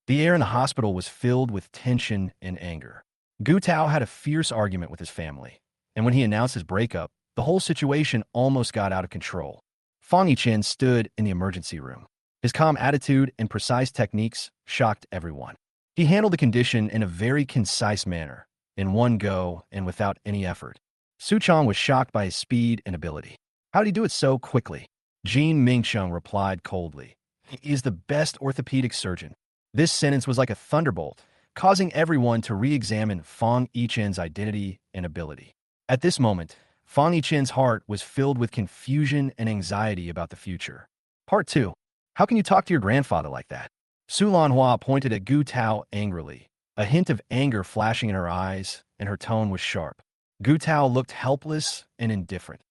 The air in the hospital was filled with tension and anger. Gu Tao had a fierce argument with his family, and when he announced his breakup, the whole situation almost got out of control. Fang Yichen stood in the emergency room. His calm attitude and precise techniques shocked everyone. He handled the condition in a very concise manner, in one go and without any effort. Su Chong was shocked by his speed and ability. How did he do it so quickly? Jean Mingcheng replied coldly. He is the best orthopedic surgeon. This sentence was like a thunderbolt, causing everyone to re-examine Fang Yichen's identity and ability. At this moment, Fang Yichen's heart was filled with confusion and anxiety about the future. Part 2. How can you talk to your grandfather like that? Su Lanhua pointed at Gu Tao angrily, a hint of anger flashing in her eyes, and her tone was sharp. Gu Tao looked helpless and indifferent.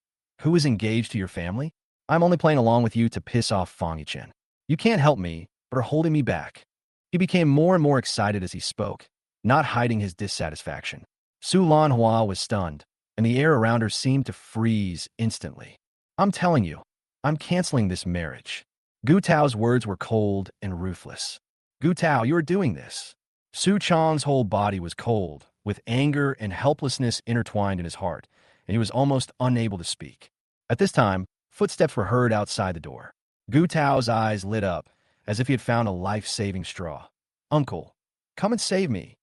Who is engaged to your family? I'm only playing along with you to piss off Fang Yichen. You can't help me, but are holding me back. He became more and more excited as he spoke, not hiding his dissatisfaction. Su Lanhua was stunned, and the air around her seemed to freeze instantly. I'm telling you, I'm canceling this marriage. Gu Tao's words were cold and ruthless. Gu Tao, you are doing this. Su Chong's whole body was cold, with anger and helplessness intertwined in his heart, and he was almost unable to speak. At this time, footsteps were heard outside the door. Gu Tao's eyes lit up, as if he had found a life-saving straw. Uncle, come and save me.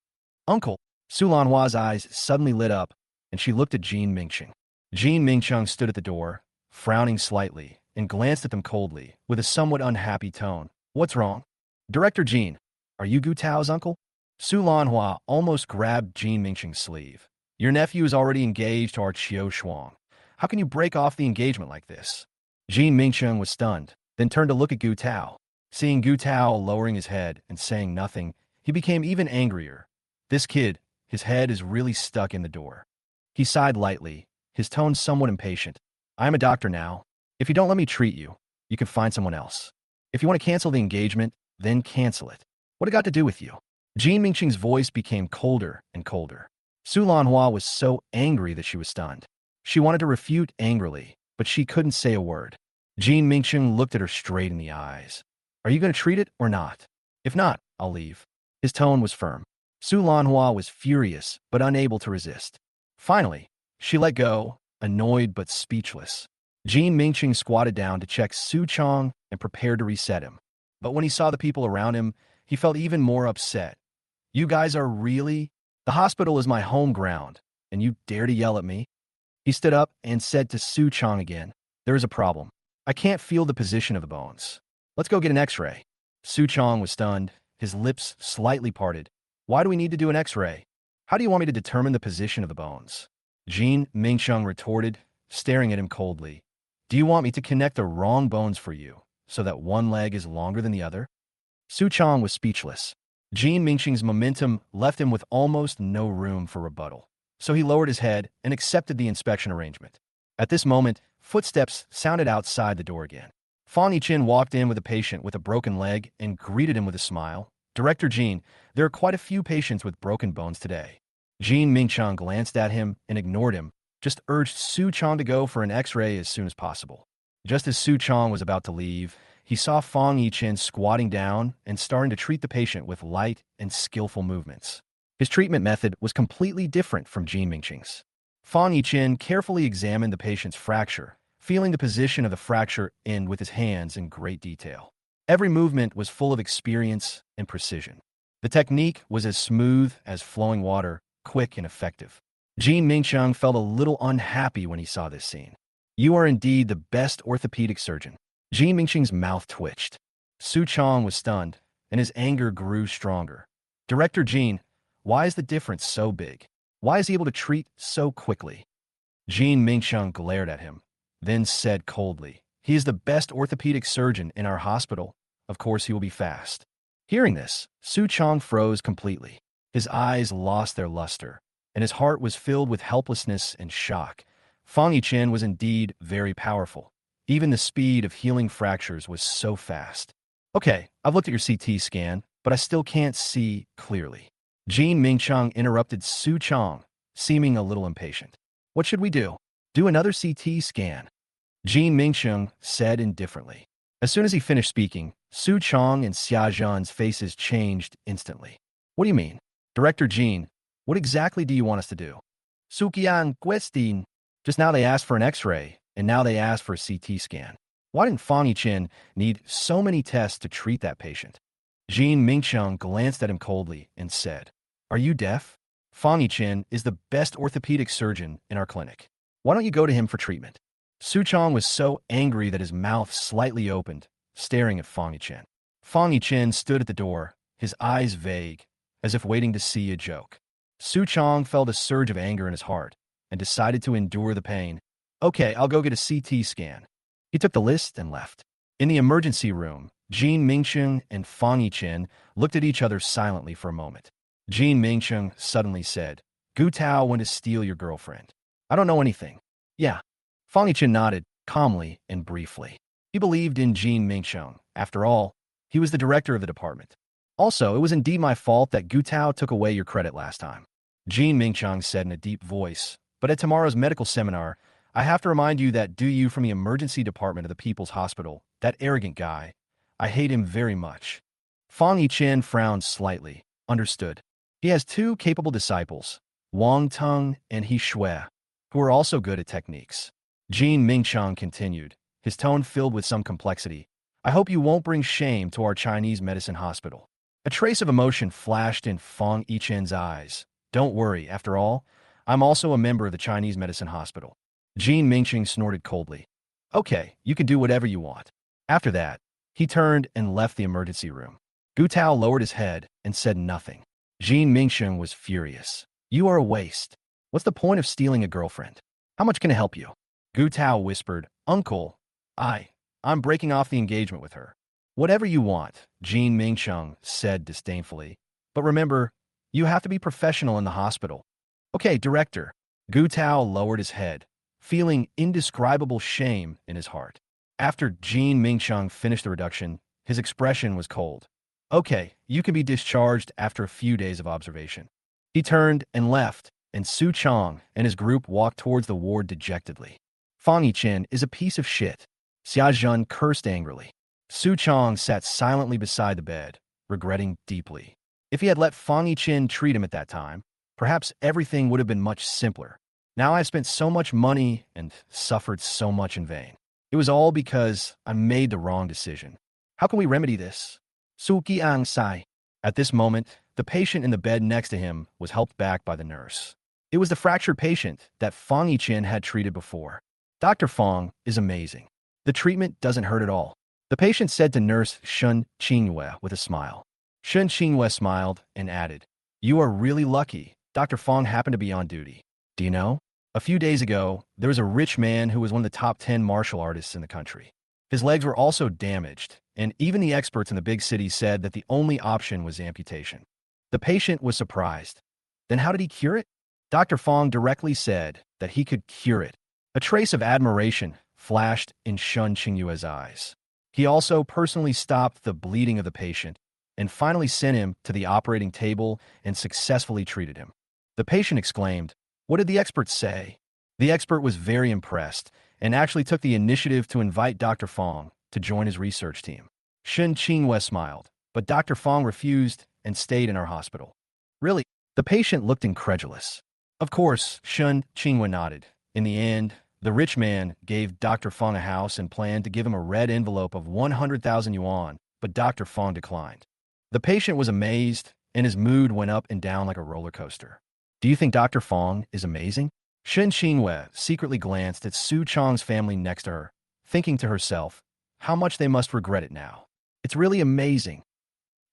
Uncle. Su Lanhua's eyes suddenly lit up, and she looked at Jean Mingcheng. Jean Mingcheng stood at the door, frowning slightly, and glanced at them coldly, with a somewhat unhappy tone. What's wrong? Director Jean, are you Gu Tao's uncle? Su Lanhua almost grabbed Jean Mingcheng's sleeve. Your nephew is already engaged to our Qiu Shuang. How can you break off the engagement like this? Jean Mingcheng was stunned, then turned to look at Gu Tao. Seeing Gu Tao lowering his head and saying nothing, he became even angrier. This kid, his head is really stuck in the door. He sighed lightly, his tone somewhat impatient. I am a doctor now. If you don't let me treat you, you can find someone else. If you want to cancel the engagement, then cancel it. What it got to do with you? Jean Mingcheng's voice became colder and colder. Su Lanhua was so angry that she was stunned. She wanted to refute angrily, but she couldn't say a word. Jean Mingcheng looked at her straight in the eyes. Are you going to treat it or not? If not, I'll leave. His tone was firm. Su Lanhua was furious, but unable to resist. Finally, she let go, annoyed but speechless. Jean Mingcheng squatted down to check Su Chong and prepared to reset him. But when he saw the people around him, he felt even more upset. You guys are really? The hospital is my home ground, and you dare to yell at me? He stood up and said to Su Chong again, there is a problem. I can't feel the position of the bones. Let's go get an x-ray. Su Chong was stunned, his lips slightly parted. Why do we need to do an x-ray? How do you want me to determine the position of the bones? Jean Mingcheng retorted, staring at him coldly. Do you want me to connect the wrong bones for you, so that one leg is longer than the other? Su Chong was speechless. Jean Mingcheng's momentum left him with almost no room for rebuttal, so he lowered his head and accepted the inspection arrangement. At this moment, footsteps sounded outside the door again. Fang Yichen walked in with a patient with a broken leg and greeted him with a smile. Director Jean, there are quite a few patients with broken bones today. Jean Mingcheng glanced at him and ignored him, just urged Su Chong to go for an x-ray as soon as possible. Just as Su Chong was about to leave, he saw Fang Yichen squatting down and starting to treat the patient with light and skillful movements. His treatment method was completely different from Jean Mingcheng's. Fang Yichen carefully examined the patient's fracture, feeling the position of the fracture in with his hands in great detail. Every movement was full of experience and precision. The technique was as smooth as flowing water, quick and effective. Jean Mingcheng felt a little unhappy when he saw this scene. You are indeed the best orthopedic surgeon. Jean Mingcheng's mouth twitched. Su Chong was stunned, and his anger grew stronger. Director Jean, why is the difference so big? Why is he able to treat so quickly? Jean Mingcheng glared at him, then said coldly, he is the best orthopedic surgeon in our hospital. Of course he will be fast. Hearing this, Su Chong froze completely. His eyes lost their luster, and his heart was filled with helplessness and shock. Fang Yichen was indeed very powerful. Even the speed of healing fractures was so fast. Okay, I've looked at your CT scan, but I still can't see clearly. Jean Mingcheng interrupted Su Chong, seeming a little impatient. What should we do? Do another CT scan. Jean Mingcheng said indifferently. As soon as he finished speaking, Su Chong and Xia Zhan's faces changed instantly. What do you mean? Director Jean, what exactly do you want us to do? Sukian Questin. Just now they asked for an X-ray, and now they asked for a CT scan. Why didn't Fang Yichen need so many tests to treat that patient? Jean Mingcheng glanced at him coldly and said, Are you deaf? Fang Yichen is the best orthopedic surgeon in our clinic. Why don't you go to him for treatment? Su Chong was so angry that his mouth slightly opened, staring at Fang Yichen. Fang Yichen stood at the door, his eyes vague, as if waiting to see a joke. Su Chong felt a surge of anger in his heart and decided to endure the pain. Okay, I'll go get a CT scan. He took the list and left. In the emergency room, Jean Mingcheng and Fang Yichen looked at each other silently for a moment. Jean Mingcheng suddenly said, Gu Tao went to steal your girlfriend. I don't know anything. Yeah. Fang Yichen nodded, calmly and briefly. He believed in Jean Mingcheng. After all, he was the director of the department. Also, it was indeed my fault that Gu Tao took away your credit last time. Jean Mingcheng said in a deep voice, but at tomorrow's medical seminar, I have to remind you that Du Yu from the emergency department of the People's Hospital, that arrogant guy, I hate him very much. Fang Yichen frowned slightly. Understood. He has two capable disciples, Wang Teng and He Shui, who are also good at techniques. Jean Mingcheng continued, his tone filled with some complexity. I hope you won't bring shame to our Chinese medicine hospital. A trace of emotion flashed in Fang Yichen's eyes. Don't worry, after all, I'm also a member of the Chinese medicine hospital. Jean Mingcheng snorted coldly. Okay, you can do whatever you want. After that, he turned and left the emergency room. Gu Tao lowered his head and said nothing. Jean Mingcheng was furious. You are a waste. What's the point of stealing a girlfriend? How much can it help you? Gu Tao whispered, Uncle, I'm breaking off the engagement with her. Whatever you want, Jean Mingcheng said disdainfully. But remember, you have to be professional in the hospital. Okay, director. Gu Tao lowered his head, feeling indescribable shame in his heart. After Jean Mingcheng finished the reduction, his expression was cold. Okay, you can be discharged after a few days of observation. He turned and left, and Su Chong and his group walked towards the ward dejectedly. Fang Yichen is a piece of shit. Xia Zhan cursed angrily. Su Chong sat silently beside the bed, regretting deeply. If he had let Fang Yichen treat him at that time, perhaps everything would have been much simpler. Now I've spent so much money and suffered so much in vain. It was all because I made the wrong decision. How can we remedy this? Su Qiang sighed. At this moment, the patient in the bed next to him was helped back by the nurse. It was the fractured patient that Fang Yichen had treated before. Dr. Fang is amazing. The treatment doesn't hurt at all. The patient said to Nurse Shun Qingyue with a smile. Shun Qingyue smiled and added, You are really lucky. Dr. Fang happened to be on duty. Do you know? A few days ago, there was a rich man who was one of the top 10 martial artists in the country. His legs were also damaged, and even the experts in the big city said that the only option was amputation. The patient was surprised. Then how did he cure it? Dr. Fang directly said that he could cure it. A trace of admiration flashed in Shun Qingyue's eyes. He also personally stopped the bleeding of the patient and finally sent him to the operating table and successfully treated him. The patient exclaimed, What did the expert say? The expert was very impressed and actually took the initiative to invite Dr. Fang to join his research team. Shun Qingyue smiled, but Dr. Fang refused and stayed in our hospital. Really? The patient looked incredulous. Of course, Shun Qingyue nodded. In the end, the rich man gave Dr. Fang a house and planned to give him a red envelope of 100,000 yuan, but Dr. Fang declined. The patient was amazed, and his mood went up and down like a roller coaster. Do you think Dr. Fang is amazing? Shen Qingyue secretly glanced at Su Chong's family next to her, thinking to herself, how much they must regret it now. It's really amazing.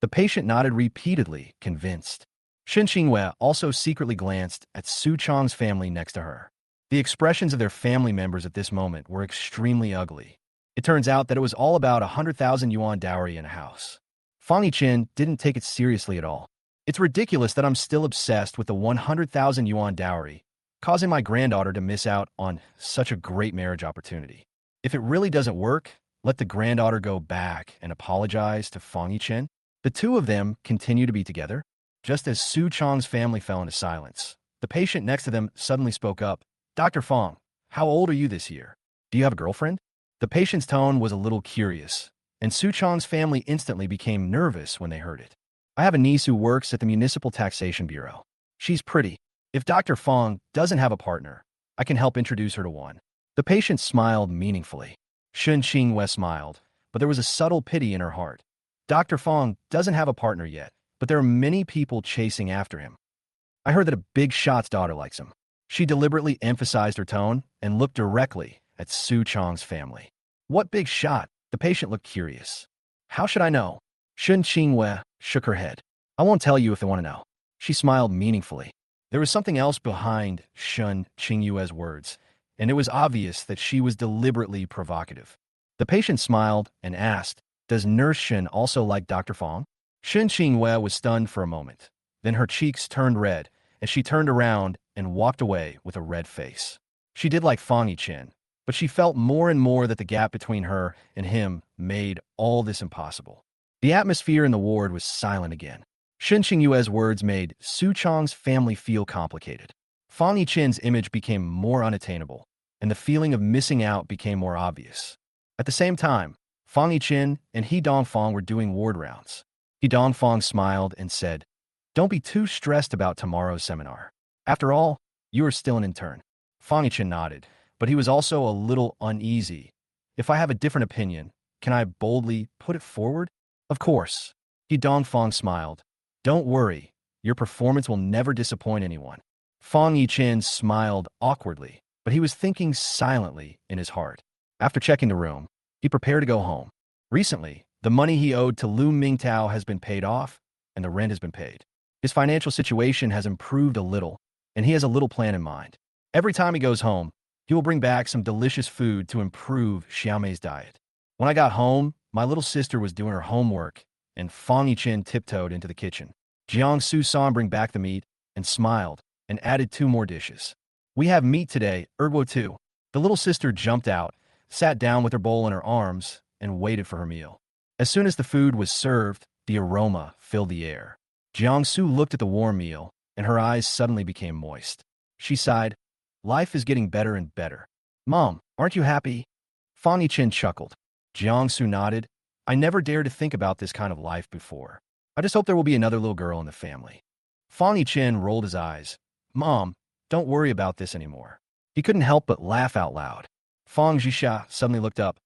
The patient nodded repeatedly, convinced. Shen Qingyue also secretly glanced at Su Chong's family next to her. The expressions of their family members at this moment were extremely ugly. It turns out that it was all about 100,000 yuan dowry in a house. Fang Yichen didn't take it seriously at all. It's ridiculous that I'm still obsessed with the 100,000 yuan dowry, causing my granddaughter to miss out on such a great marriage opportunity. If it really doesn't work, let the granddaughter go back and apologize to Fang Yichen. The two of them continue to be together. Just as Su Chong's family fell into silence, the patient next to them suddenly spoke up. Dr. Fang, how old are you this year? Do you have a girlfriend? The patient's tone was a little curious, and Su Chang's family instantly became nervous when they heard it. I have a niece who works at the Municipal Taxation Bureau. She's pretty. If Dr. Fang doesn't have a partner, I can help introduce her to one. The patient smiled meaningfully. Shun Qinghue smiled, but there was a subtle pity in her heart. Dr. Fang doesn't have a partner yet, but there are many people chasing after him. I heard that a big shot's daughter likes him. She deliberately emphasized her tone and looked directly at Su Chang's family. What big shot? The patient looked curious. How should I know? Shun Qinghue shook her head. I won't tell you if they want to know. She smiled meaningfully. There was something else behind Shun Qinghue's words, and it was obvious that she was deliberately provocative. The patient smiled and asked, does Nurse Shun also like Dr. Fang? Shun Qinghue was stunned for a moment. Then her cheeks turned red, and she turned around and walked away with a red face. She did like Fang Yichen, but she felt more and more that the gap between her and him made all this impossible. The atmosphere in the ward was silent again. Shun Qinghue's words made Su Chang's family feel complicated. Fang Yichen's image became more unattainable, and the feeling of missing out became more obvious. At the same time, Fang Yichen and He Dongfang were doing ward rounds. He Dongfang smiled and said, don't be too stressed about tomorrow's seminar. After all, you are still an intern. Fang Yichen nodded, but he was also a little uneasy. If I have a different opinion, can I boldly put it forward? Of course. He Dongfang smiled. Don't worry, your performance will never disappoint anyone. Fang Yichen smiled awkwardly, but he was thinking silently in his heart. After checking the room, he prepared to go home. Recently, the money he owed to Lu Mingtao has been paid off, and the rent has been paid. His financial situation has improved a little, and he has a little plan in mind. Every time he goes home, he will bring back some delicious food to improve Xiaomei's diet. When I got home, my little sister was doing her homework, and Fang Yichen tiptoed into the kitchen. Jiangsu saw him bring back the meat and smiled and added 2 more dishes. We have meat today, ergo too. The little sister jumped out, sat down with her bowl in her arms, and waited for her meal. As soon as the food was served, the aroma filled the air. Jiangsu looked at the warm meal, and her eyes suddenly became moist. She sighed, life is getting better and better. Mom, aren't you happy? Fang Yichen chuckled. Jiangsu nodded. I never dared to think about this kind of life before. I just hope there will be another little girl in the family. Fang Yichen rolled his eyes. Mom, don't worry about this anymore. He couldn't help but laugh out loud. Fang Zhisha suddenly looked up.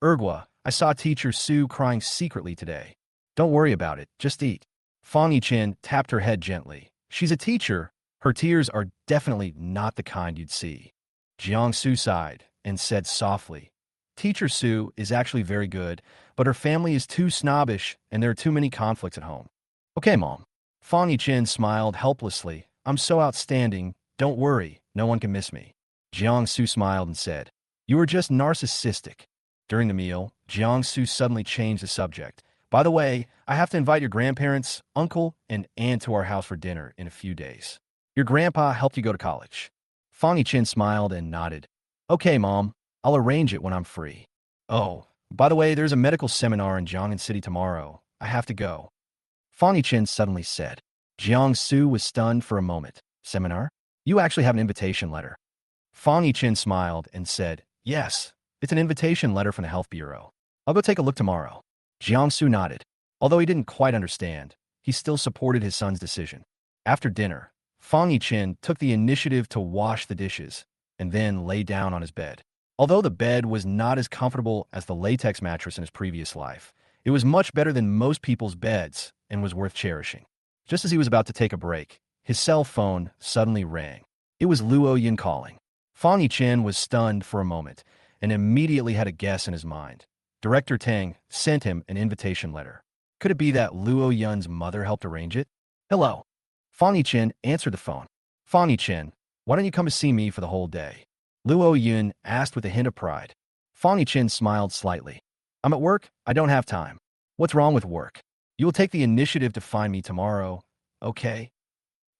Ergua, I saw teacher Su crying secretly today. Don't worry about it, just eat. Fang Yichen tapped her head gently. She's a teacher. Her tears are definitely not the kind you'd see. Jiangsu sighed and said softly, Teacher Su is actually very good, but her family is too snobbish and there are too many conflicts at home. Okay, Mom. Fang Yichen smiled helplessly. I'm so outstanding. Don't worry, no one can miss me. Jiangsu smiled and said, You are just narcissistic. During the meal, Jiangsu suddenly changed the subject. By the way, I have to invite your grandparents, uncle, and aunt to our house for dinner in a few days. Your grandpa helped you go to college. Fang Yichen smiled and nodded. Okay, Mom. I'll arrange it when I'm free. Oh, by the way, there's a medical seminar in Jiangnan City tomorrow. I have to go. Fang Yichen suddenly said. Jiangsu was stunned for a moment. Seminar? You actually have an invitation letter. Fang Yichen smiled and said, Yes, it's an invitation letter from the Health Bureau. I'll go take a look tomorrow. Jiangsu nodded. Although he didn't quite understand, he still supported his son's decision. After dinner, Fang Yichen took the initiative to wash the dishes and then lay down on his bed. Although the bed was not as comfortable as the latex mattress in his previous life, it was much better than most people's beds and was worth cherishing. Just as he was about to take a break, his cell phone suddenly rang. It was Luo Yin calling. Fang Yichen was stunned for a moment and immediately had a guess in his mind. Director Tang sent him an invitation letter. Could it be that Luo Yun's mother helped arrange it? Hello. Fang Yichen answered the phone. Fang Yichen, why don't you come to see me for the whole day? Luo Yun asked with a hint of pride. Fang Yichen smiled slightly. I'm at work. I don't have time. What's wrong with work? You will take the initiative to find me tomorrow, okay?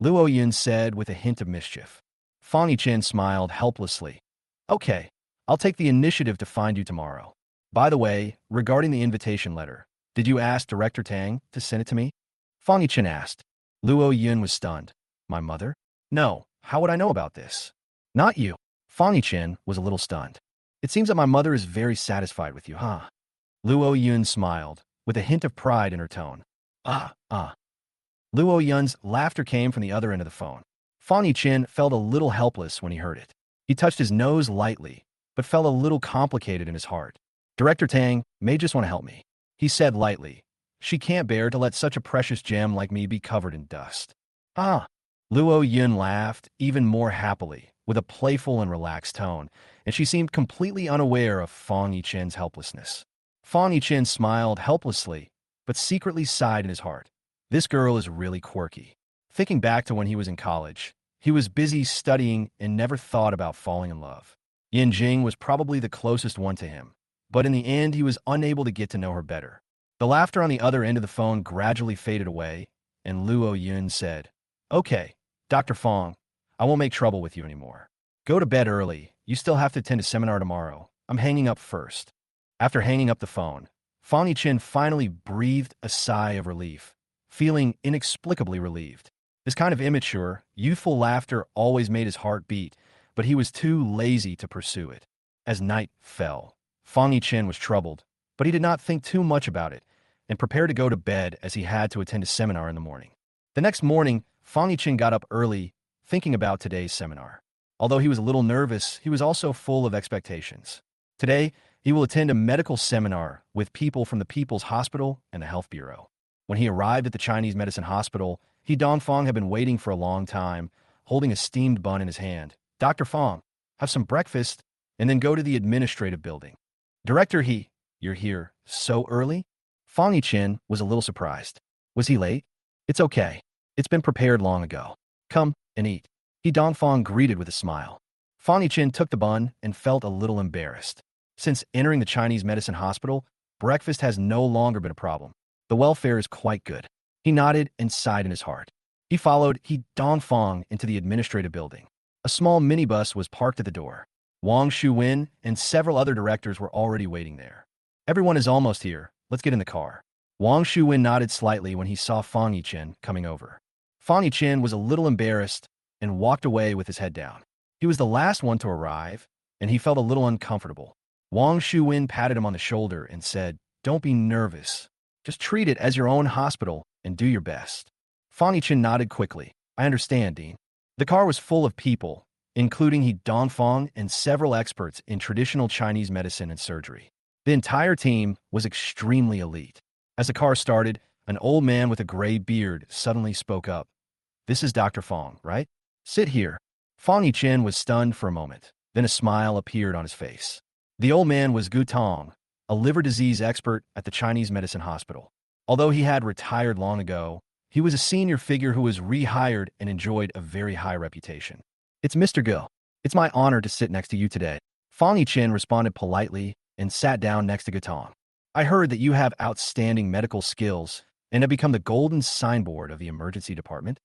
Luo Yun said with a hint of mischief. Fang Yichen smiled helplessly. Okay, I'll take the initiative to find you tomorrow. By the way, regarding the invitation letter, did you ask Director Tang to send it to me? Fang Yichen asked. Luo Yun was stunned. My mother? No, how would I know about this? Not you. Fang Yichen was a little stunned. It seems that my mother is very satisfied with you, huh? Luo Yun smiled, with a hint of pride in her tone. Ah, ah. Luo Yun's laughter came from the other end of the phone. Fang Yichen felt a little helpless when he heard it. He touched his nose lightly, but felt a little complicated in his heart. Director Tang may just want to help me, he said lightly. She can't bear to let such a precious gem like me be covered in dust. Ah! Luo Yun laughed even more happily, with a playful and relaxed tone, and she seemed completely unaware of Fang Yichen's helplessness. Fang Yichen smiled helplessly, but secretly sighed in his heart. This girl is really quirky. Thinking back to when he was in college, he was busy studying and never thought about falling in love. Yin Jing was probably the closest one to him, but in the end he was unable to get to know her better. The laughter on the other end of the phone gradually faded away, and Luo Yun said, "Okay, Dr. Fang, I won't make trouble with you anymore. Go to bed early. You still have to attend a seminar tomorrow. I'm hanging up first." After hanging up the phone, Fang Yichen finally breathed a sigh of relief, feeling inexplicably relieved. This kind of immature, youthful laughter always made his heart beat, but he was too lazy to pursue it. As night fell, Fang Yichen was troubled, but he did not think too much about it and prepared to go to bed as he had to attend a seminar in the morning. The next morning, Fang Yichen got up early, thinking about today's seminar. Although he was a little nervous, he was also full of expectations. Today, he will attend a medical seminar with people from the People's Hospital and the Health Bureau. When he arrived at the Chinese Medicine Hospital, Dongfang had been waiting for a long time, holding a steamed bun in his hand. "Dr. Fang, have some breakfast, and then go to the administrative building." "Director He, you're here so early?" Fang Yichen was a little surprised. Was he late? "It's okay. It's been prepared long ago. Come and eat." Dongfang greeted with a smile. Fang Yichen took the bun and felt a little embarrassed. Since entering the Chinese Medicine Hospital, breakfast has no longer been a problem. The welfare is quite good. He nodded and sighed in his heart. He followed Dongfang into the administrative building. A small minibus was parked at the door. Wang Shuwen and several other directors were already waiting there. "Everyone is almost here. Let's get in the car." Wang Shuwen nodded slightly when he saw Fang Yichen coming over. Fang Yichen was a little embarrassed and walked away with his head down. He was the last one to arrive, and he felt a little uncomfortable. Wang Shuwen patted him on the shoulder and said, "Don't be nervous. Just treat it as your own hospital and do your best." Fang Yichen nodded quickly. "I understand, Dean." The car was full of people, including Dongfang and several experts in traditional Chinese medicine and surgery. The entire team was extremely elite. As the car started, an old man with a gray beard suddenly spoke up. "This is Dr. Fang, right? Sit here." Fang Yichen was stunned for a moment. Then a smile appeared on his face. The old man was Gu Tong, a liver disease expert at the Chinese Medicine Hospital. Although he had retired long ago, he was a senior figure who was rehired and enjoyed a very high reputation. "It's Mr. Gu. It's my honor to sit next to you today." Fang Yichen responded politely and sat down next to Gu Tong. "I heard that you have outstanding medical skills and have become the golden signboard of the emergency department."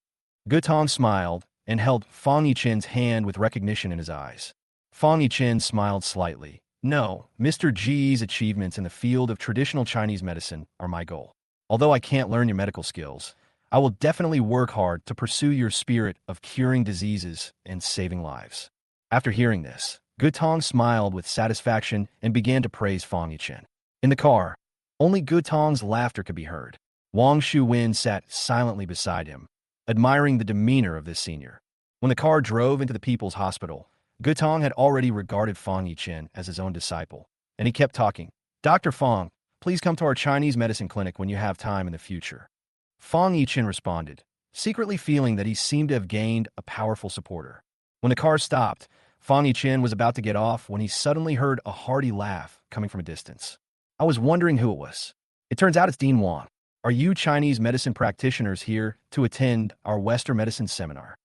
Gu Tong smiled and held Fang Yichen's hand with recognition in his eyes. Fang Yichen smiled slightly. "No, Mr. G's achievements in the field of traditional Chinese medicine are my goal. Although I can't learn your medical skills, I will definitely work hard to pursue your spirit of curing diseases and saving lives." After hearing this, Gu Tong smiled with satisfaction and began to praise Fang Yichen. In the car, only Gu Tong's laughter could be heard. Wang Shuwen sat silently beside him, admiring the demeanor of this senior. When the car drove into the People's Hospital, Gu Tong had already regarded Fang Yichen as his own disciple, and he kept talking. "Dr. Fang, please come to our Chinese medicine clinic when you have time in the future." Fang Yichen responded, secretly feeling that he seemed to have gained a powerful supporter. When the car stopped, Fang Yichen was about to get off when he suddenly heard a hearty laugh coming from a distance. "I was wondering who it was. It turns out it's Dean Wang. Are you Chinese medicine practitioners here to attend our Western medicine seminar?"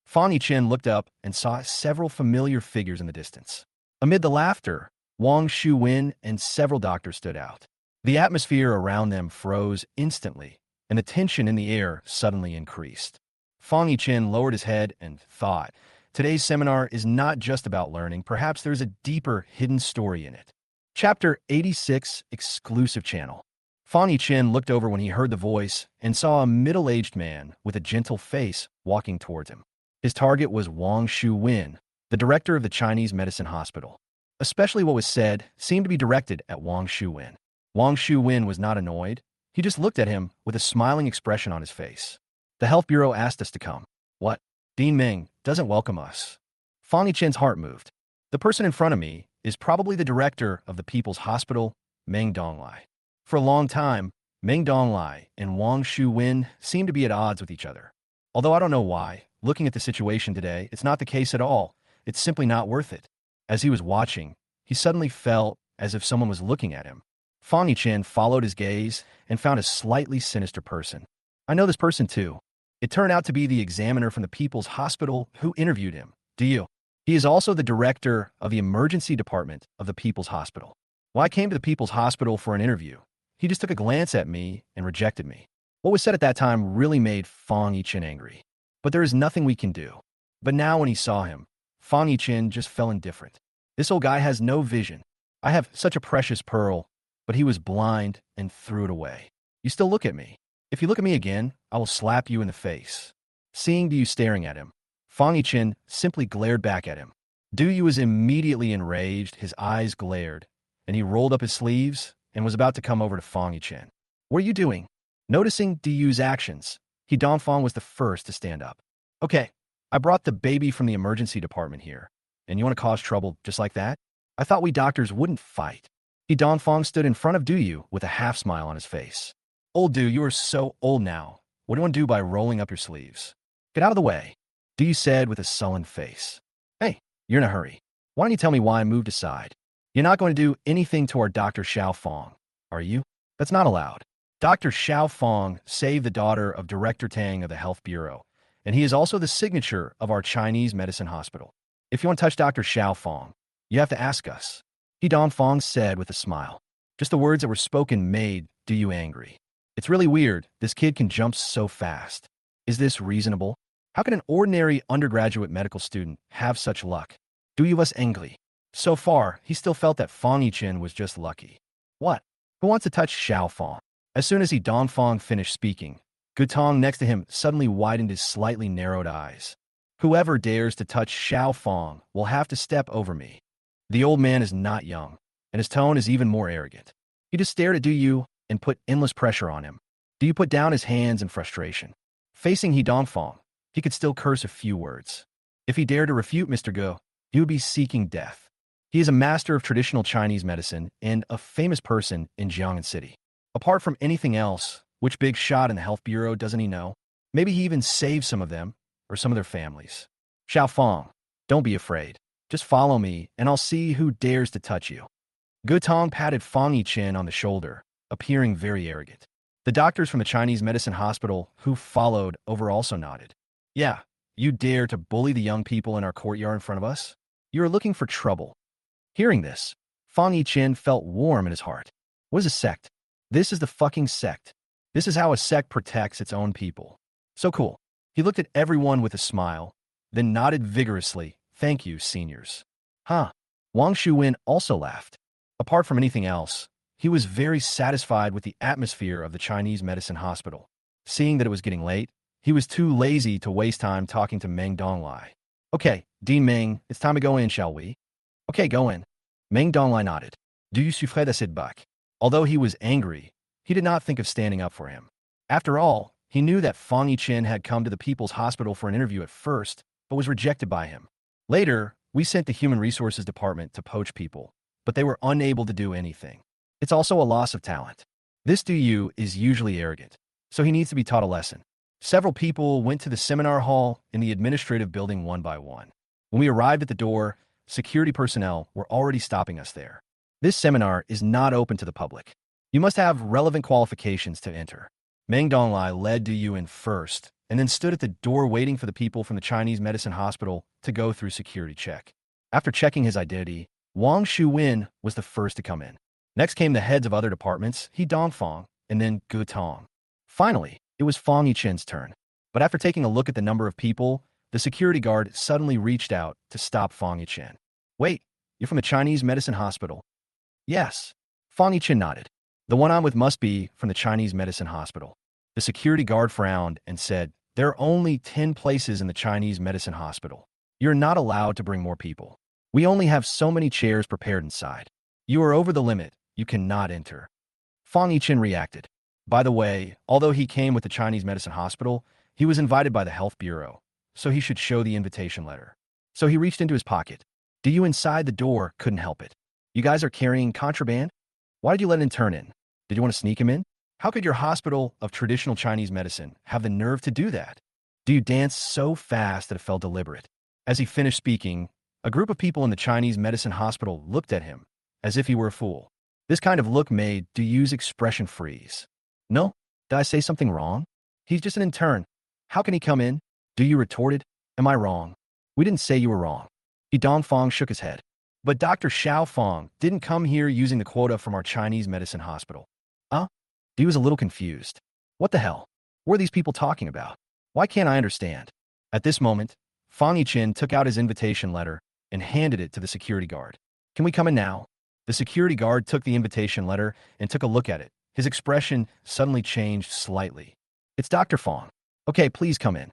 Fang Yichen looked up and saw several familiar figures in the distance. Amid the laughter, Wang Shuwen and several doctors stood out. The atmosphere around them froze instantly, and the tension in the air suddenly increased. Fang Yichen lowered his head and thought, today's seminar is not just about learning, perhaps there's a deeper hidden story in it. Chapter 86, Exclusive Channel. Fang Yichen looked over when he heard the voice and saw a middle-aged man with a gentle face walking towards him. His target was Wang Shuwen, the director of the Chinese Medicine Hospital. Especially what was said seemed to be directed at Wang Shuwen. Wang Shu-win was not annoyed. He just looked at him with a smiling expression on his face. The health bureau asked us to come. What? Dean Ming doesn't welcome us. Fang Yichen's heart moved. The person in front of me is probably the director of the People's Hospital, Meng Donglai. For a long time, Meng Donglai and Wang Shu-win seemed to be at odds with each other. Although I don't know why, looking at the situation today, it's not the case at all. It's simply not worth it. As he was watching, he suddenly felt as if someone was looking at him. Fang Yichen followed his gaze and found a slightly sinister person. I know this person too. It turned out to be the examiner from the People's Hospital who interviewed him. Do you? He is also the director of the emergency department of the People's Hospital. When I came to the People's Hospital for an interview, he just took a glance at me and rejected me. What was said at that time really made Fang Yichen angry. But there is nothing we can do. But now when he saw him, Fang Yichen just fell indifferent. This old guy has no vision. I have such a precious pearl, but he was blind and threw it away. You still look at me. If you look at me again, I will slap you in the face. Seeing Du staring at him, Fang Yichen simply glared back at him. Du was immediately enraged, his eyes glared, and he rolled up his sleeves and was about to come over to Fang Yichen. What are you doing? Noticing Du's actions, He Dongfang was the first to stand up. Okay, I brought the baby from the emergency department here, and you want to cause trouble just like that? I thought we doctors wouldn't fight. He Dongfang stood in front of Du with a half smile on his face. Old Du, you are so old now. What do you want to do by rolling up your sleeves? Get out of the way, Du said with a sullen face. Hey, you're in a hurry. Why don't you tell me why I moved aside? You're not going to do anything to our Dr. Xiao Fong, are you? That's not allowed. Dr. Xiao Fong saved the daughter of Director Tang of the Health Bureau, and he is also the signature of our Chinese medicine hospital. If you want to touch Dr. Xiao Fong, you have to ask us, He Dongfang said with a smile. Just the words that were spoken made Du angry. It's really weird. This kid can jump so fast. Is this reasonable? How can an ordinary undergraduate medical student have such luck? Du was angry. So far, he still felt that Fang Yichen was just lucky. What? Who wants to touch Xiao Fong? As soon as He Dongfang finished speaking, Gutong next to him suddenly widened his slightly narrowed eyes. Whoever dares to touch Xiao Fong will have to step over me. The old man is not young, and his tone is even more arrogant. He just stared at Du and put endless pressure on him. Du put down his hands in frustration. Facing He Dongfang, he could still curse a few words. If he dared to refute Mr. Go, he would be seeking death. He is a master of traditional Chinese medicine and a famous person in Jiangnan City. Apart from anything else, which big shot in the health bureau doesn't he know? Maybe he even saved some of them, or some of their families. Xiao Fong, don't be afraid. Just follow me, and I'll see who dares to touch you. Gutong patted Fang Yichen on the shoulder, appearing very arrogant. The doctors from the Chinese medicine hospital who followed over also nodded. Yeah, you dare to bully the young people in our courtyard in front of us? You are looking for trouble. Hearing this, Fang Yichen felt warm in his heart. What is a sect? This is the fucking sect. This is how a sect protects its own people. So cool. He looked at everyone with a smile, then nodded vigorously. Thank you, seniors. Huh. Wang Shu-win also laughed. Apart from anything else, he was very satisfied with the atmosphere of the Chinese medicine hospital. Seeing that it was getting late, he was too lazy to waste time talking to Meng Donglai. Okay, Dean Meng, it's time to go in, shall we? Okay, go in. Meng Donglai nodded. Do you souffre de cette bac? Although he was angry, he did not think of standing up for him. After all, he knew that Fang Yichen had come to the People's Hospital for an interview at first, but was rejected by him. Later, we sent the Human Resources Department to poach people, but they were unable to do anything. It's also a loss of talent. This Du is usually arrogant, so he needs to be taught a lesson. Several people went to the seminar hall in the administrative building one by one. When we arrived at the door, security personnel were already stopping us there. This seminar is not open to the public. You must have relevant qualifications to enter. Meng Donglai led Du in first, and then stood at the door waiting for the people from the Chinese medicine hospital to go through security check. After checking his identity, Wang Shu-win was the first to come in. Next came the heads of other departments, He Dongfang, and then Gutong. Finally, it was Fang Yichen's turn. But after taking a look at the number of people, the security guard suddenly reached out to stop Fang Yichen. Wait, you're from the Chinese medicine hospital? Yes. Fang Yichen nodded. The one I'm with must be from the Chinese medicine hospital. The security guard frowned and said, there are only 10 places in the Chinese medicine hospital. You're not allowed to bring more people. We only have so many chairs prepared inside. You are over the limit. You cannot enter. Fang Yichen reacted. By the way, although he came with the Chinese medicine hospital, he was invited by the health bureau, so he should show the invitation letter. So he reached into his pocket. Do you inside the door couldn't help it? You guys are carrying contraband? Why did you let an intern in? Did you want to sneak him in? How could your hospital of traditional Chinese medicine have the nerve to do that? Do you dance so fast that it felt deliberate? As he finished speaking, a group of people in the Chinese medicine hospital looked at him as if he were a fool. This kind of look made Duyu's expression freeze. No? Did I say something wrong? He's just an intern. How can he come in? Duyu retorted. Am I wrong? We didn't say you were wrong. Dongfang shook his head. But Dr. Xiaofang didn't come here using the quota from our Chinese medicine hospital. Huh? Duyu was a little confused. What the hell? What are these people talking about? Why can't I understand? At this moment, Fang Yichen took out his invitation letter and handed it to the security guard. Can we come in now? The security guard took the invitation letter and took a look at it. His expression suddenly changed slightly. It's Dr. Fang. Okay, please come in.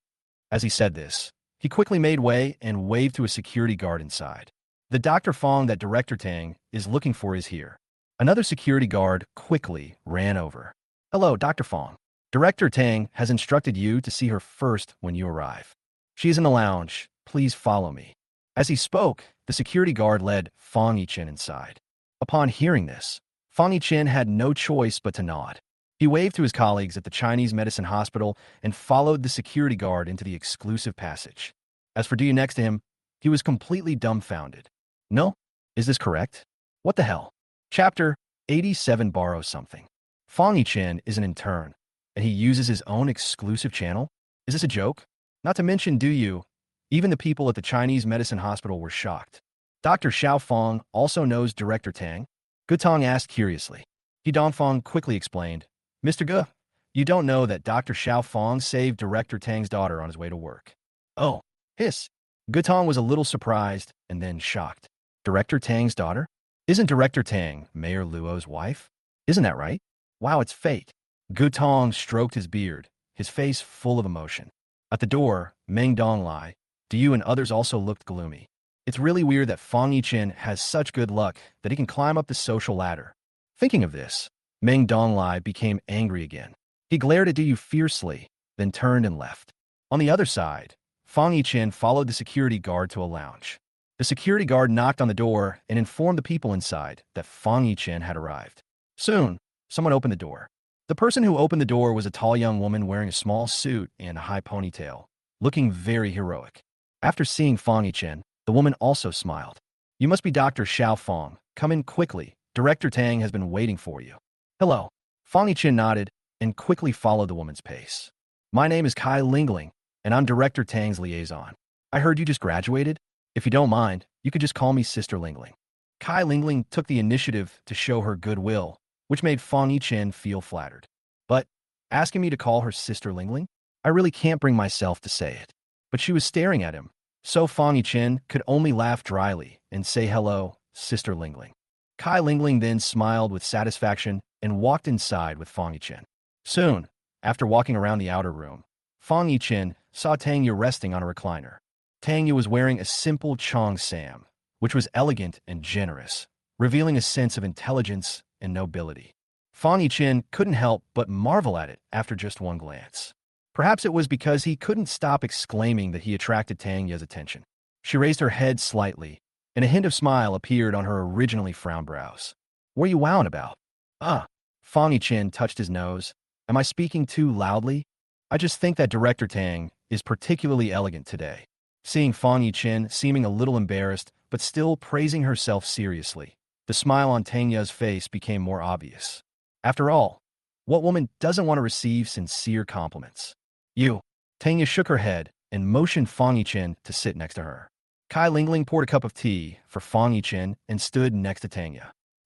As he said this, he quickly made way and waved to a security guard inside. The Dr. Fang that Director Tang is looking for is here. Another security guard quickly ran over. Hello, Dr. Fang. Director Tang has instructed you to see her first when you arrive. She is in the lounge. Please follow me. As he spoke, the security guard led Fang Yichen inside. Upon hearing this, Fang Yichen had no choice but to nod. He waved to his colleagues at the Chinese medicine hospital and followed the security guard into the exclusive passage. As for Duyu next to him, he was completely dumbfounded. No? Is this correct? What the hell? Chapter 87 borrows something. Fang Yichen is an intern, and he uses his own exclusive channel? Is this a joke? Not to mention Duyu, even the people at the Chinese medicine hospital were shocked. Dr. Xiaofang also knows Director Tang? Gutong asked curiously. Dongfang quickly explained, Mr. Gu, you don't know that Dr. Xiaofang saved Director Tang's daughter on his way to work. Oh, hiss. Gutong was a little surprised and then shocked. Director Tang's daughter? Isn't Director Tang Mayor Luo's wife? Isn't that right? Wow, it's fate. Gutong stroked his beard, his face full of emotion. At the door, Meng Donglai, Duyu and others also looked gloomy. It's really weird that Fang Yichen has such good luck that he can climb up the social ladder. Thinking of this, Meng Donglai became angry again. He glared at Duyu fiercely, then turned and left. On the other side, Fang Yichen followed the security guard to a lounge. The security guard knocked on the door and informed the people inside that Fang Yichen had arrived. Soon, someone opened the door. The person who opened the door was a tall young woman wearing a small suit and a high ponytail, looking very heroic. After seeing Fang Yichen, the woman also smiled. You must be Dr. Xiaofang. Come in quickly. Director Tang has been waiting for you. Hello. Fang Yichen nodded and quickly followed the woman's pace. My name is Kai Lingling, and I'm Director Tang's liaison. I heard you just graduated. If you don't mind, you could just call me Sister Lingling. Kai Lingling took the initiative to show her goodwill, which made Fang Yichen feel flattered. But asking me to call her Sister Lingling? I really can't bring myself to say it. But she was staring at him, so Fang Yichen could only laugh dryly and say hello, Sister Lingling. Kai Lingling then smiled with satisfaction and walked inside with Fang Yichen. Soon, after walking around the outer room, Fang Yichen saw Tang Yi resting on a recliner. Tang Yi was wearing a simple Chong Sam, which was elegant and generous, revealing a sense of intelligence and nobility. Fang Yichen couldn't help but marvel at it after just one glance. Perhaps it was because he couldn't stop exclaiming that he attracted Tang Yi's attention. She raised her head slightly, and a hint of smile appeared on her originally frowned brows. What are you wowing about? Fang Yichen touched his nose. Am I speaking too loudly? I just think that Director Tang is particularly elegant today. Seeing Fang Yichen seeming a little embarrassed, but still praising herself seriously, the smile on Tang Yi's face became more obvious. After all, what woman doesn't want to receive sincere compliments? You. Tang Yi shook her head and motioned Fang Yichen to sit next to her. Kai Lingling poured a cup of tea for Fang Yichen and stood next to Tang Yi.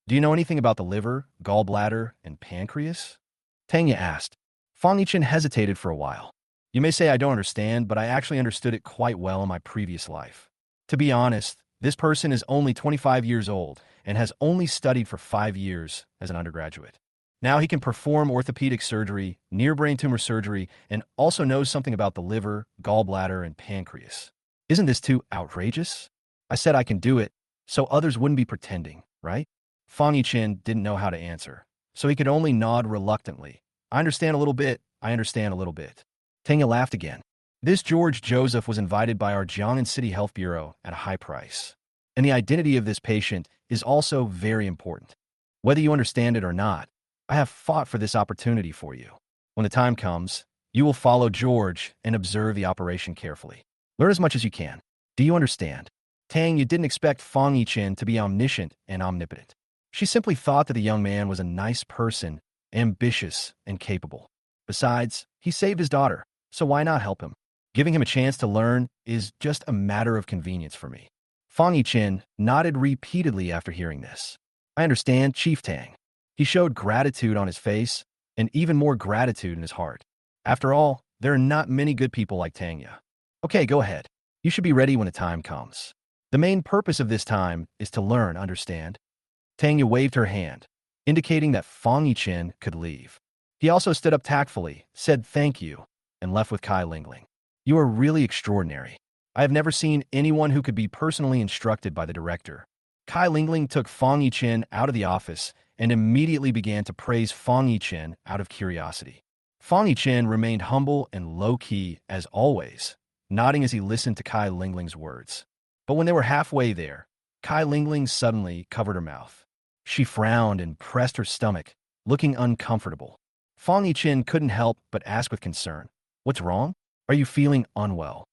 Do you know anything about the liver, gallbladder, and pancreas? Tang Yi asked. Fang Yichen hesitated for a while. You may say I don't understand, but I actually understood it quite well in my previous life. To be honest, this person is only 25 years old and has only studied for 5 years as an undergraduate. Now he can perform orthopedic surgery, near brain tumor surgery, and also knows something about the liver, gallbladder, and pancreas. Isn't this too outrageous? I said I can do it, so others wouldn't be pretending, right? Fang Yichen didn't know how to answer, so he could only nod reluctantly. I understand a little bit. I understand a little bit. Tang Ye laughed again. This George Joseph was invited by our Jiangnan City Health Bureau at a high price. And the identity of this patient is also very important. Whether you understand it or not, I have fought for this opportunity for you. When the time comes, you will follow George and observe the operation carefully. Learn as much as you can. Do you understand? Tang, you didn't expect Fang Yichen to be omniscient and omnipotent. She simply thought that the young man was a nice person, ambitious and capable. Besides, he saved his daughter, so why not help him? Giving him a chance to learn is just a matter of convenience for me. Fang Yichen nodded repeatedly after hearing this. I understand, Chief Tang. He showed gratitude on his face and even more gratitude in his heart. After all, there are not many good people like Tang Ye. Okay, go ahead. You should be ready when the time comes. The main purpose of this time is to learn, understand? Tang Ye waved her hand, indicating that Fang Yichen could leave. He also stood up tactfully, said thank you, and left with Kai Lingling. You are really extraordinary. I have never seen anyone who could be personally instructed by the director. Kai Lingling took Fang Yichen out of the office and immediately began to praise Fang Yichen out of curiosity. Fang Yichen remained humble and low-key as always, nodding as he listened to Kai Lingling's words. But when they were halfway there, Kai Lingling suddenly covered her mouth. She frowned and pressed her stomach, looking uncomfortable. Fang Yichen couldn't help but ask with concern, "What's wrong? Are you feeling unwell?"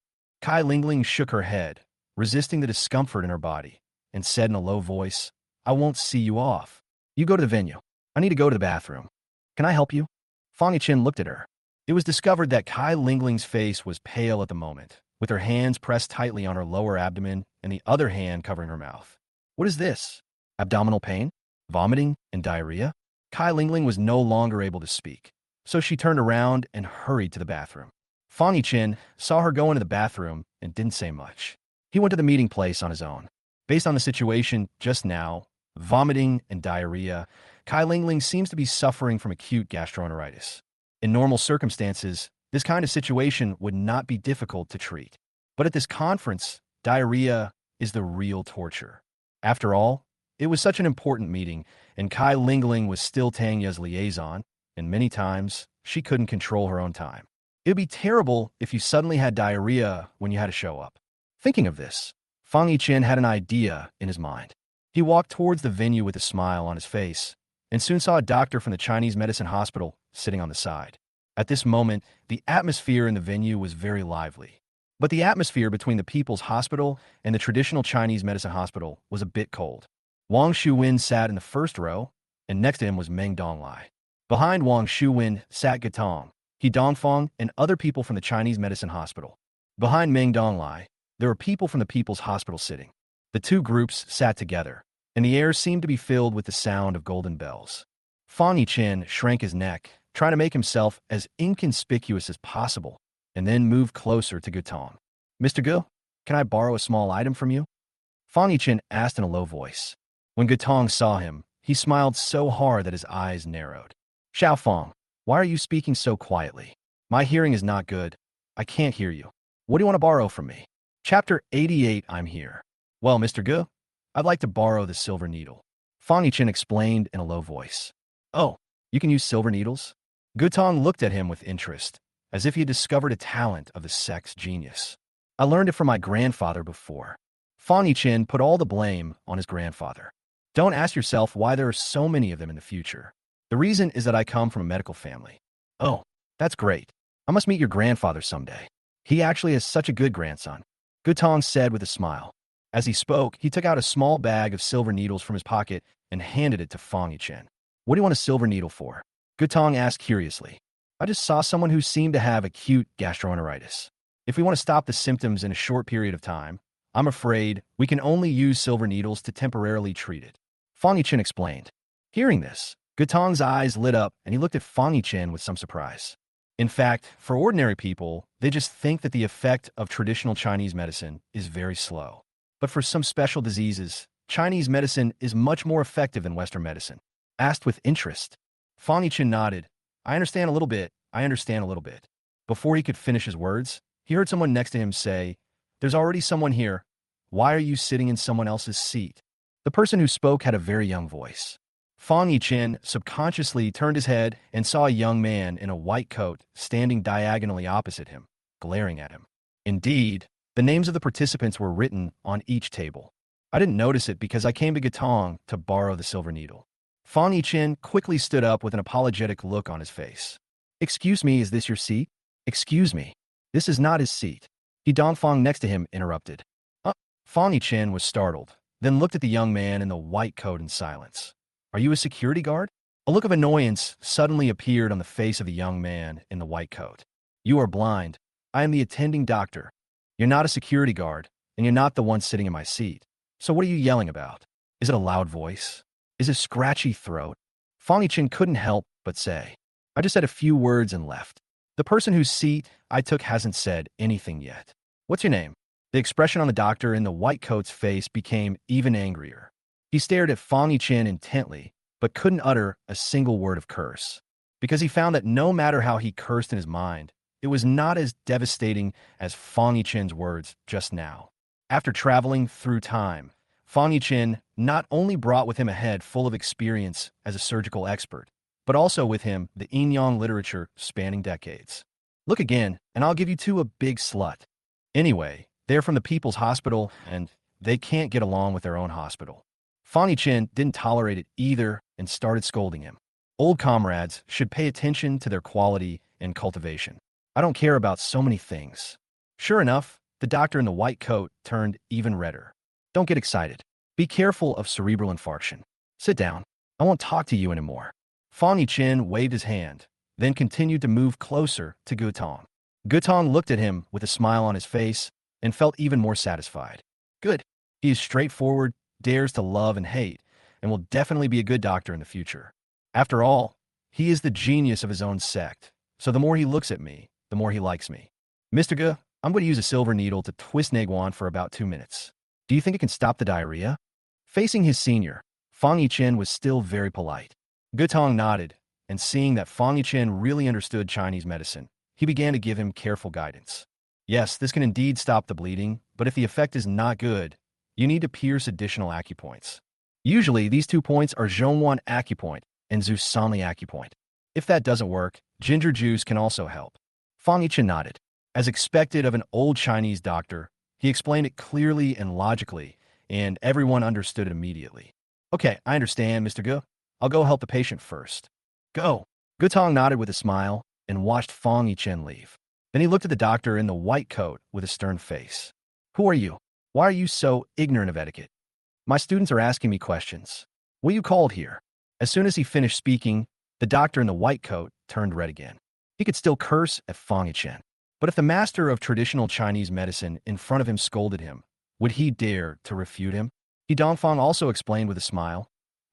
Kai Lingling shook her head, resisting the discomfort in her body, and said in a low voice, "I won't see you off. You go to the venue. I need to go to the bathroom. Can I help you?" Fang Yichen looked at her. It was discovered that Kai Lingling's face was pale at the moment, with her hands pressed tightly on her lower abdomen and the other hand covering her mouth. What is this? Abdominal pain? Vomiting and diarrhea? Kai Lingling was no longer able to speak, so she turned around and hurried to the bathroom. Fang Yichen saw her go into the bathroom and didn't say much. He went to the meeting place on his own. Based on the situation just now, vomiting and diarrhea, Kai Lingling seems to be suffering from acute gastroenteritis. In normal circumstances, this kind of situation would not be difficult to treat. But at this conference, diarrhea is the real torture. After all, it was such an important meeting, and Kai Lingling was still Tang Ye's liaison, and many times, she couldn't control her own time. It would be terrible if you suddenly had diarrhea when you had to show up. Thinking of this, Fang Yichen had an idea in his mind. He walked towards the venue with a smile on his face, and soon saw a doctor from the Chinese medicine hospital sitting on the side. At this moment, the atmosphere in the venue was very lively. But the atmosphere between the People's Hospital and the traditional Chinese medicine hospital was a bit cold. Wang Shuwen sat in the first row, and next to him was Meng Donglai. Behind Wang Shuwen sat Gatong, He Dongfang, and other people from the Chinese medicine hospital. Behind Meng Donglai, there were people from the People's Hospital sitting. The two groups sat together, and the air seemed to be filled with the sound of golden bells. Fang Yichen shrank his neck, trying to make himself as inconspicuous as possible, and then moved closer to Gatong. "Mr. Gu, can I borrow a small item from you?" Fang Yichen asked in a low voice. When Gatong saw him, he smiled so hard that his eyes narrowed. "Xiao Fang, why are you speaking so quietly? My hearing is not good. I can't hear you. What do you want to borrow from me?" Chapter 88, I'm here. "Well, Mr. Gu, I'd like to borrow the silver needle." Fang Yichen explained in a low voice. "Oh, you can use silver needles?" Gutong looked at him with interest, as if he had discovered a talent of the sex genius. "I learned it from my grandfather before." Fang Yichen put all the blame on his grandfather. "Don't ask yourself why there are so many of them in the future. The reason is that I come from a medical family." "Oh, that's great. I must meet your grandfather someday. He actually has such a good grandson," Gutong said with a smile. As he spoke, he took out a small bag of silver needles from his pocket and handed it to Fang Yichen. "What do you want a silver needle for?" Gutong asked curiously. "I just saw someone who seemed to have acute gastroenteritis. If we want to stop the symptoms in a short period of time, I'm afraid we can only use silver needles to temporarily treat it," Fang Yichen explained. Hearing this, Gutong's eyes lit up and he looked at Fang Yichen with some surprise. In fact, for ordinary people, they just think that the effect of traditional Chinese medicine is very slow. But for some special diseases, Chinese medicine is much more effective than Western medicine. Asked with interest, Fang Yichen nodded. "I understand a little bit. I understand a little bit." Before he could finish his words, he heard someone next to him say, "There's already someone here. Why are you sitting in someone else's seat?" The person who spoke had a very young voice. Fang Yichen subconsciously turned his head and saw a young man in a white coat standing diagonally opposite him, glaring at him. Indeed, the names of the participants were written on each table. I didn't notice it because I came to Gatong to borrow the silver needle. Fang Yichen quickly stood up with an apologetic look on his face. Excuse me, is this your seat? Excuse me. This is not his seat. He Dongfang next to him interrupted. Fang Yichen was startled, then looked at the young man in the white coat in silence. Are you a security guard? A look of annoyance suddenly appeared on the face of the young man in the white coat. You are blind. I am the attending doctor. You're not a security guard, and you're not the one sitting in my seat. So what are you yelling about? Is it a loud voice? Is it a scratchy throat? Fang Yichen couldn't help but say. I just said a few words and left. The person whose seat I took hasn't said anything yet. What's your name? The expression on the doctor in the white coat's face became even angrier. He stared at Fang Yichen intently, but couldn't utter a single word of curse, because he found that no matter how he cursed in his mind, it was not as devastating as Fang Yichen's words just now. After traveling through time, Fang Yichen not only brought with him a head full of experience as a surgical expert, but also with him the yin-yang literature spanning decades. Look again, and I'll give you two a big slut. Anyway, they're from the People's Hospital, and they can't get along with their own hospital. Fang Yichen didn't tolerate it either and started scolding him. Old comrades should pay attention to their quality and cultivation. I don't care about so many things. Sure enough, the doctor in the white coat turned even redder. Don't get excited. Be careful of cerebral infarction. Sit down. I won't talk to you anymore. Fang Yichen waved his hand, then continued to move closer to Gutong. Gutong looked at him with a smile on his face and felt even more satisfied. Good. He is straightforward, dares to love and hate, and will definitely be a good doctor in the future. After all, he is the genius of his own sect, so the more he looks at me, the more he likes me. Mr. Ge, I'm going to use a silver needle to twist Naguan for about 2 minutes. Do you think it can stop the diarrhea? Facing his senior, Fang Yichen was still very polite. Gutong nodded, and seeing that Fang Yichen really understood Chinese medicine, he began to give him careful guidance. Yes, this can indeed stop the bleeding, but if the effect is not good, you need to pierce additional acupoints. Usually, these 2 points are Zhongwan acupoint and Zusanli acupoint. If that doesn't work, ginger juice can also help. Fang Yichen nodded. As expected of an old Chinese doctor, he explained it clearly and logically, and everyone understood it immediately. Okay, I understand, Mr. Ge. I'll go help the patient first. Go. Gutong nodded with a smile and watched Fang Yichen leave. Then he looked at the doctor in the white coat with a stern face. Who are you? Why are you so ignorant of etiquette? My students are asking me questions. What are you called here? As soon as he finished speaking, the doctor in the white coat turned red again. He could still curse at Fang Yichen. But if the master of traditional Chinese medicine in front of him scolded him, would he dare to refute him? He Dongfang also explained with a smile.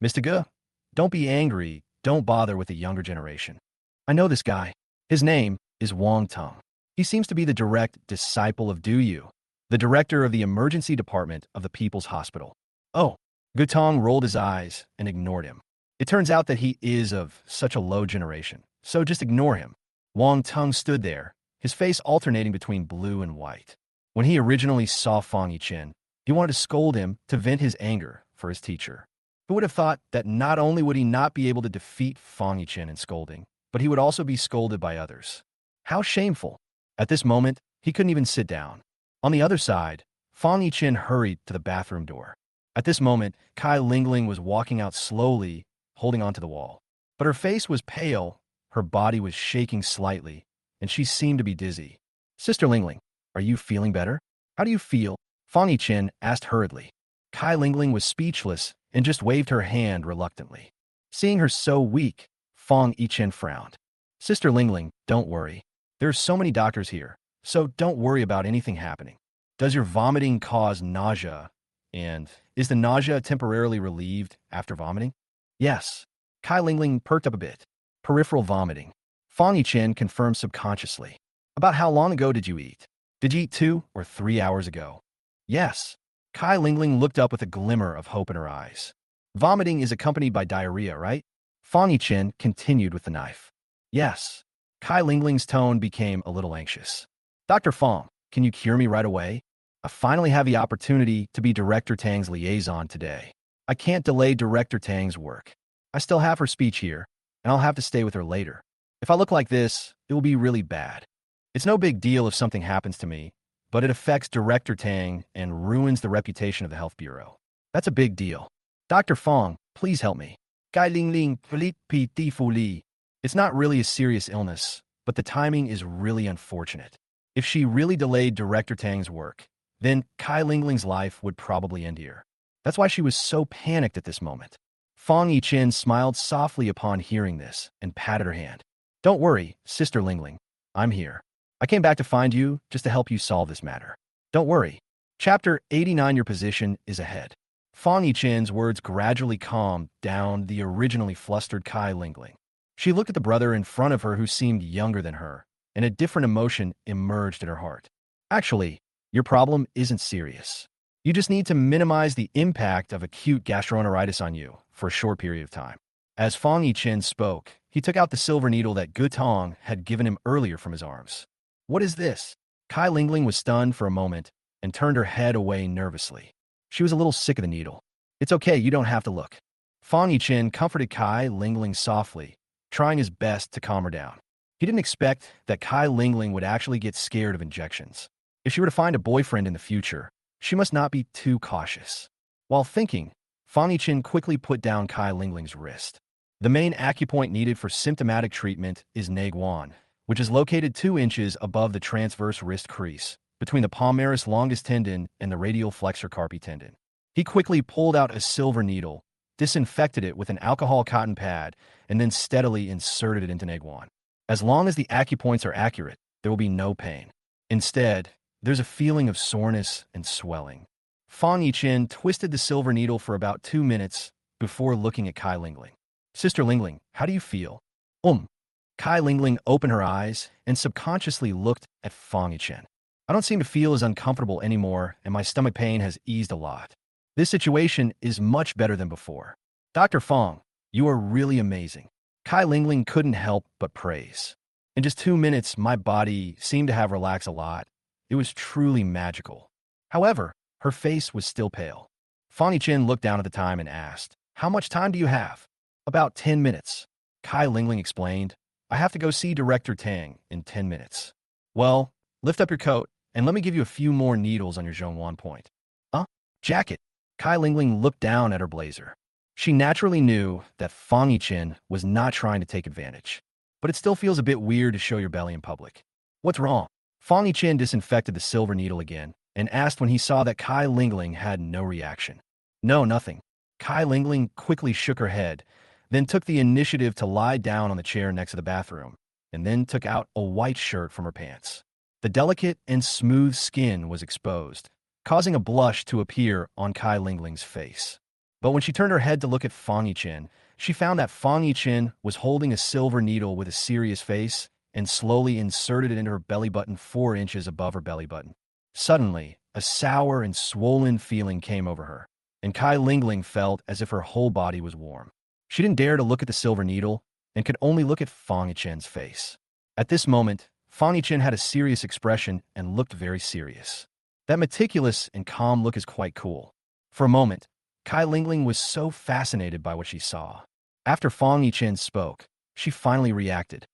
Mr. Ge, don't be angry. Don't bother with the younger generation. I know this guy. His name is Wang Tong. He seems to be the direct disciple of Du Yu, the director of the emergency department of the People's Hospital. Oh, Gutong rolled his eyes and ignored him. It turns out that he is of such a low generation, so just ignore him. Wang Tong stood there, his face alternating between blue and white. When he originally saw Fang Yichen, he wanted to scold him to vent his anger for his teacher. Who would have thought that not only would he not be able to defeat Fang Yichen in scolding, but he would also be scolded by others? How shameful. At this moment, he couldn't even sit down. On the other side, Fang Yichen hurried to the bathroom door. At this moment, Kai Lingling was walking out slowly, holding onto the wall. But her face was pale, her body was shaking slightly, and she seemed to be dizzy. Sister Lingling, are you feeling better? How do you feel? Fang Yichen asked hurriedly. Kai Lingling was speechless and just waved her hand reluctantly. Seeing her so weak, Fang Yichen frowned. Sister Lingling, don't worry. There are so many doctors here, so don't worry about anything happening. Does your vomiting cause nausea? And is the nausea temporarily relieved after vomiting? Yes. Kai Lingling perked up a bit. Peripheral vomiting. Fang Yichen confirmed subconsciously. About how long ago did you eat? Did you eat 2 or 3 hours ago? Yes. Kai Lingling looked up with a glimmer of hope in her eyes. Vomiting is accompanied by diarrhea, right? Fang Yichen continued with the knife. Yes. Kai Lingling's tone became a little anxious. Dr. Fang, can you cure me right away? I finally have the opportunity to be Director Tang's liaison today. I can't delay Director Tang's work. I still have her speech here, and I'll have to stay with her later. If I look like this, it will be really bad. It's no big deal if something happens to me, but it affects Director Tang and ruins the reputation of the Health Bureau. That's a big deal. Dr. Fang, please help me. Gai Ling Ling, Philippe P. Fu Li. It's not really a serious illness, but the timing is really unfortunate. If she really delayed Director Tang's work, then Kai Lingling's life would probably end here. That's why she was so panicked at this moment. Fang Yichen smiled softly upon hearing this and patted her hand. Don't worry, Sister Lingling. I'm here. I came back to find you just to help you solve this matter. Don't worry. Chapter 89. Your position is ahead. Fang Yichen's words gradually calmed down the originally flustered Kai Lingling. She looked at the brother in front of her who seemed younger than her, and a different emotion emerged in her heart. Actually, your problem isn't serious. You just need to minimize the impact of acute gastroenteritis on you for a short period of time. As Fang Yichen spoke, he took out the silver needle that Gutong had given him earlier from his arms. What is this? Kai Lingling was stunned for a moment and turned her head away nervously. She was a little sick of the needle. It's okay, you don't have to look. Fang Yichen comforted Kai Lingling softly, trying his best to calm her down. He didn't expect that Kai Lingling would actually get scared of injections. If she were to find a boyfriend in the future, she must not be too cautious. While thinking, Fang Yichen quickly put down Kai Lingling's wrist. The main acupoint needed for symptomatic treatment is Naguan, which is located 2 inches above the transverse wrist crease, between the palmaris longus tendon and the radial flexor carpi tendon. He quickly pulled out a silver needle, disinfected it with an alcohol cotton pad, and then steadily inserted it into Naguan. As long as the acupoints are accurate, there will be no pain. Instead, there's a feeling of soreness and swelling. Fang Yichen twisted the silver needle for about 2 minutes before looking at Kai Lingling. Sister Lingling, how do you feel? Kai Lingling opened her eyes and subconsciously looked at Fang Yichen. I don't seem to feel as uncomfortable anymore, and my stomach pain has eased a lot. This situation is much better than before. Dr. Fang, you are really amazing. Kai Lingling couldn't help but praise. In just 2 minutes, my body seemed to have relaxed a lot. It was truly magical. However, her face was still pale. Fang Yichen looked down at the time and asked, How much time do you have? About 10 minutes. Kai Lingling explained, I have to go see Director Tang in 10 minutes. Well, lift up your coat and let me give you a few more needles on your Zhongwan point. Jacket. Kai Lingling looked down at her blazer. She naturally knew that Fang Yichen was not trying to take advantage. But it still feels a bit weird to show your belly in public. What's wrong? Fang Yichen disinfected the silver needle again and asked when he saw that Kai Lingling had no reaction. No, nothing. Kai Lingling quickly shook her head, then took the initiative to lie down on the chair next to the bathroom, and then took out a white shirt from her pants. The delicate and smooth skin was exposed, causing a blush to appear on Kai Lingling's face. But when she turned her head to look at Fang Yichen, she found that Fang Yichen was holding a silver needle with a serious face and slowly inserted it into her belly button 4 inches above her belly button. Suddenly, a sour and swollen feeling came over her, and Kai Lingling felt as if her whole body was warm. She didn't dare to look at the silver needle and could only look at Fang Yichen's face. At this moment, Fang Yichen had a serious expression and looked very serious. That meticulous and calm look is quite cool. For a moment, Kai Lingling was so fascinated by what she saw. After Fang Yichen spoke, she finally reacted.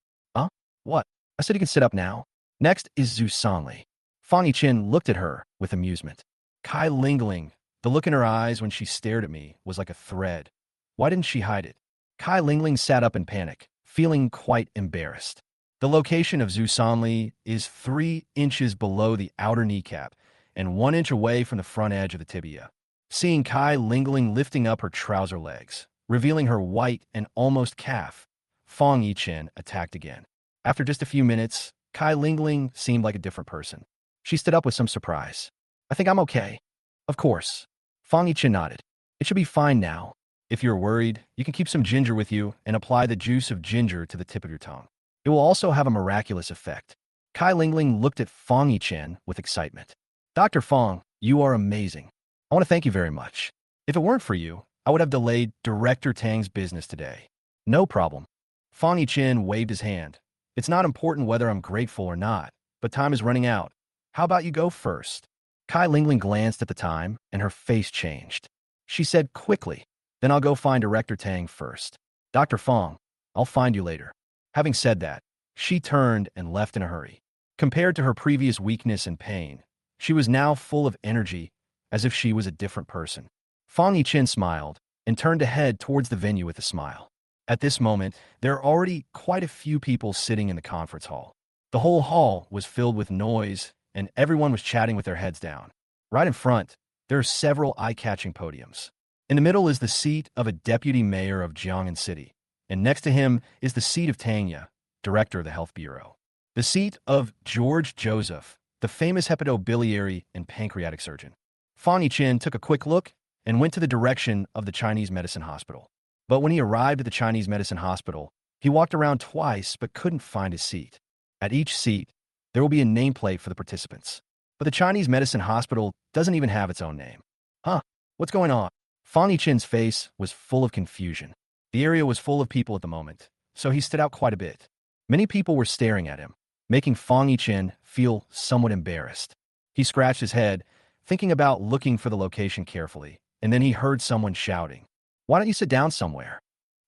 What? I said you can sit up now. Next is Zhu Sanli. Fang Yichen looked at her with amusement. Kai Lingling, the look in her eyes when she stared at me was like a thread. Why didn't she hide it? Kai Lingling sat up in panic, feeling quite embarrassed. The location of Zhu Sanli is 3 inches below the outer kneecap and 1 inch away from the front edge of the tibia. Seeing Kai Lingling lifting up her trouser legs, revealing her white and almost calf, Fang Yichen attacked again. After just a few minutes, Kai Lingling seemed like a different person. She stood up with some surprise. I think I'm okay. Of course. Fang Yichen nodded. It should be fine now. If you're worried, you can keep some ginger with you and apply the juice of ginger to the tip of your tongue. It will also have a miraculous effect. Kai Lingling looked at Fang Yichen with excitement. Dr. Fang, you are amazing. I want to thank you very much. If it weren't for you, I would have delayed Director Tang's business today. No problem. Fang Yichen waved his hand. It's not important whether I'm grateful or not, but time is running out. How about you go first? Kai Lingling glanced at the time, and her face changed. She said quickly, then I'll go find Director Tang first. Dr. Fang, I'll find you later. Having said that, she turned and left in a hurry. Compared to her previous weakness and pain, she was now full of energy, as if she was a different person. Fang Yichen smiled and turned to head towards the venue with a smile. At this moment, there are already quite a few people sitting in the conference hall. The whole hall was filled with noise, and everyone was chatting with their heads down. Right in front, there are several eye-catching podiums. In the middle is the seat of a deputy mayor of Jiang'an City, and next to him is the seat of Tang Ye, director of the Health Bureau. The seat of George Joseph, the famous hepatobiliary and pancreatic surgeon. Fang Yichen took a quick look and went to the direction of the Chinese medicine hospital. But when he arrived at the Chinese medicine hospital, he walked around twice but couldn't find his seat. At each seat, there will be a nameplate for the participants. But the Chinese medicine hospital doesn't even have its own name. Huh? What's going on? Fang Yichen's face was full of confusion. The area was full of people at the moment, so he stood out quite a bit. Many people were staring at him, making Fang Yichen feel somewhat embarrassed. He scratched his head, thinking about looking for the location carefully, and then he heard someone shouting, "Why don't you sit down somewhere?"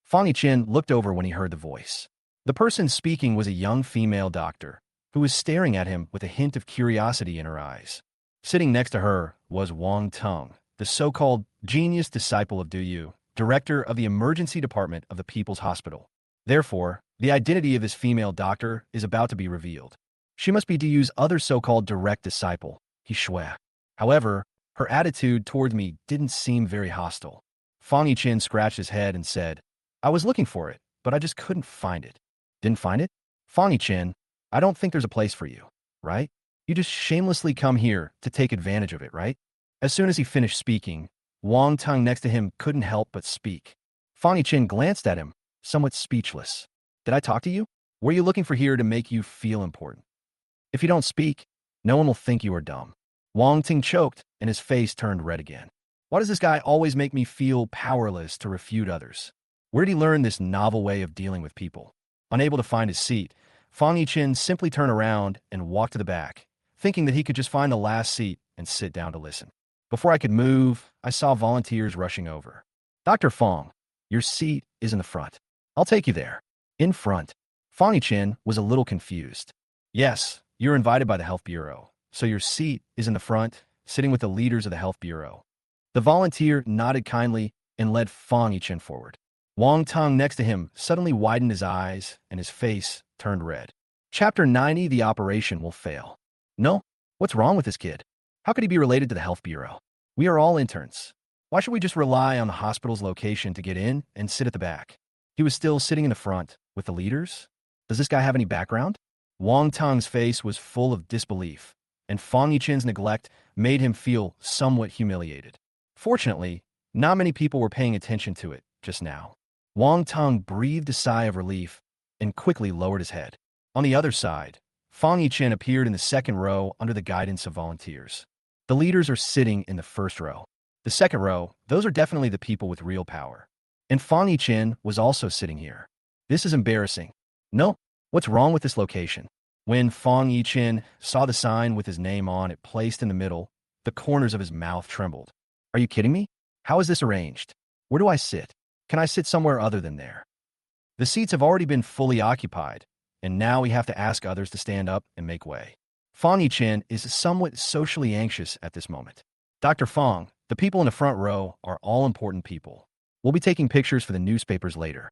Fang Yichen looked over when he heard the voice. The person speaking was a young female doctor, who was staring at him with a hint of curiosity in her eyes. Sitting next to her was Wang Tung, the so-called genius disciple of Du Yu, director of the emergency department of the People's Hospital. Therefore, the identity of this female doctor is about to be revealed. She must be Du Yu's other so-called direct disciple, He Shui. However, her attitude toward me didn't seem very hostile. Fang Yichen scratched his head and said, "I was looking for it, but I just couldn't find it." "Didn't find it?" "Fang Yichen, I don't think there's a place for you, right? You just shamelessly come here to take advantage of it, right?" As soon as he finished speaking, Wang Tung next to him couldn't help but speak. Fang Yichen glanced at him, somewhat speechless. "Did I talk to you? What are you looking for here to make you feel important? If you don't speak, no one will think you are dumb." Wang Tung choked, and his face turned red again. Why does this guy always make me feel powerless to refute others? Where did he learn this novel way of dealing with people? Unable to find his seat, Fang Yichen simply turned around and walked to the back, thinking that he could just find the last seat and sit down to listen. Before I could move, I saw volunteers rushing over. "Dr. Fang, your seat is in the front. I'll take you there." In front. Fang Yichen was a little confused. "Yes, you're invited by the Health Bureau, so your seat is in the front, sitting with the leaders of the Health Bureau." The volunteer nodded kindly and led Fang Yichen forward. Wang Tung next to him suddenly widened his eyes and his face turned red. Chapter 90, the operation will fail. No? What's wrong with this kid? How could he be related to the Health Bureau? We are all interns. Why should we just rely on the hospital's location to get in and sit at the back? He was still sitting in the front with the leaders? Does this guy have any background? Wang Tung's face was full of disbelief, and Fang Yichen's neglect made him feel somewhat humiliated. Fortunately, not many people were paying attention to it just now. Wang Tung breathed a sigh of relief and quickly lowered his head. On the other side, Fang Yichen appeared in the second row under the guidance of volunteers. The leaders are sitting in the first row. The second row, those are definitely the people with real power. And Fang Yichen was also sitting here. This is embarrassing. No, what's wrong with this location? When Fang Yichen saw the sign with his name on it placed in the middle, the corners of his mouth trembled. Are you kidding me? How is this arranged? Where do I sit? Can I sit somewhere other than there? The seats have already been fully occupied, and now we have to ask others to stand up and make way. Fang Yichen is somewhat socially anxious at this moment. "Dr. Fang, the people in the front row are all important people. We'll be taking pictures for the newspapers later.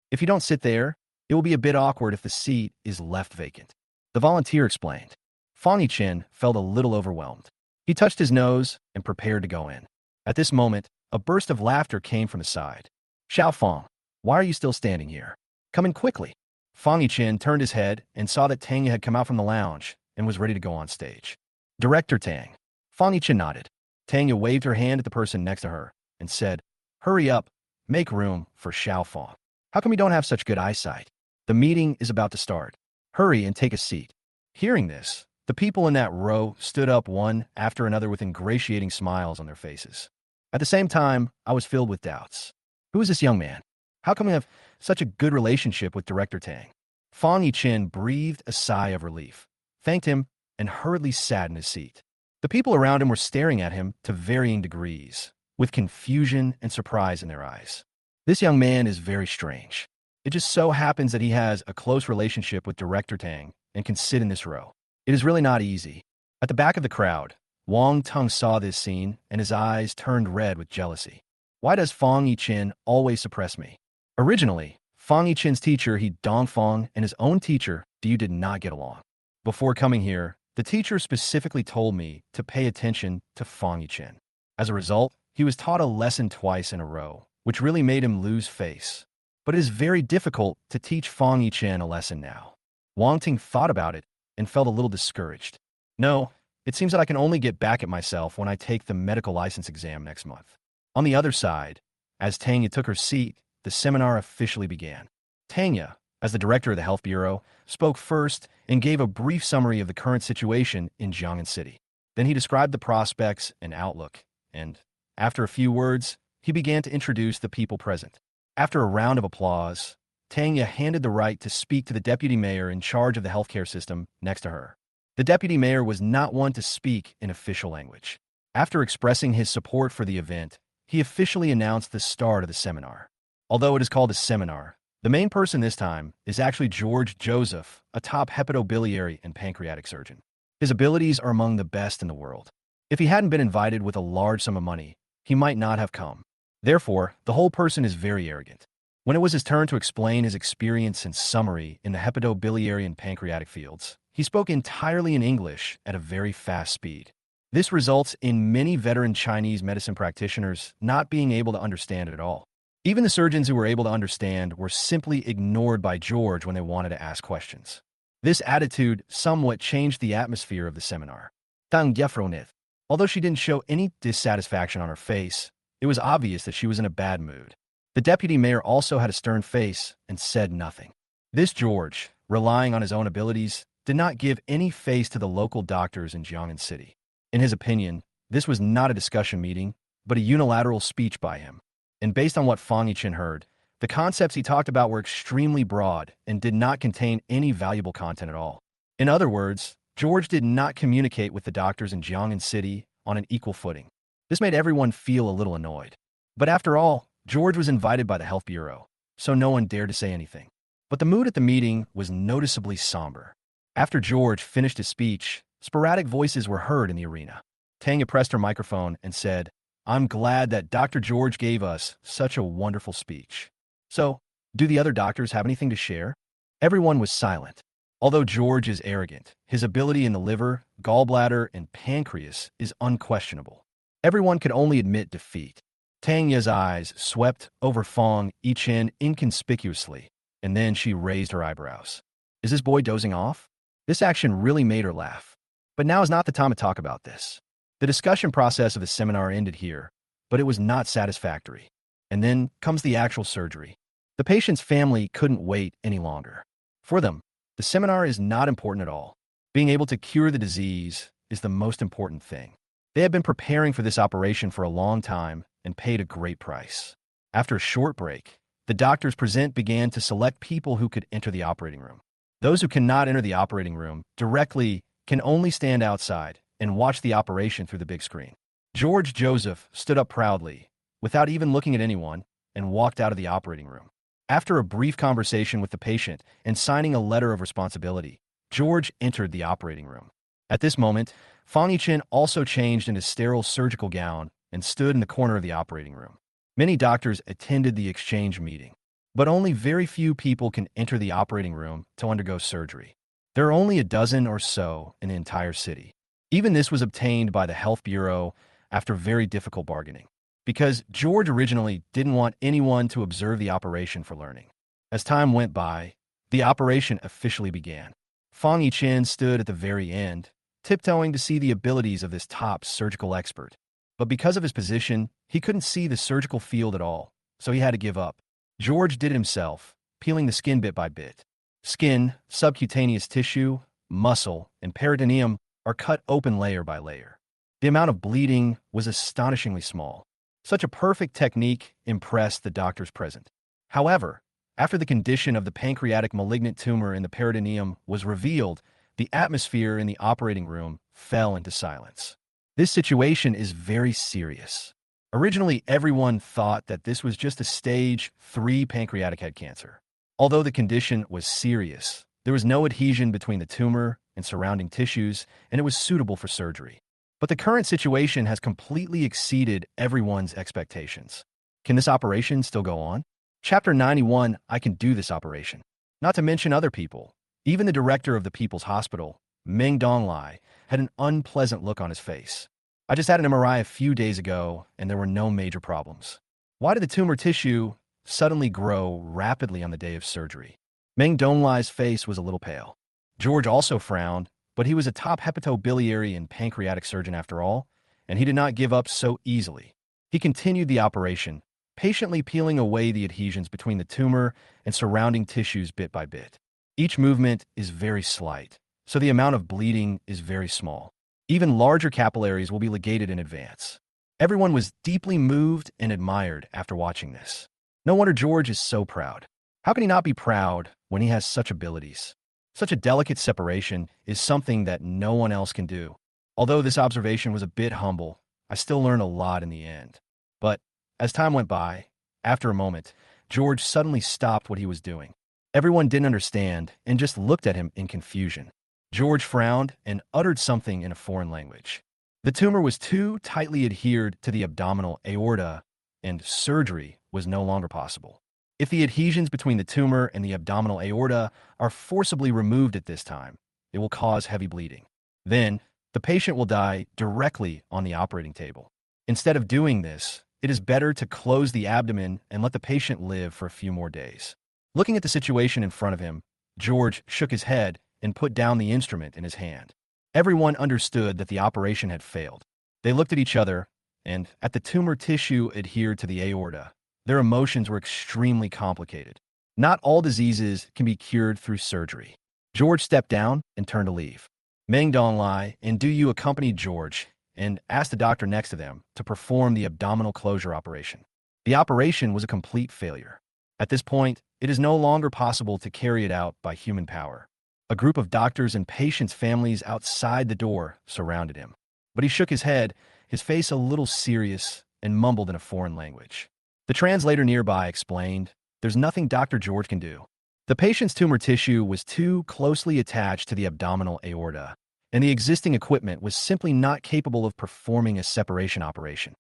If you don't sit there, it will be a bit awkward if the seat is left vacant," the volunteer explained. Fang Yichen felt a little overwhelmed. He touched his nose and prepared to go in. At this moment, a burst of laughter came from his side. "Xiao Fang, why are you still standing here? Come in quickly." Fang Yichen turned his head and saw that Tang had come out from the lounge and was ready to go on stage. "Director Tang." Fang Yichen nodded. Tang waved her hand at the person next to her and said, "Hurry up, make room for Xiao Fang. How come you don't have such good eyesight? The meeting is about to start. Hurry and take a seat." Hearing this, the people in that row stood up one after another with ingratiating smiles on their faces. At the same time, I was filled with doubts. Who is this young man? How come we have such a good relationship with Director Tang? Fang Yichen breathed a sigh of relief, thanked him, and hurriedly sat in his seat. The people around him were staring at him to varying degrees, with confusion and surprise in their eyes. This young man is very strange. It just so happens that he has a close relationship with Director Tang and can sit in this row. It is really not easy. At the back of the crowd, Wang Tung saw this scene and his eyes turned red with jealousy. Why does Fang Yichen always suppress me? Originally, Fang Yichen's teacher, He Dongfang, and his own teacher, Du, did not get along. Before coming here, the teacher specifically told me to pay attention to Fang Yichen. As a result, he was taught a lesson twice in a row, which really made him lose face. But it is very difficult to teach Fang Yichen a lesson now. Wang Ting thought about it and felt a little discouraged. No, it seems that I can only get back at myself when I take the medical license exam next month. On the other side, as Tanya took her seat, the seminar officially began. Tanya, as the director of the Health Bureau, spoke first and gave a brief summary of the current situation in Jiangnan City. Then he described the prospects and outlook, and, after a few words, he began to introduce the people present. After a round of applause, Tanya handed the right to speak to the deputy mayor in charge of the healthcare system next to her. The deputy mayor was not one to speak in official language. After expressing his support for the event, he officially announced the start of the seminar. Although it is called a seminar, the main person this time is actually George Joseph, a top hepatobiliary and pancreatic surgeon. His abilities are among the best in the world. If he hadn't been invited with a large sum of money, he might not have come. Therefore, the whole person is very arrogant. When it was his turn to explain his experience and summary in the hepatobiliary and pancreatic fields, he spoke entirely in English at a very fast speed. This results in many veteran Chinese medicine practitioners not being able to understand it at all. Even the surgeons who were able to understand were simply ignored by George when they wanted to ask questions. This attitude somewhat changed the atmosphere of the seminar. Tang Yefronith. Although she didn't show any dissatisfaction on her face, it was obvious that she was in a bad mood. The deputy mayor also had a stern face and said nothing. This George, relying on his own abilities, did not give any face to the local doctors in Jiangnan City. In his opinion, this was not a discussion meeting, but a unilateral speech by him. And based on what Fang Yichen heard, the concepts he talked about were extremely broad and did not contain any valuable content at all. In other words, George did not communicate with the doctors in Jiangnan City on an equal footing. This made everyone feel a little annoyed. But after all, George was invited by the Health Bureau, so no one dared to say anything. But the mood at the meeting was noticeably somber. After George finished his speech, sporadic voices were heard in the arena. Tanya pressed her microphone and said, "I'm glad that Dr. George gave us such a wonderful speech. So, do the other doctors have anything to share?" Everyone was silent. Although George is arrogant, his ability in the liver, gallbladder, and pancreas is unquestionable. Everyone could only admit defeat. Tanya's eyes swept over Fang Yichen inconspicuously, and then she raised her eyebrows. Is this boy dozing off? This action really made her laugh. But now is not the time to talk about this. The discussion process of the seminar ended here, but it was not satisfactory. And then comes the actual surgery. The patient's family couldn't wait any longer. For them, the seminar is not important at all. Being able to cure the disease is the most important thing. They had been preparing for this operation for a long time and paid a great price. After a short break, the doctors present began to select people who could enter the operating room. Those who cannot enter the operating room directly can only stand outside and watch the operation through the big screen. George Joseph stood up proudly, without even looking at anyone, and walked out of the operating room. After a brief conversation with the patient and signing a letter of responsibility, George entered the operating room. At this moment, Fang Yichen also changed into sterile surgical gown and stood in the corner of the operating room. Many doctors attended the exchange meeting, but only very few people can enter the operating room to undergo surgery. There are only a dozen or so in the entire city. Even this was obtained by the Health Bureau after very difficult bargaining, because George originally didn't want anyone to observe the operation for learning. As time went by, the operation officially began. Fang Yichen stood at the very end, tiptoeing to see the abilities of this top surgical expert. But because of his position, he couldn't see the surgical field at all, so he had to give up. George did it himself, peeling the skin bit by bit. Skin, subcutaneous tissue, muscle, and peritoneum are cut open layer by layer. The amount of bleeding was astonishingly small. Such a perfect technique impressed the doctors present. However, after the condition of the pancreatic malignant tumor in the peritoneum was revealed, the atmosphere in the operating room fell into silence. This situation is very serious. Originally, everyone thought that this was just a stage 3 pancreatic head cancer. Although the condition was serious, there was no adhesion between the tumor and surrounding tissues, and it was suitable for surgery. But the current situation has completely exceeded everyone's expectations. Can this operation still go on? Chapter 91, I can do this operation. Not to mention other people. Even the director of the People's Hospital, Meng Donglai, had an unpleasant look on his face. I just had an MRI a few days ago, and there were no major problems. Why did the tumor tissue suddenly grow rapidly on the day of surgery? Meng Donglai's face was a little pale. George also frowned, but he was a top hepatobiliary and pancreatic surgeon after all, and he did not give up so easily. He continued the operation, patiently peeling away the adhesions between the tumor and surrounding tissues bit by bit. Each movement is very slight, so the amount of bleeding is very small. Even larger capillaries will be ligated in advance. Everyone was deeply moved and admired after watching this. No wonder George is so proud. How can he not be proud when he has such abilities? Such a delicate separation is something that no one else can do. Although this observation was a bit humble, I still learned a lot in the end. But as time went by, after a moment, George suddenly stopped what he was doing. Everyone didn't understand and just looked at him in confusion. George frowned and uttered something in a foreign language. The tumor was too tightly adhered to the abdominal aorta, and surgery was no longer possible. If the adhesions between the tumor and the abdominal aorta are forcibly removed at this time, it will cause heavy bleeding. Then, the patient will die directly on the operating table. Instead of doing this, it is better to close the abdomen and let the patient live for a few more days. Looking at the situation in front of him, George shook his head and put down the instrument in his hand. Everyone understood that the operation had failed. They looked at each other, and at the tumor tissue adhered to the aorta. Their emotions were extremely complicated. Not all diseases can be cured through surgery. George stepped down and turned to leave. Meng Donglai and Du Yu accompanied George and asked the doctor next to them to perform the abdominal closure operation. The operation was a complete failure. At this point, it is no longer possible to carry it out by human power. A group of doctors and patients' families outside the door surrounded him. But he shook his head, his face a little serious, and mumbled in a foreign language. The translator nearby explained, "There's nothing Dr. George can do." The patient's tumor tissue was too closely attached to the abdominal aorta, and the existing equipment was simply not capable of performing a separation operation.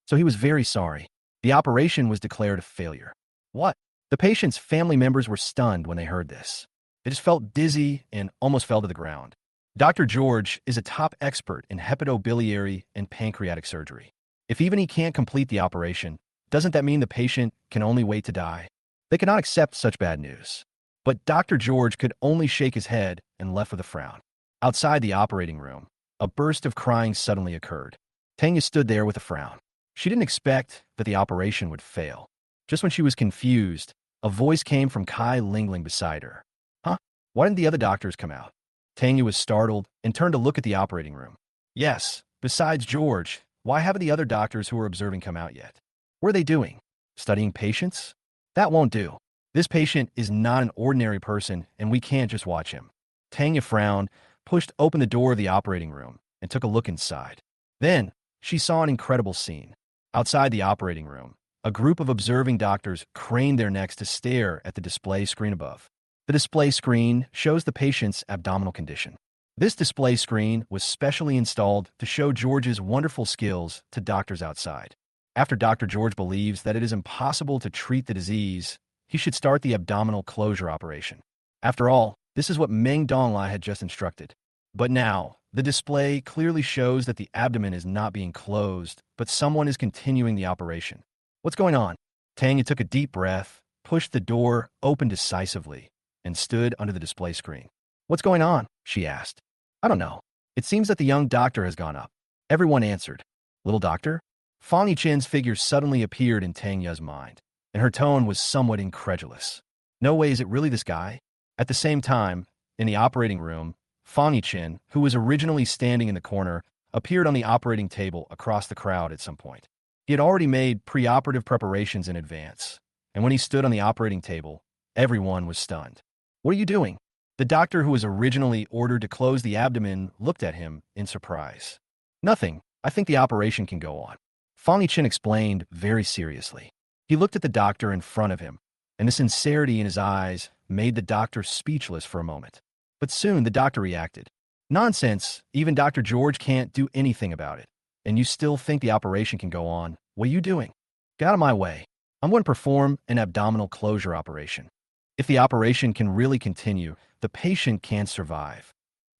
So he was very sorry. The operation was declared a failure. What? The patient's family members were stunned when they heard this. They just felt dizzy and almost fell to the ground. Dr. George is a top expert in hepatobiliary and pancreatic surgery. If even he can't complete the operation, doesn't that mean the patient can only wait to die? They cannot accept such bad news. But Dr. George could only shake his head and left with a frown. Outside the operating room, a burst of crying suddenly occurred. Tanya stood there with a frown. She didn't expect that the operation would fail. Just when she was confused, a voice came from Kai Lingling beside her. Huh? Why didn't the other doctors come out? Tanya was startled and turned to look at the operating room. Yes, besides George, why haven't the other doctors who were observing come out yet? What are they doing? Studying patients? That won't do. This patient is not an ordinary person, and we can't just watch him. Tanya frowned, pushed open the door of the operating room, and took a look inside. Then, she saw an incredible scene. Outside the operating room, a group of observing doctors craned their necks to stare at the display screen above. The display screen shows the patient's abdominal condition. This display screen was specially installed to show George's wonderful skills to doctors outside. After Dr. George believes that it is impossible to treat the disease, he should start the abdominal closure operation. After all, this is what Meng Donglai had just instructed. But now, the display clearly shows that the abdomen is not being closed, but someone is continuing the operation. What's going on? Tanya took a deep breath, pushed the door open decisively, and stood under the display screen. What's going on? She asked. I don't know. It seems that the young doctor has gone up. Everyone answered. Little doctor? Fang Yichen's figure suddenly appeared in Tanya's mind, and her tone was somewhat incredulous. No way is it really this guy? At the same time, in the operating room, Fang Yichen, who was originally standing in the corner, appeared on the operating table across the crowd at some point. He had already made preoperative preparations in advance, and when he stood on the operating table, everyone was stunned. What are you doing? The doctor who was originally ordered to close the abdomen looked at him in surprise. Nothing. I think the operation can go on. Fang Yichen explained very seriously. He looked at the doctor in front of him, and the sincerity in his eyes made the doctor speechless for a moment. But soon the doctor reacted. Nonsense, even Dr. George can't do anything about it. And you still think the operation can go on? What are you doing? Get out of my way. I'm going to perform an abdominal closure operation. If the operation can really continue, the patient can survive.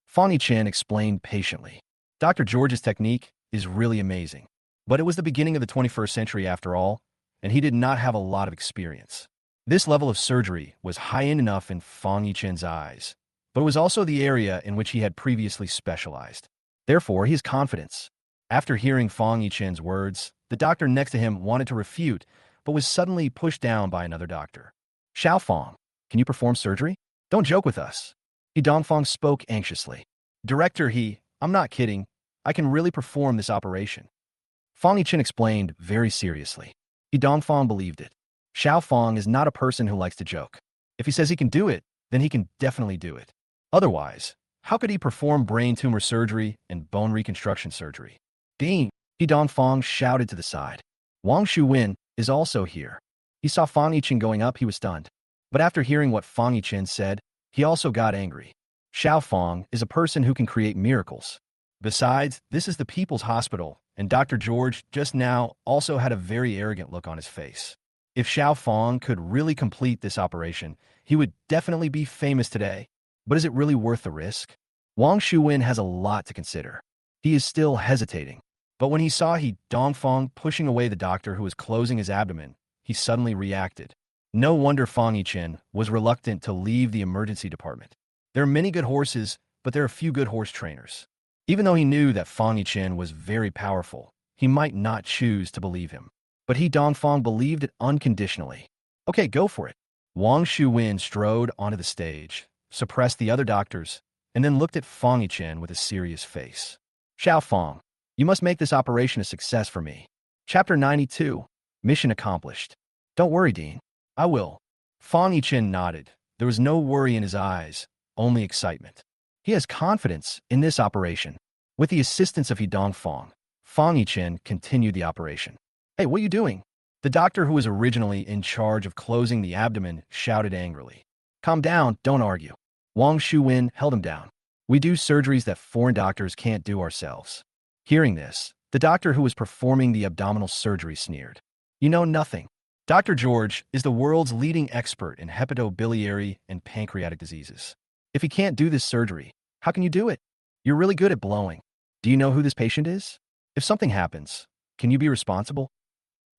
Fang Yichen explained patiently. Dr. George's technique is really amazing. But it was the beginning of the 21st century after all, and he did not have a lot of experience. This level of surgery was high-end enough in Fang Yichen's eyes, but it was also the area in which he had previously specialized. Therefore, his confidence. After hearing Fang Yichen's words, the doctor next to him wanted to refute, but was suddenly pushed down by another doctor. Xiao Fang, can you perform surgery? Don't joke with us. He Dongfang spoke anxiously. Director, I'm not kidding. I can really perform this operation. Fang Yichen explained very seriously. He Dongfang believed it. Xiao Fang is not a person who likes to joke. If he says he can do it, then he can definitely do it. Otherwise, how could he perform brain tumor surgery and bone reconstruction surgery? Dean, He Dongfang shouted to the side. Wang Shuwen is also here. He saw Fang Yichen going up, he was stunned. But after hearing what Fang Yichen said, he also got angry. Xiao Fang is a person who can create miracles. Besides, this is the People's Hospital, and Dr. George just now also had a very arrogant look on his face. If Xiao Fang could really complete this operation, he would definitely be famous today. But is it really worth the risk? Wang Shuwen has a lot to consider. He is still hesitating. But when he saw He Dongfang pushing away the doctor who was closing his abdomen, he suddenly reacted. No wonder Fang Yichen was reluctant to leave the emergency department. There are many good horses, but there are few good horse trainers. Even though he knew that Fang Yichen was very powerful, he might not choose to believe him. But He Dongfang believed it unconditionally. Okay, go for it. Wang Shuwen strode onto the stage, suppressed the other doctors, and then looked at Fang Yichen with a serious face. Xiao Fang, you must make this operation a success for me. Chapter 92. Mission accomplished. Don't worry, Dean. I will. Fang Yichen nodded. There was no worry in his eyes, only excitement. He has confidence in this operation. With the assistance of He Dongfang, Fang Yichen continued the operation. Hey, what are you doing? The doctor who was originally in charge of closing the abdomen shouted angrily. Calm down, don't argue. Wang Shuwen held him down. We do surgeries that foreign doctors can't do ourselves. Hearing this, the doctor who was performing the abdominal surgery sneered. You know nothing. Dr. George is the world's leading expert in hepatobiliary and pancreatic diseases. If he can't do this surgery, how can you do it? You're really good at blowing. Do you know who this patient is? If something happens, can you be responsible?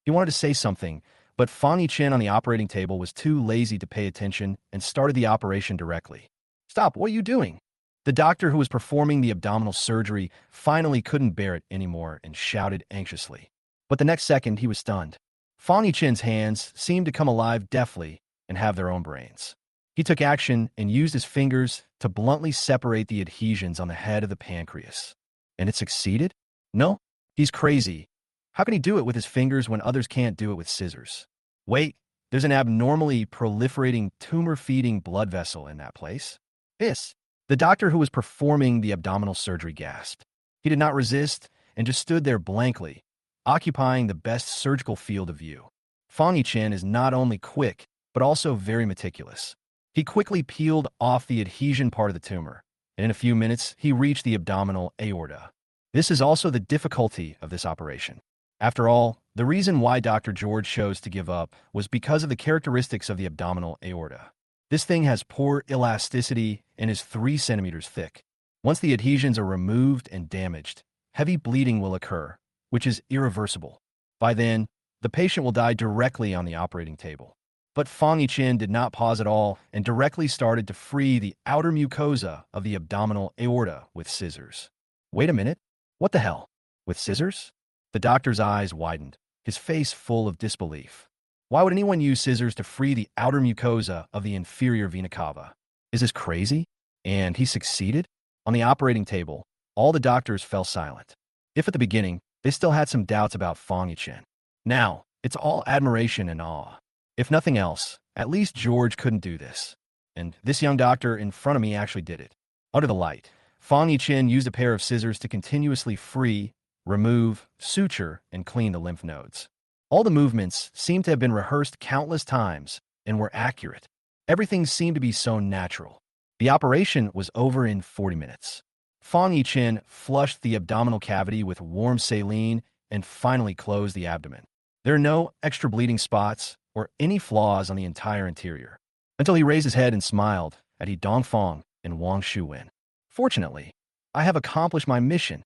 He wanted to say something, but Fang Yichen on the operating table was too lazy to pay attention and started the operation directly. Stop, what are you doing? The doctor who was performing the abdominal surgery finally couldn't bear it anymore and shouted anxiously. But the next second, he was stunned. Fang Yichen's hands seemed to come alive deftly and have their own brains. He took action and used his fingers to bluntly separate the adhesions on the head of the pancreas. And it succeeded? No, he's crazy. How can he do it with his fingers when others can't do it with scissors? Wait, there's an abnormally proliferating tumor-feeding blood vessel in that place. The doctor who was performing the abdominal surgery gasped. He did not resist and just stood there blankly, occupying the best surgical field of view. Fang Yichen is not only quick, but also very meticulous. He quickly peeled off the adhesion part of the tumor, and in a few minutes, he reached the abdominal aorta. This is also the difficulty of this operation. After all, the reason why Dr. George chose to give up was because of the characteristics of the abdominal aorta. This thing has poor elasticity and is 3 centimeters thick. Once the adhesions are removed and damaged, heavy bleeding will occur, which is irreversible. By then, the patient will die directly on the operating table. But Fang Yichen did not pause at all and directly started to free the outer mucosa of the abdominal aorta with scissors. Wait a minute. What the hell? With scissors? The doctor's eyes widened, his face full of disbelief. Why would anyone use scissors to free the outer mucosa of the inferior vena cava? Is this crazy? And he succeeded? On the operating table, all the doctors fell silent. If at the beginning, they still had some doubts about Fang Yichen. Now, it's all admiration and awe. If nothing else, at least George couldn't do this. And this young doctor in front of me actually did it. Under the light, Fang Yichen used a pair of scissors to continuously free, remove, suture, and clean the lymph nodes. All the movements seemed to have been rehearsed countless times and were accurate. Everything seemed to be so natural. The operation was over in 40 minutes. Fang Yichen flushed the abdominal cavity with warm saline and finally closed the abdomen. There are no extra bleeding spots or any flaws on the entire interior, until he raised his head and smiled at He Dongfang and Wang Shuwen. Fortunately, I have accomplished my mission.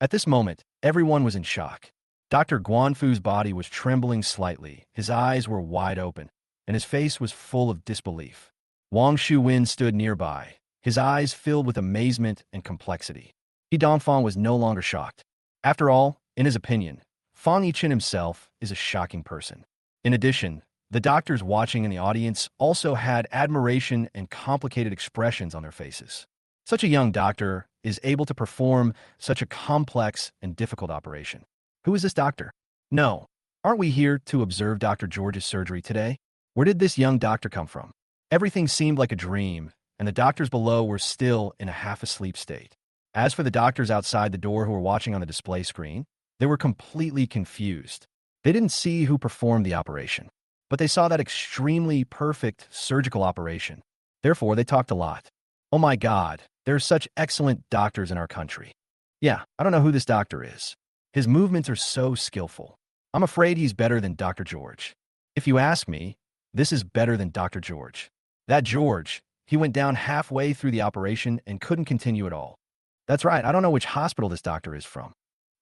At this moment, everyone was in shock. Dr. Guanfu's body was trembling slightly, his eyes were wide open, and his face was full of disbelief. Wang Shuwen stood nearby, his eyes filled with amazement and complexity. He Dongfang was no longer shocked. After all, in his opinion, Fang Yichen himself is a shocking person. In addition, the doctors watching in the audience also had admiration and complicated expressions on their faces. Such a young doctor is able to perform such a complex and difficult operation. Who is this doctor? No, aren't we here to observe Dr. George's surgery today? Where did this young doctor come from? Everything seemed like a dream, and the doctors below were still in a half-asleep state. As for the doctors outside the door who were watching on the display screen, they were completely confused. They didn't see who performed the operation, but they saw that extremely perfect surgical operation. Therefore, they talked a lot. Oh my God, there are such excellent doctors in our country. Yeah, I don't know who this doctor is. His movements are so skillful. I'm afraid he's better than Dr. George. If you ask me, this is better than Dr. George. That George, he went down halfway through the operation and couldn't continue at all. That's right, I don't know which hospital this doctor is from.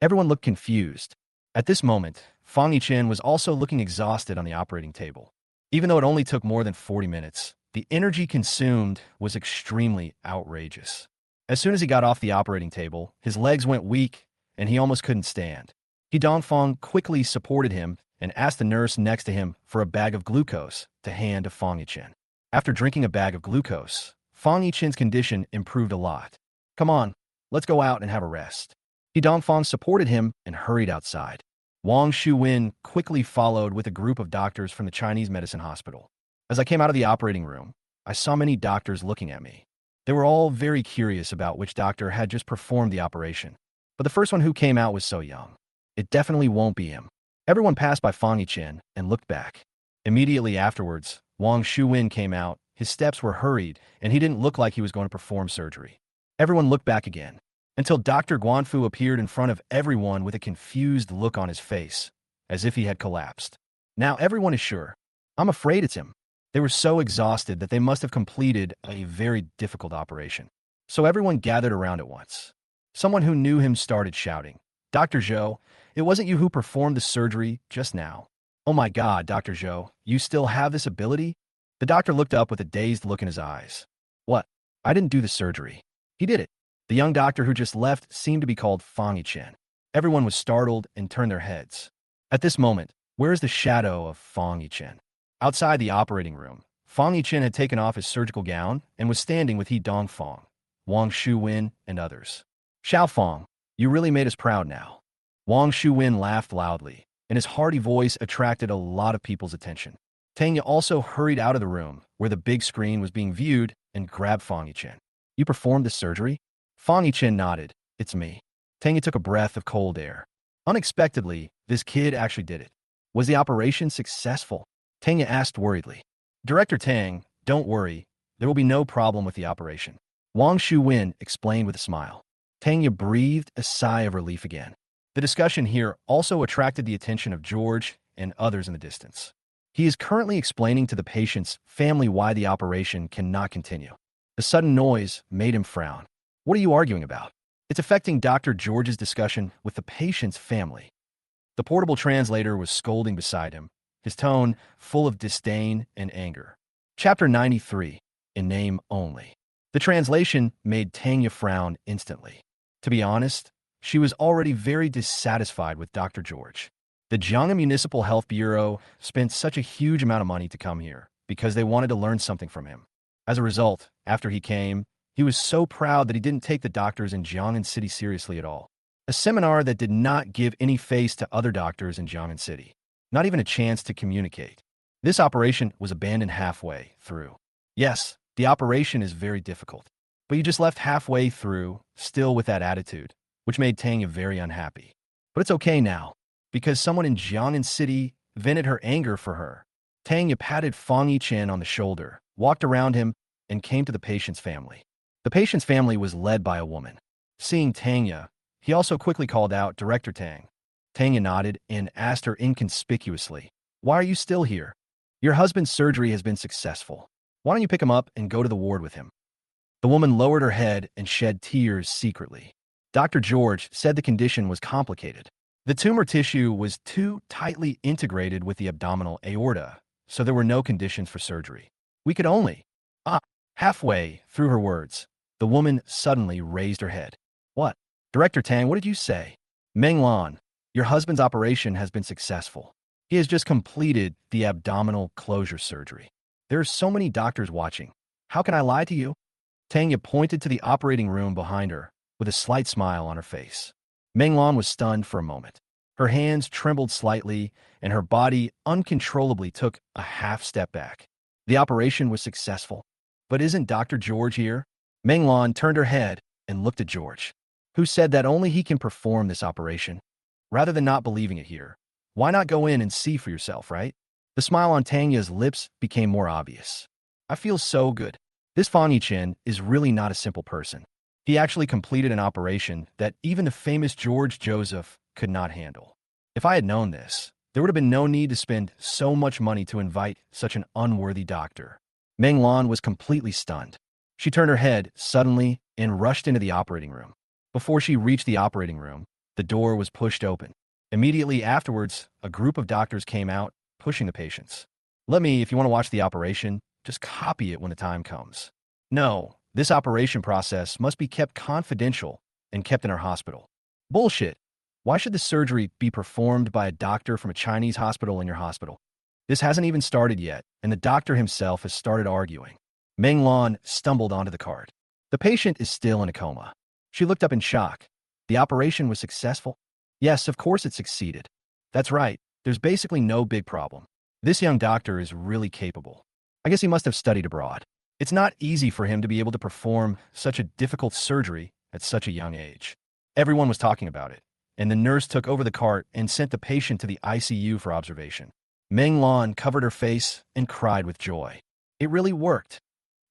Everyone looked confused. At this moment, Fang Yichen was also looking exhausted on the operating table. Even though it only took more than 40 minutes, the energy consumed was extremely outrageous. As soon as he got off the operating table, his legs went weak and he almost couldn't stand. He Dongfang quickly supported him and asked the nurse next to him for a bag of glucose to hand to Fang Yichen. After drinking a bag of glucose, Fang Yichen's condition improved a lot. Come on, let's go out and have a rest. He Dongfang supported him and hurried outside. Wang Shuwen quickly followed with a group of doctors from the Chinese medicine hospital. As I came out of the operating room, I saw many doctors looking at me. They were all very curious about which doctor had just performed the operation. But the first one who came out was so young. It definitely won't be him. Everyone passed by Fang Yichen and looked back. Immediately afterwards, Wang Shuwen came out. His steps were hurried, and he didn't look like he was going to perform surgery. Everyone looked back again, until Dr. Guanfu appeared in front of everyone with a confused look on his face, as if he had collapsed. Now everyone is sure. I'm afraid it's him. They were so exhausted that they must have completed a very difficult operation. So everyone gathered around at once. Someone who knew him started shouting, "Dr. Zhou, it wasn't you who performed the surgery just now. Oh my God, Dr. Zhou, you still have this ability?" The doctor looked up with a dazed look in his eyes. What? I didn't do the surgery. He did it. The young doctor who just left seemed to be called Fang Yichen. Everyone was startled and turned their heads. At this moment, where is the shadow of Fang Yichen? Outside the operating room, Fang Yichen had taken off his surgical gown and was standing with He Dongfang, Wang Shuwen, and others. "Xiao Fang, you really made us proud now." Wang Shuwen laughed loudly, and his hearty voice attracted a lot of people's attention. Tanya also hurried out of the room where the big screen was being viewed and grabbed Fang Yichen. "You performed this surgery?" Fang Yichen nodded. "It's me." Tanya took a breath of cold air. Unexpectedly, this kid actually did it. Was the operation successful? Tanya asked worriedly. "Director Tang, don't worry. There will be no problem with the operation." Wang Shuwen explained with a smile. Tanya breathed a sigh of relief again. The discussion here also attracted the attention of George and others in the distance. He is currently explaining to the patient's family why the operation cannot continue. The sudden noise made him frown. "What are you arguing about?" "It's affecting Dr. George's discussion with the patient's family." The portable translator was scolding beside him, his tone full of disdain and anger. Chapter 93, in name only. The translation made Tanya frown instantly. To be honest, she was already very dissatisfied with Dr. George. The Jiangnan Municipal Health Bureau spent such a huge amount of money to come here because they wanted to learn something from him. As a result, after he came, he was so proud that he didn't take the doctors in Jiangnan City seriously at all. A seminar that did not give any face to other doctors in Jiangnan City. Not even a chance to communicate. This operation was abandoned halfway through. Yes, the operation is very difficult, but you just left halfway through, still with that attitude, which made Tanya very unhappy. But it's okay now, because someone in Jiangnan City vented her anger for her. Tanya patted Fang Yichen on the shoulder, walked around him, and came to the patient's family. The patient's family was led by a woman. Seeing Tanya, he also quickly called out Director Tang. Tanya nodded and asked her inconspicuously, "Why are you still here? Your husband's surgery has been successful. Why don't you pick him up and go to the ward with him?" The woman lowered her head and shed tears secretly. Dr. George said the condition was complicated. The tumor tissue was too tightly integrated with the abdominal aorta, so there were no conditions for surgery. We could only... Halfway through her words, the woman suddenly raised her head. "What? Director Tang, what did you say?" "Meng Lan, your husband's operation has been successful. He has just completed the abdominal closure surgery. There are so many doctors watching. How can I lie to you?" Tanya pointed to the operating room behind her, with a slight smile on her face. Meng Lan was stunned for a moment. Her hands trembled slightly, and her body uncontrollably took a half step back. The operation was successful. But isn't Dr. George here? Meng Lan turned her head and looked at George, who said that only he can perform this operation. Rather than not believing it here, why not go in and see for yourself, right? The smile on Tanya's lips became more obvious. "I feel so good. This Fang Yichen is really not a simple person. He actually completed an operation that even the famous George Joseph could not handle. If I had known this, there would have been no need to spend so much money to invite such an unworthy doctor." Meng Lan was completely stunned. She turned her head suddenly and rushed into the operating room. Before she reached the operating room, the door was pushed open. Immediately afterwards, a group of doctors came out, pushing the patients. If you want to watch the operation, just copy it when the time comes. No, this operation process must be kept confidential and kept in our hospital." "Bullshit. Why should the surgery be performed by a doctor from a Chinese hospital in your hospital? This hasn't even started yet, and the doctor himself has started arguing." Meng Lan stumbled onto the cart. The patient is still in a coma. She looked up in shock. "The operation was successful?" "Yes, of course it succeeded." "That's right. There's basically no big problem. This young doctor is really capable. I guess he must have studied abroad. It's not easy for him to be able to perform such a difficult surgery at such a young age." Everyone was talking about it, and the nurse took over the cart and sent the patient to the ICU for observation. Meng Lan covered her face and cried with joy. It really worked.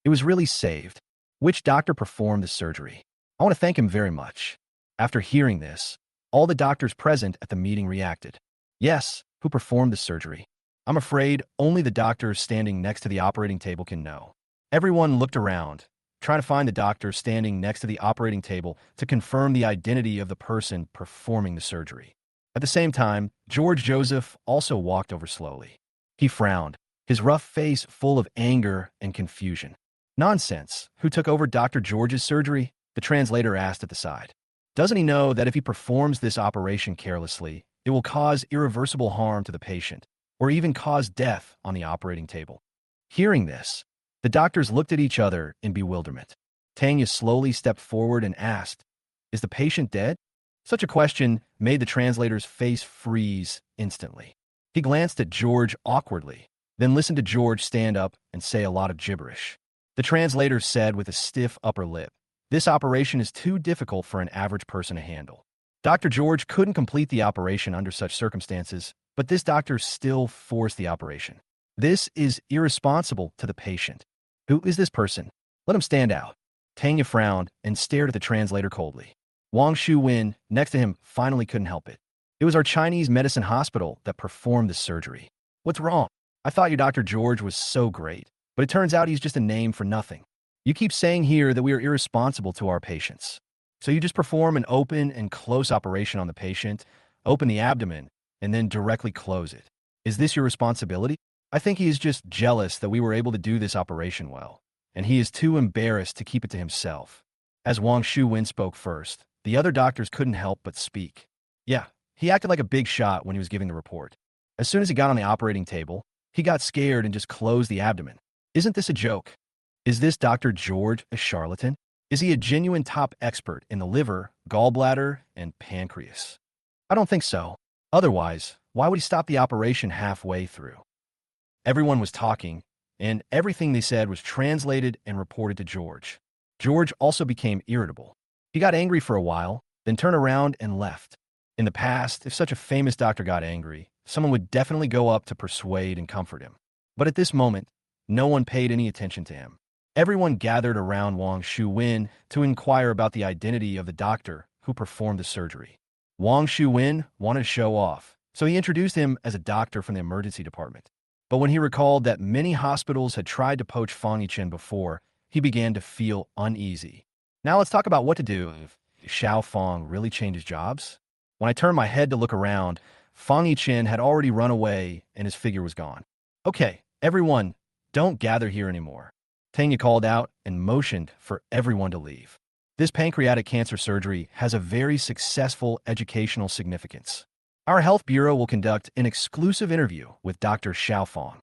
It was really saved. Which doctor performed the surgery? I want to thank him very much. After hearing this, all the doctors present at the meeting reacted. Yes, who performed the surgery? I'm afraid only the doctors standing next to the operating table can know. Everyone looked around, trying to find the doctor standing next to the operating table to confirm the identity of the person performing the surgery. At the same time, George Joseph also walked over slowly. He frowned, his rough face full of anger and confusion. "Nonsense. Who took over Dr. George's surgery?" the translator asked at the side. "Doesn't he know that if he performs this operation carelessly, it will cause irreversible harm to the patient, or even cause death on the operating table?" Hearing this, the doctors looked at each other in bewilderment. Tanya slowly stepped forward and asked, "Is the patient dead?" Such a question made the translator's face freeze instantly. He glanced at George awkwardly, then listened to George stand up and say a lot of gibberish. The translator said with a stiff upper lip, "This operation is too difficult for an average person to handle." Dr. George couldn't complete the operation under such circumstances, but this doctor still forced the operation. This is irresponsible to the patient. Who is this person? Let him stand out. Tanya frowned and stared at the translator coldly. Wang Shu-Wen, next to him, finally couldn't help it. "It was our Chinese medicine hospital that performed this surgery. What's wrong? I thought your Dr. George was so great, but it turns out he's just a name for nothing. You keep saying here that we are irresponsible to our patients. So you just perform an open and close operation on the patient, open the abdomen, and then directly close it. Is this your responsibility? I think he is just jealous that we were able to do this operation well, and he is too embarrassed to keep it to himself." As Wang Shu-Wen spoke first, the other doctors couldn't help but speak. "Yeah, he acted like a big shot when he was giving the report. As soon as he got on the operating table, he got scared and just closed the abdomen. Isn't this a joke? Is this Dr. George a charlatan? Is he a genuine top expert in the liver, gallbladder, and pancreas? I don't think so. Otherwise, why would he stop the operation halfway through?" Everyone was talking, and everything they said was translated and reported to George. George also became irritable. He got angry for a while, then turned around and left. In the past, if such a famous doctor got angry, someone would definitely go up to persuade and comfort him. But at this moment, no one paid any attention to him. Everyone gathered around Wang Shuwen to inquire about the identity of the doctor who performed the surgery. Wang Shuwen wanted to show off, so he introduced him as a doctor from the emergency department. But when he recalled that many hospitals had tried to poach Fang Yichen before, he began to feel uneasy. Now let's talk about what to do if Xiao Fang really changes jobs. When I turned my head to look around, Fang Yichen had already run away and his figure was gone. Okay, everyone, don't gather here anymore. Tanya called out and motioned for everyone to leave. This pancreatic cancer surgery has a very successful educational significance. Our health bureau will conduct an exclusive interview with Dr. Xiao Fang.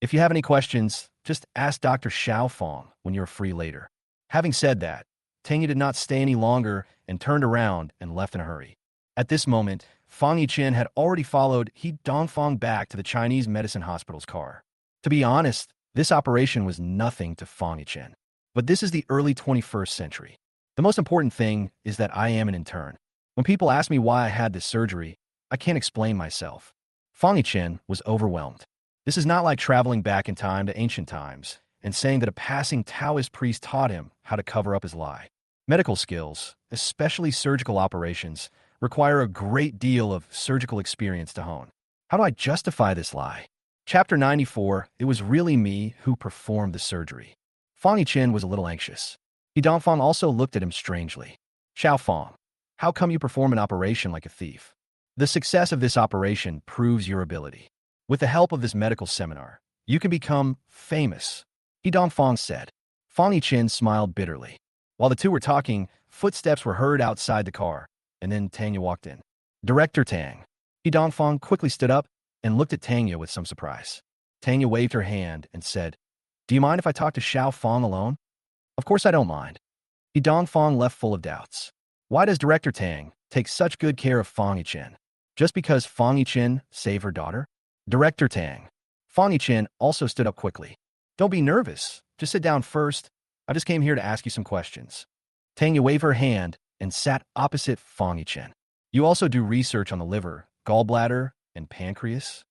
If you have any questions, just ask Dr. Xiao Fang when you're free later. Having said that, Tanya did not stay any longer and turned around and left in a hurry. At this moment, Fang Yichen had already followed He Dongfang back to the Chinese medicine hospital's car. To be honest, this operation was nothing to Fang Yichen. But this is the early 21st century. The most important thing is that I am an intern. When people ask me why I had this surgery, I can't explain myself. Fang Yichen was overwhelmed. This is not like traveling back in time to ancient times and saying that a passing Taoist priest taught him how to cover up his lie. Medical skills, especially surgical operations, require a great deal of surgical experience to hone. How do I justify this lie? Chapter 94, it was really me who performed the surgery. Fang Yichen was a little anxious. He Dongfang also looked at him strangely. Xiao Fang, how come you perform an operation like a thief? The success of this operation proves your ability. With the help of this medical seminar, you can become famous, He Dongfang said. Fang Yichen smiled bitterly. While the two were talking, footsteps were heard outside the car, and then Tanya walked in. Director Tang. He Dongfang quickly stood up and looked at Tanya with some surprise. Tanya waved her hand and said, "Do you mind if I talk to Xiao Fang alone?" "Of course I don't mind." He Dongfang left full of doubts. Why does Director Tang take such good care of Fang Yichen? Just because Fang Yichen saved her daughter? Director Tang. Fang Yichen also stood up quickly. "Don't be nervous. Just sit down first. I just came here to ask you some questions." Tanya waved her hand and sat opposite Fang Yichen. "You also do research on the liver, gallbladder, and pancreas?"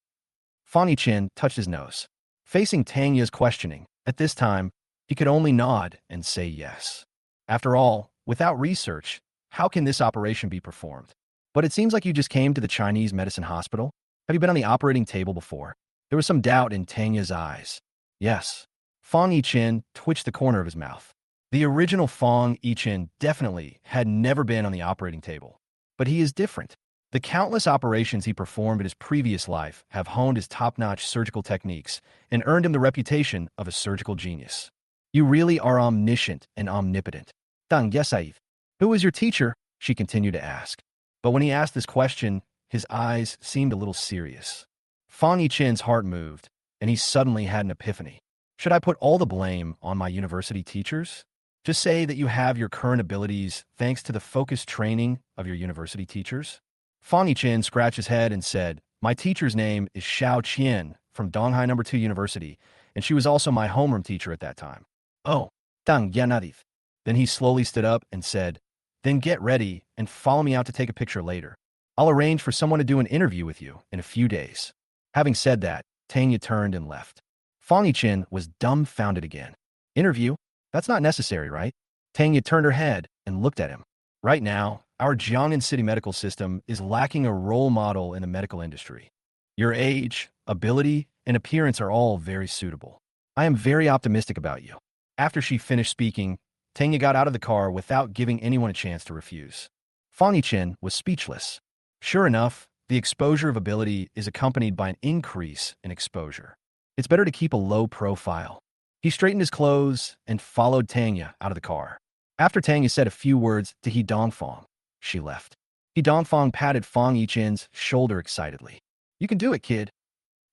Fang Yichen touched his nose. Facing Tanya's questioning, at this time, he could only nod and say yes. After all, without research, how can this operation be performed? "But it seems like you just came to the Chinese medicine hospital. Have you been on the operating table before?" There was some doubt in Tanya's eyes. "Yes." Fang Yichen twitched the corner of his mouth. The original Fang Yichen definitely had never been on the operating table. But he is different. The countless operations he performed in his previous life have honed his top-notch surgical techniques and earned him the reputation of a surgical genius. "You really are omniscient and omnipotent." "Dang, yes, I've." "Who was your teacher?" she continued to ask. But when he asked this question, his eyes seemed a little serious. Fang Yichen's heart moved, and he suddenly had an epiphany. Should I put all the blame on my university teachers? Just say that you have your current abilities thanks to the focused training of your university teachers? Fang Yichen scratched his head and said, "My teacher's name is Xiao Qian from Donghai No. 2 University, and she was also my homeroom teacher at that time." "Oh, Dang Yanadif." Then he slowly stood up and said, "Then get ready and follow me out to take a picture later. I'll arrange for someone to do an interview with you in a few days." Having said that, Tanya turned and left. Fang Yichen was dumbfounded again. "Interview? That's not necessary, right?" Tanya turned her head and looked at him. "Right now, our Jiangnan City medical system is lacking a role model in the medical industry. Your age, ability, and appearance are all very suitable. I am very optimistic about you." After she finished speaking, Tanya got out of the car without giving anyone a chance to refuse. Fang Yichen was speechless. Sure enough, the exposure of ability is accompanied by an increase in exposure. It's better to keep a low profile. He straightened his clothes and followed Tanya out of the car. After Tanya said a few words to He Dongfang, she left. He Dongfang patted Fang Yichen's shoulder excitedly. "You can do it, kid.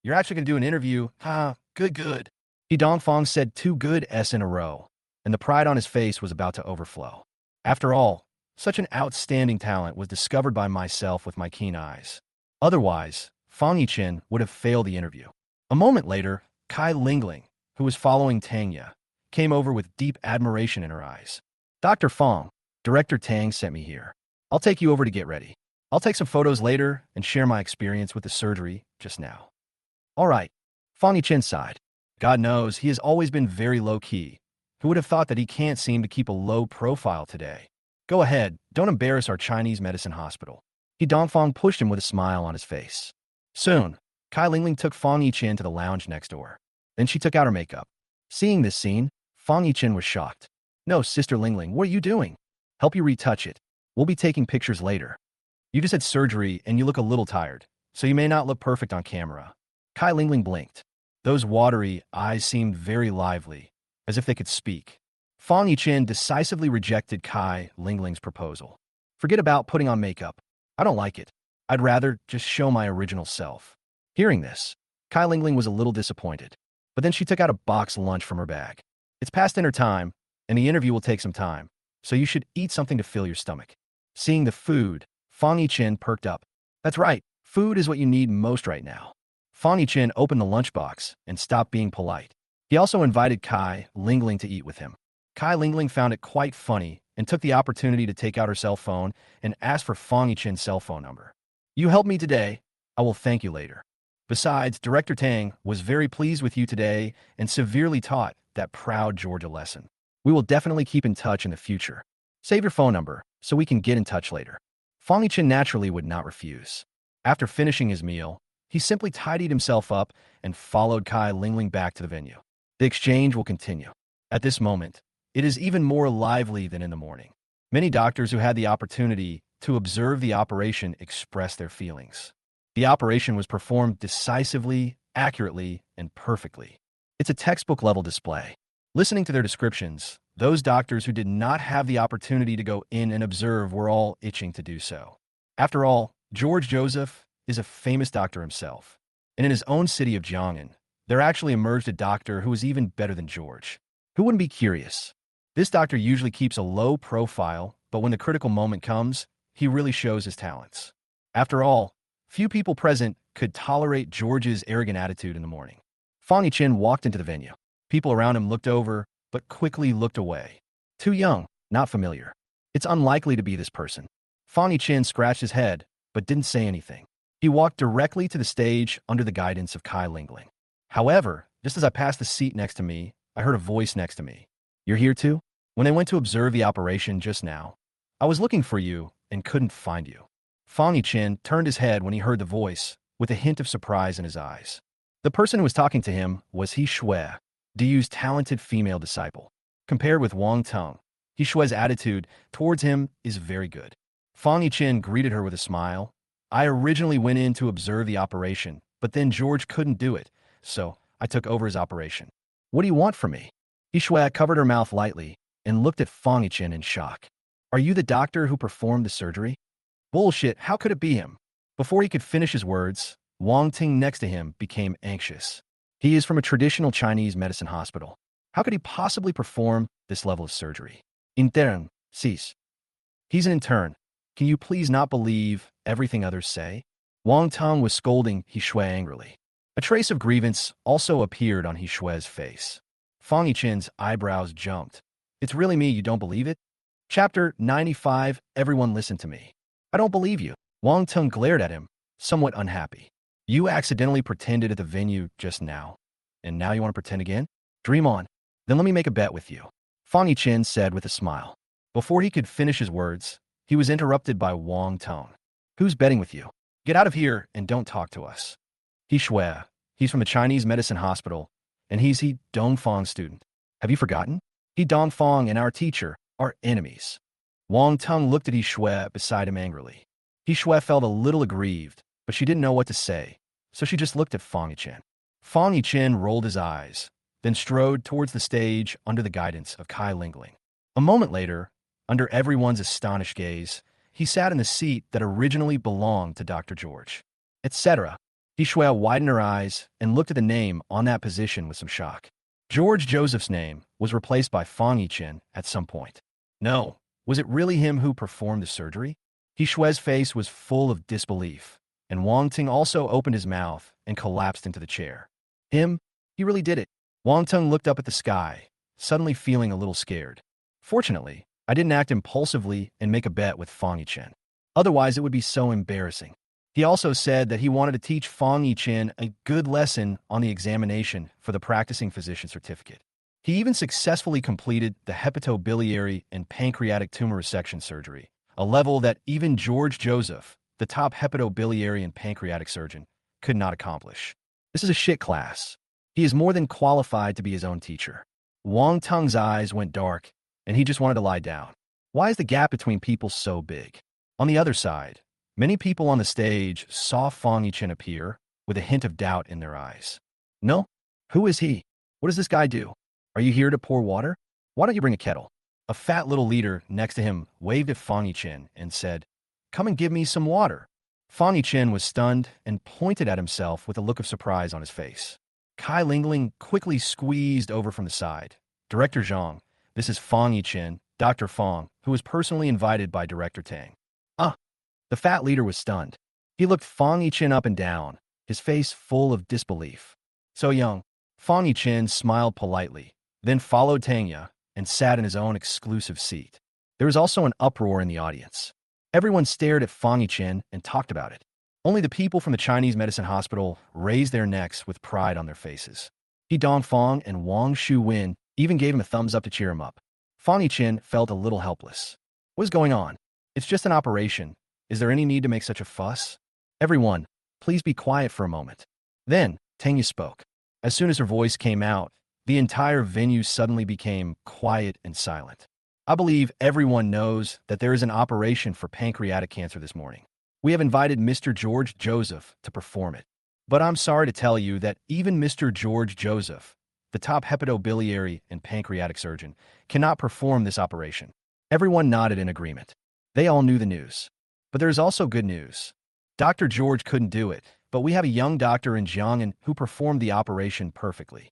You're actually going to do an interview. Good. He Dongfang said 2 good S in a row, and the pride on his face was about to overflow. After all, such an outstanding talent was discovered by myself with my keen eyes. Otherwise, Fang Yichen would have failed the interview. A moment later, Kai Lingling, who was following Tanya, came over with deep admiration in her eyes. "Dr. Fang, Director Tang sent me here. I'll take you over to get ready." I'll take some photos later and share my experience with the surgery just now. All right. Fang Yichen sighed. God knows he has always been very low-key. Who would have thought that he can't seem to keep a low profile today? Go ahead, don't embarrass our Chinese medicine hospital. He Dongfang pushed him with a smile on his face. Soon, Kai Lingling took Fang Yichen to the lounge next door. Then she took out her makeup. Seeing this scene, Fang Yichen was shocked. No, Sister Lingling, what are you doing? Help you retouch it. We'll be taking pictures later. You just had surgery and you look a little tired, so you may not look perfect on camera. Kai Lingling blinked. Those watery eyes seemed very lively, as if they could speak. Fang Yichen decisively rejected Kai Lingling's proposal. Forget about putting on makeup. I don't like it. I'd rather just show my original self. Hearing this, Kai Lingling was a little disappointed, but then she took out a box lunch from her bag. It's past dinner time, and the interview will take some time, so you should eat something to fill your stomach. Seeing the food, Fang Yichen perked up. That's right, food is what you need most right now. Fang Yichen opened the lunchbox and stopped being polite. He also invited Kai Lingling to eat with him. Kai Lingling found it quite funny and took the opportunity to take out her cell phone and ask for Fang Yichen's cell phone number. You helped me today. I will thank you later. Besides, Director Tang was very pleased with you today and severely taught that proud Georgia lesson. We will definitely keep in touch in the future. Save your phone number so we can get in touch later. Fang Yichen naturally would not refuse. After finishing his meal, he simply tidied himself up and followed Kai Lingling back to the venue. The exchange will continue. At this moment, it is even more lively than in the morning. Many doctors who had the opportunity to observe the operation expressed their feelings. The operation was performed decisively, accurately, and perfectly. It's a textbook-level display. Listening to their descriptions, those doctors who did not have the opportunity to go in and observe were all itching to do so. After all, George Joseph is a famous doctor himself, and in his own city of Jiangnan, there actually emerged a doctor who was even better than George. Who wouldn't be curious? This doctor usually keeps a low profile, but when the critical moment comes, he really shows his talents. After all, few people present could tolerate George's arrogant attitude in the morning. Fang Yichen walked into the venue. People around him looked over, but quickly looked away. Too young, not familiar. It's unlikely to be this person. Fang Yichen scratched his head, but didn't say anything. He walked directly to the stage under the guidance of Kai Lingling. However, just as I passed the seat next to me, I heard a voice next to me. You're here too? When I went to observe the operation just now, I was looking for you and couldn't find you. Fang Yichen turned his head when he heard the voice, with a hint of surprise in his eyes. The person who was talking to him was He Shui, Diyu's talented female disciple. Compared with Wang Teng, He Shui's attitude towards him is very good. Fang Yichen greeted her with a smile. I originally went in to observe the operation, but then George couldn't do it, so I took over his operation. What do you want from me? He Shui covered her mouth lightly and looked at Fang Yichen in shock. Are you the doctor who performed the surgery? Bullshit, how could it be him? Before he could finish his words, Wang Ting next to him became anxious. He is from a traditional Chinese medicine hospital. How could he possibly perform this level of surgery? Intern, cease. He's an intern. Can you please not believe everything others say? Wang Tong was scolding He Shui angrily. A trace of grievance also appeared on He Shui's face. Fang Yichen's eyebrows jumped. It's really me, you don't believe it? Chapter 95, Everyone listen to me. I don't believe you. Wang Tong glared at him, somewhat unhappy. You accidentally pretended at the venue just now, and now you want to pretend again? Dream on. Then let me make a bet with you. Fang Yichen said with a smile. Before he could finish his words, he was interrupted by Wang Tong. Who's betting with you? Get out of here and don't talk to us. He Shui, he's from the Chinese medicine hospital, and he's He Dongfang student. Have you forgotten? He Dongfang and our teacher are enemies. Wang Tong looked at He Shui beside him angrily. He Shui felt a little aggrieved, but she didn't know what to say, so she just looked at Fang Yichen. Fang Yichen rolled his eyes, then strode towards the stage under the guidance of Kai Lingling. A moment later, under everyone's astonished gaze, he sat in the seat that originally belonged to Dr. George, etc. He Shui widened her eyes and looked at the name on that position with some shock. George Joseph's name was replaced by Fang Yichen at some point. No, was it really him who performed the surgery? He Shui's face was full of disbelief, and Wang Ting also opened his mouth and collapsed into the chair. Him? He really did it. Wang Ting looked up at the sky, suddenly feeling a little scared. Fortunately, I didn't act impulsively and make a bet with Fang Yichen. Otherwise, it would be so embarrassing. He also said that he wanted to teach Fang Yichen a good lesson on the examination for the practicing physician certificate. He even successfully completed the hepatobiliary and pancreatic tumor resection surgery, a level that even George Joseph, the top hepatobiliary and pancreatic surgeon, could not accomplish. This is a shit class. He is more than qualified to be his own teacher. Wang Tung's eyes went dark, and he just wanted to lie down. Why is the gap between people so big? On the other side, many people on the stage saw Fang Yichen appear with a hint of doubt in their eyes. No? Who is he? What does this guy do? Are you here to pour water? Why don't you bring a kettle? A fat little leader next to him waved at Fang Yichen and said, "Come and give me some water." Fang Yichen was stunned and pointed at himself with a look of surprise on his face. Kai Lingling quickly squeezed over from the side. "Director Zhang, this is Fang Yichen, Dr. Fang, who was personally invited by Director Tang." Ah! The fat leader was stunned. He looked Fang Yichen up and down, his face full of disbelief. "So young." Fang Yichen smiled politely, then followed Tangya and sat in his own exclusive seat. There was also an uproar in the audience. Everyone stared at Fang Yichen and talked about it. Only the people from the Chinese medicine hospital raised their necks with pride on their faces. He Dongfang and Wang Shuwen even gave him a thumbs up to cheer him up. Fang Yichen felt a little helpless. What is going on? It's just an operation. Is there any need to make such a fuss? Everyone, please be quiet for a moment. Then, Tangya spoke. As soon as her voice came out, the entire venue suddenly became quiet and silent. I believe everyone knows that there is an operation for pancreatic cancer this morning. We have invited Mr. George Joseph to perform it. But I'm sorry to tell you that even Mr. George Joseph, the top hepatobiliary and pancreatic surgeon, cannot perform this operation. Everyone nodded in agreement. They all knew the news. But there is also good news. Dr. George couldn't do it, but we have a young doctor in Jiang'an who performed the operation perfectly.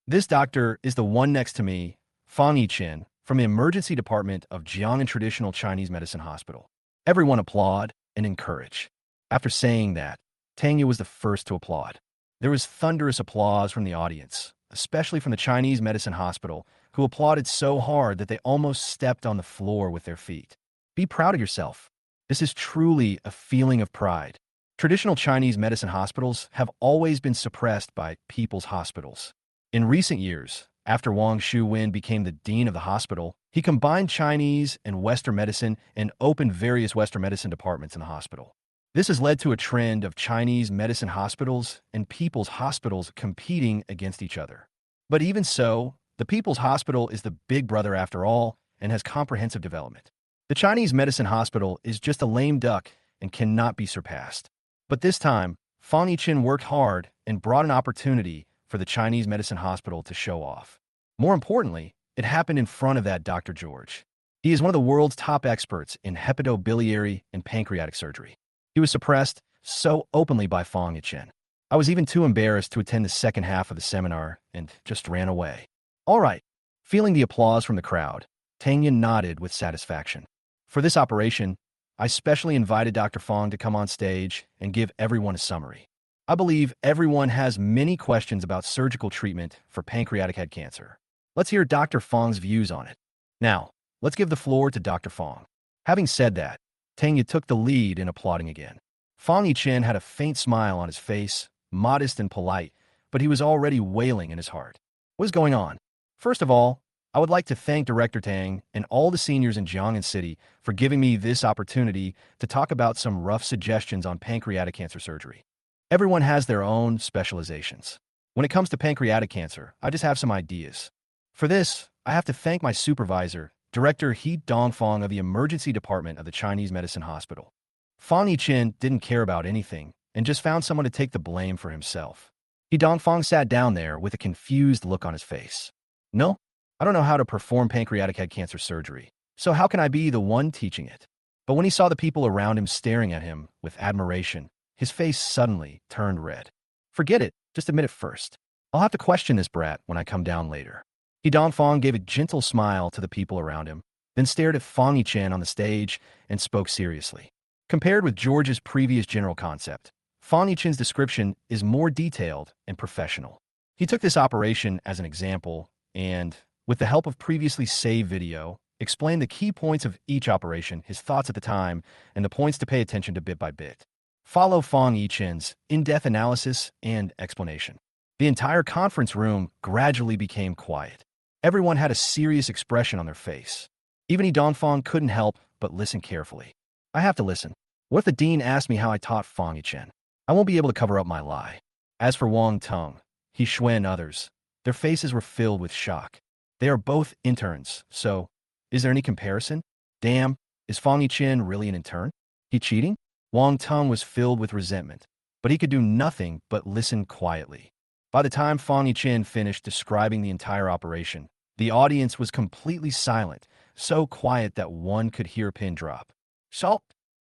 This doctor is the one next to me, Fang Yichen, from the emergency department of Jiang'an Traditional Chinese Medicine Hospital. Everyone applaud and encourage. After saying that, Tangya was the first to applaud. There was thunderous applause from the audience, especially from the Chinese Medicine Hospital, who applauded so hard that they almost stepped on the floor with their feet. Be proud of yourself. This is truly a feeling of pride. Traditional Chinese medicine hospitals have always been suppressed by people's hospitals. In recent years, after Wang Shuwen became the dean of the hospital, he combined Chinese and Western medicine and opened various Western medicine departments in the hospital. This has led to a trend of Chinese medicine hospitals and people's hospitals competing against each other. But even so, the people's hospital is the big brother after all and has comprehensive development. The Chinese medicine hospital is just a lame duck and cannot be surpassed. But this time, Fang Yichen worked hard and brought an opportunity for the Chinese medicine hospital to show off. More importantly, it happened in front of that Dr. George. He is one of the world's top experts in hepatobiliary and pancreatic surgery. He was suppressed so openly by Fang Yichen. I was even too embarrassed to attend the second half of the seminar and just ran away. All right. Feeling the applause from the crowd, Tangya nodded with satisfaction. For this operation, I specially invited Dr. Fang to come on stage and give everyone a summary. I believe everyone has many questions about surgical treatment for pancreatic head cancer. Let's hear Dr. Fang's views on it. Now, let's give the floor to Dr. Fang. Having said that, Tangya took the lead in applauding again. Fang Yichen had a faint smile on his face, modest and polite, but he was already wailing in his heart. What is going on? First of all, I would like to thank Director Tang and all the seniors in Jiang'an City for giving me this opportunity to talk about some rough suggestions on pancreatic cancer surgery. Everyone has their own specializations. When it comes to pancreatic cancer, I just have some ideas. For this, I have to thank my supervisor, Director He Dongfang of the Emergency Department of the Chinese Medicine Hospital. Fang Yichen didn't care about anything and just found someone to take the blame for himself. He Dongfang sat down there with a confused look on his face. No, I don't know how to perform pancreatic head cancer surgery, so how can I be the one teaching it? But when he saw the people around him staring at him with admiration, his face suddenly turned red. Forget it, just admit it first. I'll have to question this brat when I come down later. He Dongfang gave a gentle smile to the people around him, then stared at Fang Yichen on the stage and spoke seriously. Compared with George's previous general concept, Fang Yichen's description is more detailed and professional. He took this operation as an example and, with the help of previously saved video, explained the key points of each operation, his thoughts at the time, and the points to pay attention to bit by bit. Follow Fang Yichen's in-depth analysis and explanation. The entire conference room gradually became quiet. Everyone had a serious expression on their face. Even Yi Dongfang couldn't help but listen carefully. I have to listen. What if the dean asked me how I taught Fang Yichen? I won't be able to cover up my lie. As for Wang Tung, He Shui and others, their faces were filled with shock. They are both interns, so is there any comparison? Damn, is Fang Yichen really an intern? He cheating? Wang Tung was filled with resentment, but he could do nothing but listen quietly. By the time Fang Yichen finished describing the entire operation, the audience was completely silent, so quiet that one could hear a pin drop. Salt,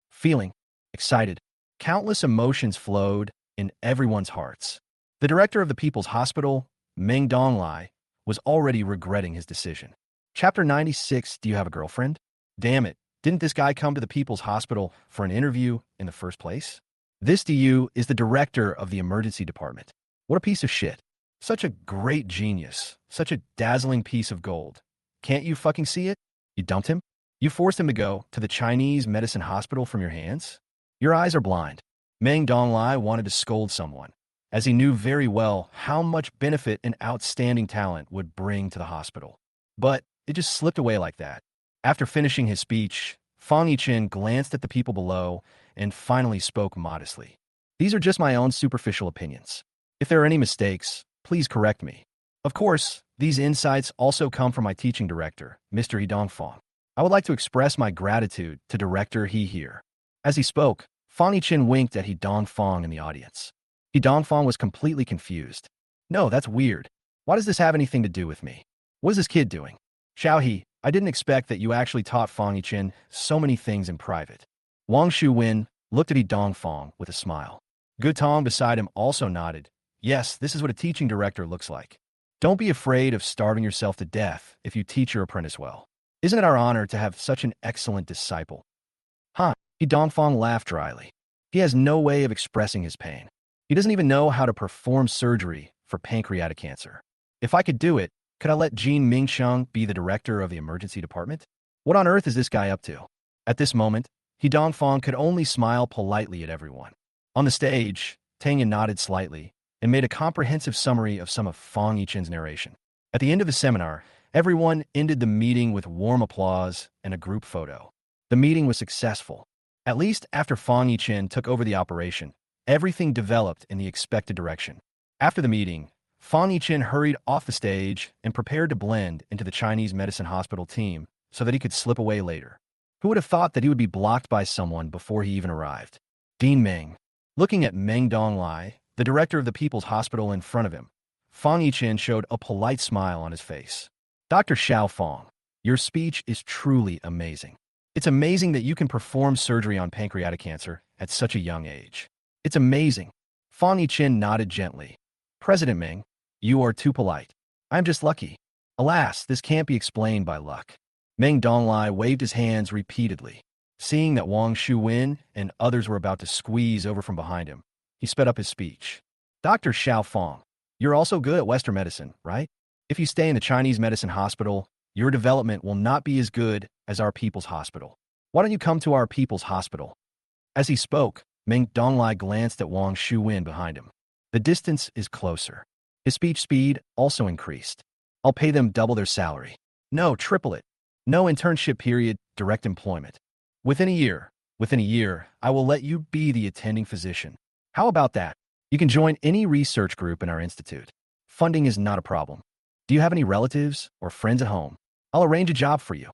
feeling, excited. Countless emotions flowed in everyone's hearts. The director of the People's Hospital, Meng Donglai, was already regretting his decision. Chapter 96, Do You Have a Girlfriend? Damn it, didn't this guy come to the People's Hospital for an interview in the first place? This DU is the director of the emergency department. What a piece of shit. Such a great genius. Such a dazzling piece of gold. Can't you fucking see it? You dumped him? You forced him to go to the Chinese medicine hospital from your hands? Your eyes are blind. Meng Donglai wanted to scold someone, as he knew very well how much benefit and outstanding talent would bring to the hospital. But it just slipped away like that. After finishing his speech, Fang Yichen glanced at the people below and finally spoke modestly. These are just my own superficial opinions. If there are any mistakes, please correct me. Of course, these insights also come from my teaching director, Mr. Yi Dongfang. I would like to express my gratitude to Director He here. As he spoke, Fang Yichen winked at Yi Dongfang in the audience. Yi Dongfang was completely confused. No, that's weird. Why does this have anything to do with me? What is this kid doing? Xiaohe, I didn't expect that you actually taught Fang Yichen so many things in private. Wang Shuwen looked at Yi Dongfang with a smile. Gu Tong beside him also nodded. Yes, this is what a teaching director looks like. Don't be afraid of starving yourself to death if you teach your apprentice well. Isn't it our honor to have such an excellent disciple? Huh? Yi Dongfang laughed dryly. He has no way of expressing his pain. He doesn't even know how to perform surgery for pancreatic cancer. If I could do it, could I let Jean Mingsheng be the director of the emergency department? What on earth is this guy up to? At this moment, Yi Dongfang could only smile politely at everyone. On the stage, Tang Yan nodded slightly and made a comprehensive summary of some of Fang Yichen's narration. At the end of the seminar, everyone ended the meeting with warm applause and a group photo. The meeting was successful. At least after Fang Yichen took over the operation, everything developed in the expected direction. After the meeting, Fang Yichen hurried off the stage and prepared to blend into the Chinese medicine hospital team so that he could slip away later. Who would have thought that he would be blocked by someone before he even arrived? Dean Meng. Looking at Meng Donglai, the director of the People's Hospital in front of him, Fang Yichen showed a polite smile on his face. Dr. Xiao Fang, your speech is truly amazing. It's amazing that you can perform surgery on pancreatic cancer at such a young age. It's amazing. Fang Yichen nodded gently. President Meng, you are too polite. I'm just lucky. Alas, this can't be explained by luck. Meng Donglai waved his hands repeatedly. Seeing that Wang Shuwen and others were about to squeeze over from behind him, he sped up his speech. Dr. Xiao Fang, you're also good at Western medicine, right? If you stay in the Chinese medicine hospital, your development will not be as good as our People's Hospital. Why don't you come to our People's Hospital? As he spoke, Meng Donglai glanced at Wang Shuwen behind him. The distance is closer. His speech speed also increased. I'll pay them double their salary. No, triple it. No internship period, direct employment. Within a year, I will let you be the attending physician. How about that? You can join any research group in our institute. Funding is not a problem. Do you have any relatives or friends at home? I'll arrange a job for you.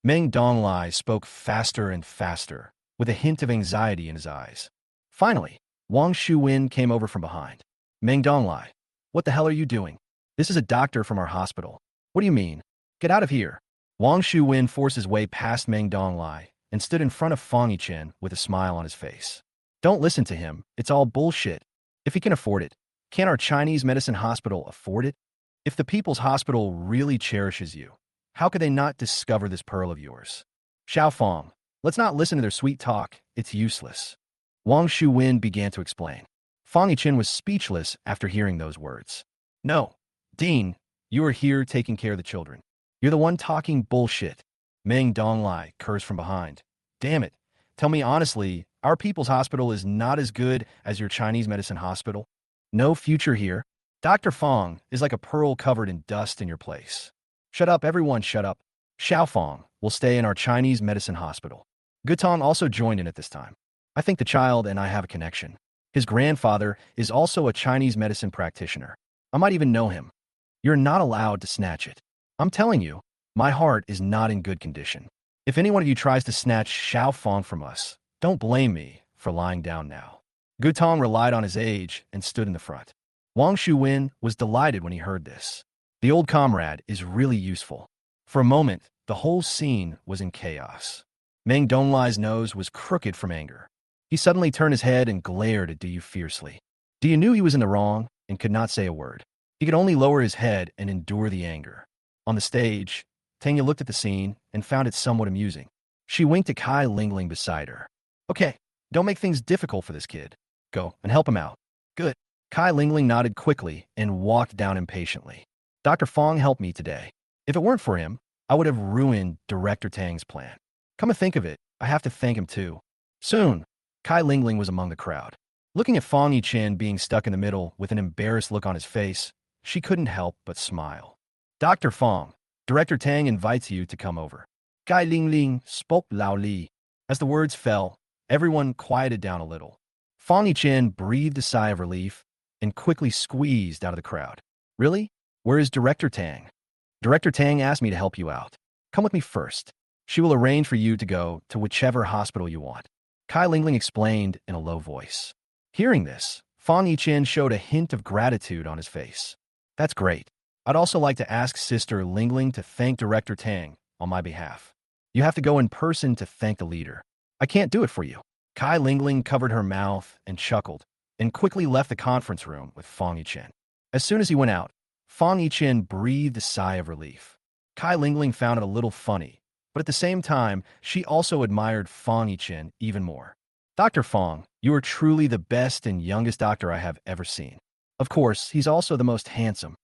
Meng Donglai spoke faster and faster, with a hint of anxiety in his eyes. Finally, Wang Shuwen came over from behind. Meng Donglai, what the hell are you doing? This is a doctor from our hospital. What do you mean? Get out of here. Wang Shuwen forced his way past Meng Donglai and stood in front of Fang Yichen with a smile on his face. Don't listen to him. It's all bullshit. If he can afford it, can't our Chinese medicine hospital afford it? If the People's Hospital really cherishes you, how could they not discover this pearl of yours? Xiao Fang, let's not listen to their sweet talk. It's useless. Wang Shuwen began to explain. Fang Yichen was speechless after hearing those words. No, Dean, you are here taking care of the children. You're the one talking bullshit. Meng Donglai cursed from behind. Damn it. Tell me honestly, our people's hospital is not as good as your Chinese medicine hospital? No future here. Dr. Fang is like a pearl covered in dust in your place. Shut up, everyone, shut up. Xiao Fang will stay in our Chinese medicine hospital. Gutong also joined in at this time. I think the child and I have a connection. His grandfather is also a Chinese medicine practitioner. I might even know him. You're not allowed to snatch it. I'm telling you, my heart is not in good condition. If any one of you tries to snatch Xiao Fang from us, don't blame me for lying down now. Gutong relied on his age and stood in the front. Wang Shuwen was delighted when he heard this. The old comrade is really useful. For a moment, the whole scene was in chaos. Meng Donglai's nose was crooked from anger. He suddenly turned his head and glared at Du fiercely. Du knew he was in the wrong and could not say a word. He could only lower his head and endure the anger. On the stage, Tanya looked at the scene and found it somewhat amusing. She winked at Kai Lingling beside her. Okay, don't make things difficult for this kid. Go and help him out. Good. Kai Lingling nodded quickly and walked down impatiently. Dr. Fang helped me today. If it weren't for him, I would have ruined Director Tang's plan. Come to think of it, I have to thank him too. Soon, Kai Lingling was among the crowd. Looking at Fang Yichen being stuck in the middle with an embarrassed look on his face, she couldn't help but smile. Dr. Fang, Director Tang invites you to come over. Kai Lingling spoke loudly. As the words fell, everyone quieted down a little. Fang Yichen breathed a sigh of relief and quickly squeezed out of the crowd. Really? Where is Director Tang? Director Tang asked me to help you out. Come with me first. She will arrange for you to go to whichever hospital you want. Kai Lingling explained in a low voice. Hearing this, Fang Yichen showed a hint of gratitude on his face. That's great. I'd also like to ask Sister Lingling to thank Director Tang on my behalf. You have to go in person to thank the leader. I can't do it for you. Kai Lingling covered her mouth and chuckled, and quickly left the conference room with Fang Yichen. As soon as he went out, Fang Yichen breathed a sigh of relief. Kai Lingling found it a little funny, but at the same time, she also admired Fang Yichen even more. Dr. Fang, you are truly the best and youngest doctor I have ever seen. Of course, he's also the most handsome.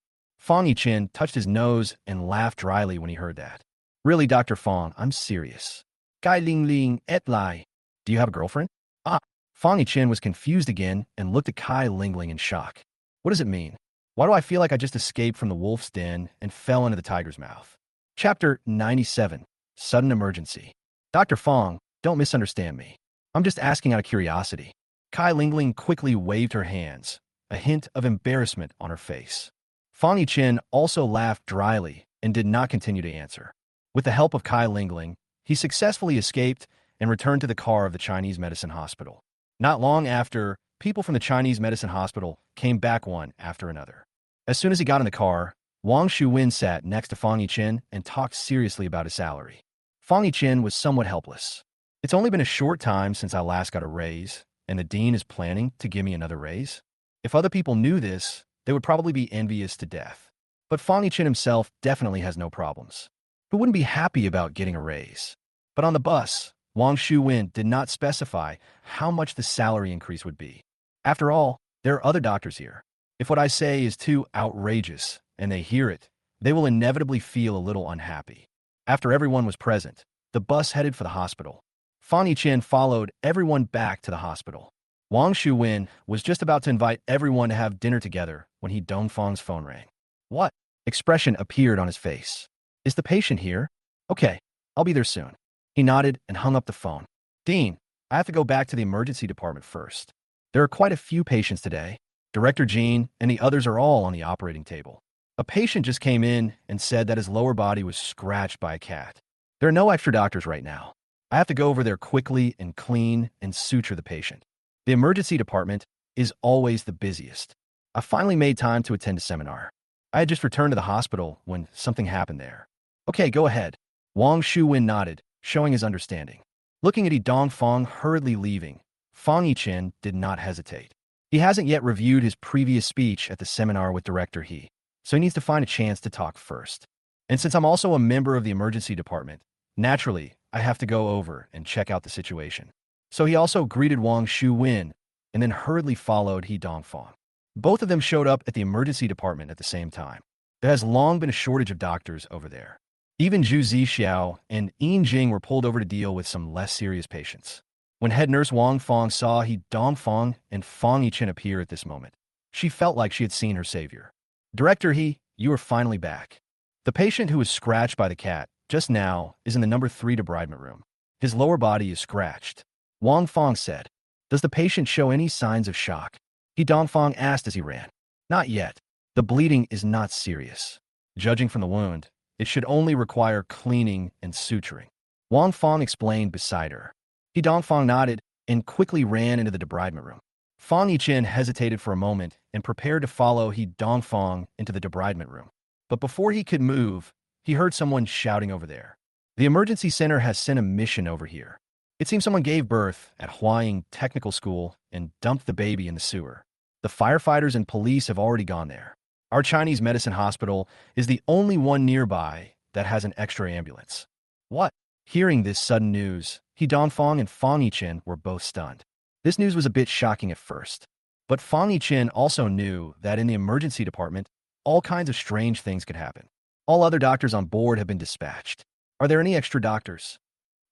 Fang Yichen touched his nose and laughed dryly when he heard that. Really, Dr. Fang, I'm serious. Kai Lingling et lai. Do you have a girlfriend? Ah, Fang Yichen was confused again and looked at Kai Lingling in shock. What does it mean? Why do I feel like I just escaped from the wolf's den and fell into the tiger's mouth? Chapter 97, Sudden Emergency. Dr. Fang, don't misunderstand me. I'm just asking out of curiosity. Kai Lingling quickly waved her hands, a hint of embarrassment on her face. Fang Yichen also laughed dryly and did not continue to answer. With the help of Kai Lingling, he successfully escaped and returned to the car of the Chinese medicine hospital. Not long after, people from the Chinese medicine hospital came back one after another. As soon as he got in the car, Wang Shuwen sat next to Fang Yichen and talked seriously about his salary. Fang Yichen was somewhat helpless. It's only been a short time since I last got a raise, and the dean is planning to give me another raise. If other people knew this, they would probably be envious to death. But Fang Yichen himself definitely has no problems. Who wouldn't be happy about getting a raise? But on the bus, Wang Shuwen did not specify how much the salary increase would be. After all, there are other doctors here. If what I say is too outrageous and they hear it, they will inevitably feel a little unhappy. After everyone was present, the bus headed for the hospital. Fang Yichen followed everyone back to the hospital. Wang Shuwen was just about to invite everyone to have dinner together when Dongfang's phone rang. What? Expression appeared on his face. Is the patient here? Okay, I'll be there soon. He nodded and hung up the phone. Dean, I have to go back to the emergency department first. There are quite a few patients today. Director Jean and the others are all on the operating table. A patient just came in and said that his lower body was scratched by a cat. There are no extra doctors right now. I have to go over there quickly and clean and suture the patient. The emergency department is always the busiest. I finally made time to attend a seminar. I had just returned to the hospital when something happened there. Okay, go ahead. Wang Shuwen nodded, showing his understanding. Looking at Dongfang hurriedly leaving, Fang Yichen did not hesitate. He hasn't yet reviewed his previous speech at the seminar with Director He, so he needs to find a chance to talk first. And since I'm also a member of the emergency department, naturally, I have to go over and check out the situation. So he also greeted Wang Shuwen and then hurriedly followed Dongfang. Both of them showed up at the emergency department at the same time. There has long been a shortage of doctors over there. Even Zhu Zixiao and Yin Jing were pulled over to deal with some less serious patients. When head nurse Wang Fong saw He Dongfang and Fang Yichen appear at this moment, she felt like she had seen her savior. Director He, you are finally back. The patient who was scratched by the cat just now is in the number 3 debridement room. His lower body is scratched. Wang Fong said, does the patient show any signs of shock? He Dongfang asked as he ran. Not yet. The bleeding is not serious. Judging from the wound, it should only require cleaning and suturing. Wang Fong explained beside her. He Dongfang nodded and quickly ran into the debridement room. Fang Yichen hesitated for a moment and prepared to follow He Dongfang into the debridement room. But before he could move, he heard someone shouting over there. The emergency center has sent a mission over here. It seems someone gave birth at Huaying Technical School and dumped the baby in the sewer. The firefighters and police have already gone there. Our Chinese medicine hospital is the only one nearby that has an extra ambulance. What? Hearing this sudden news, He Dongfang and Fang Yichen were both stunned. This news was a bit shocking at first. But Fang Yichen also knew that in the emergency department, all kinds of strange things could happen. All other doctors on board have been dispatched. Are there any extra doctors?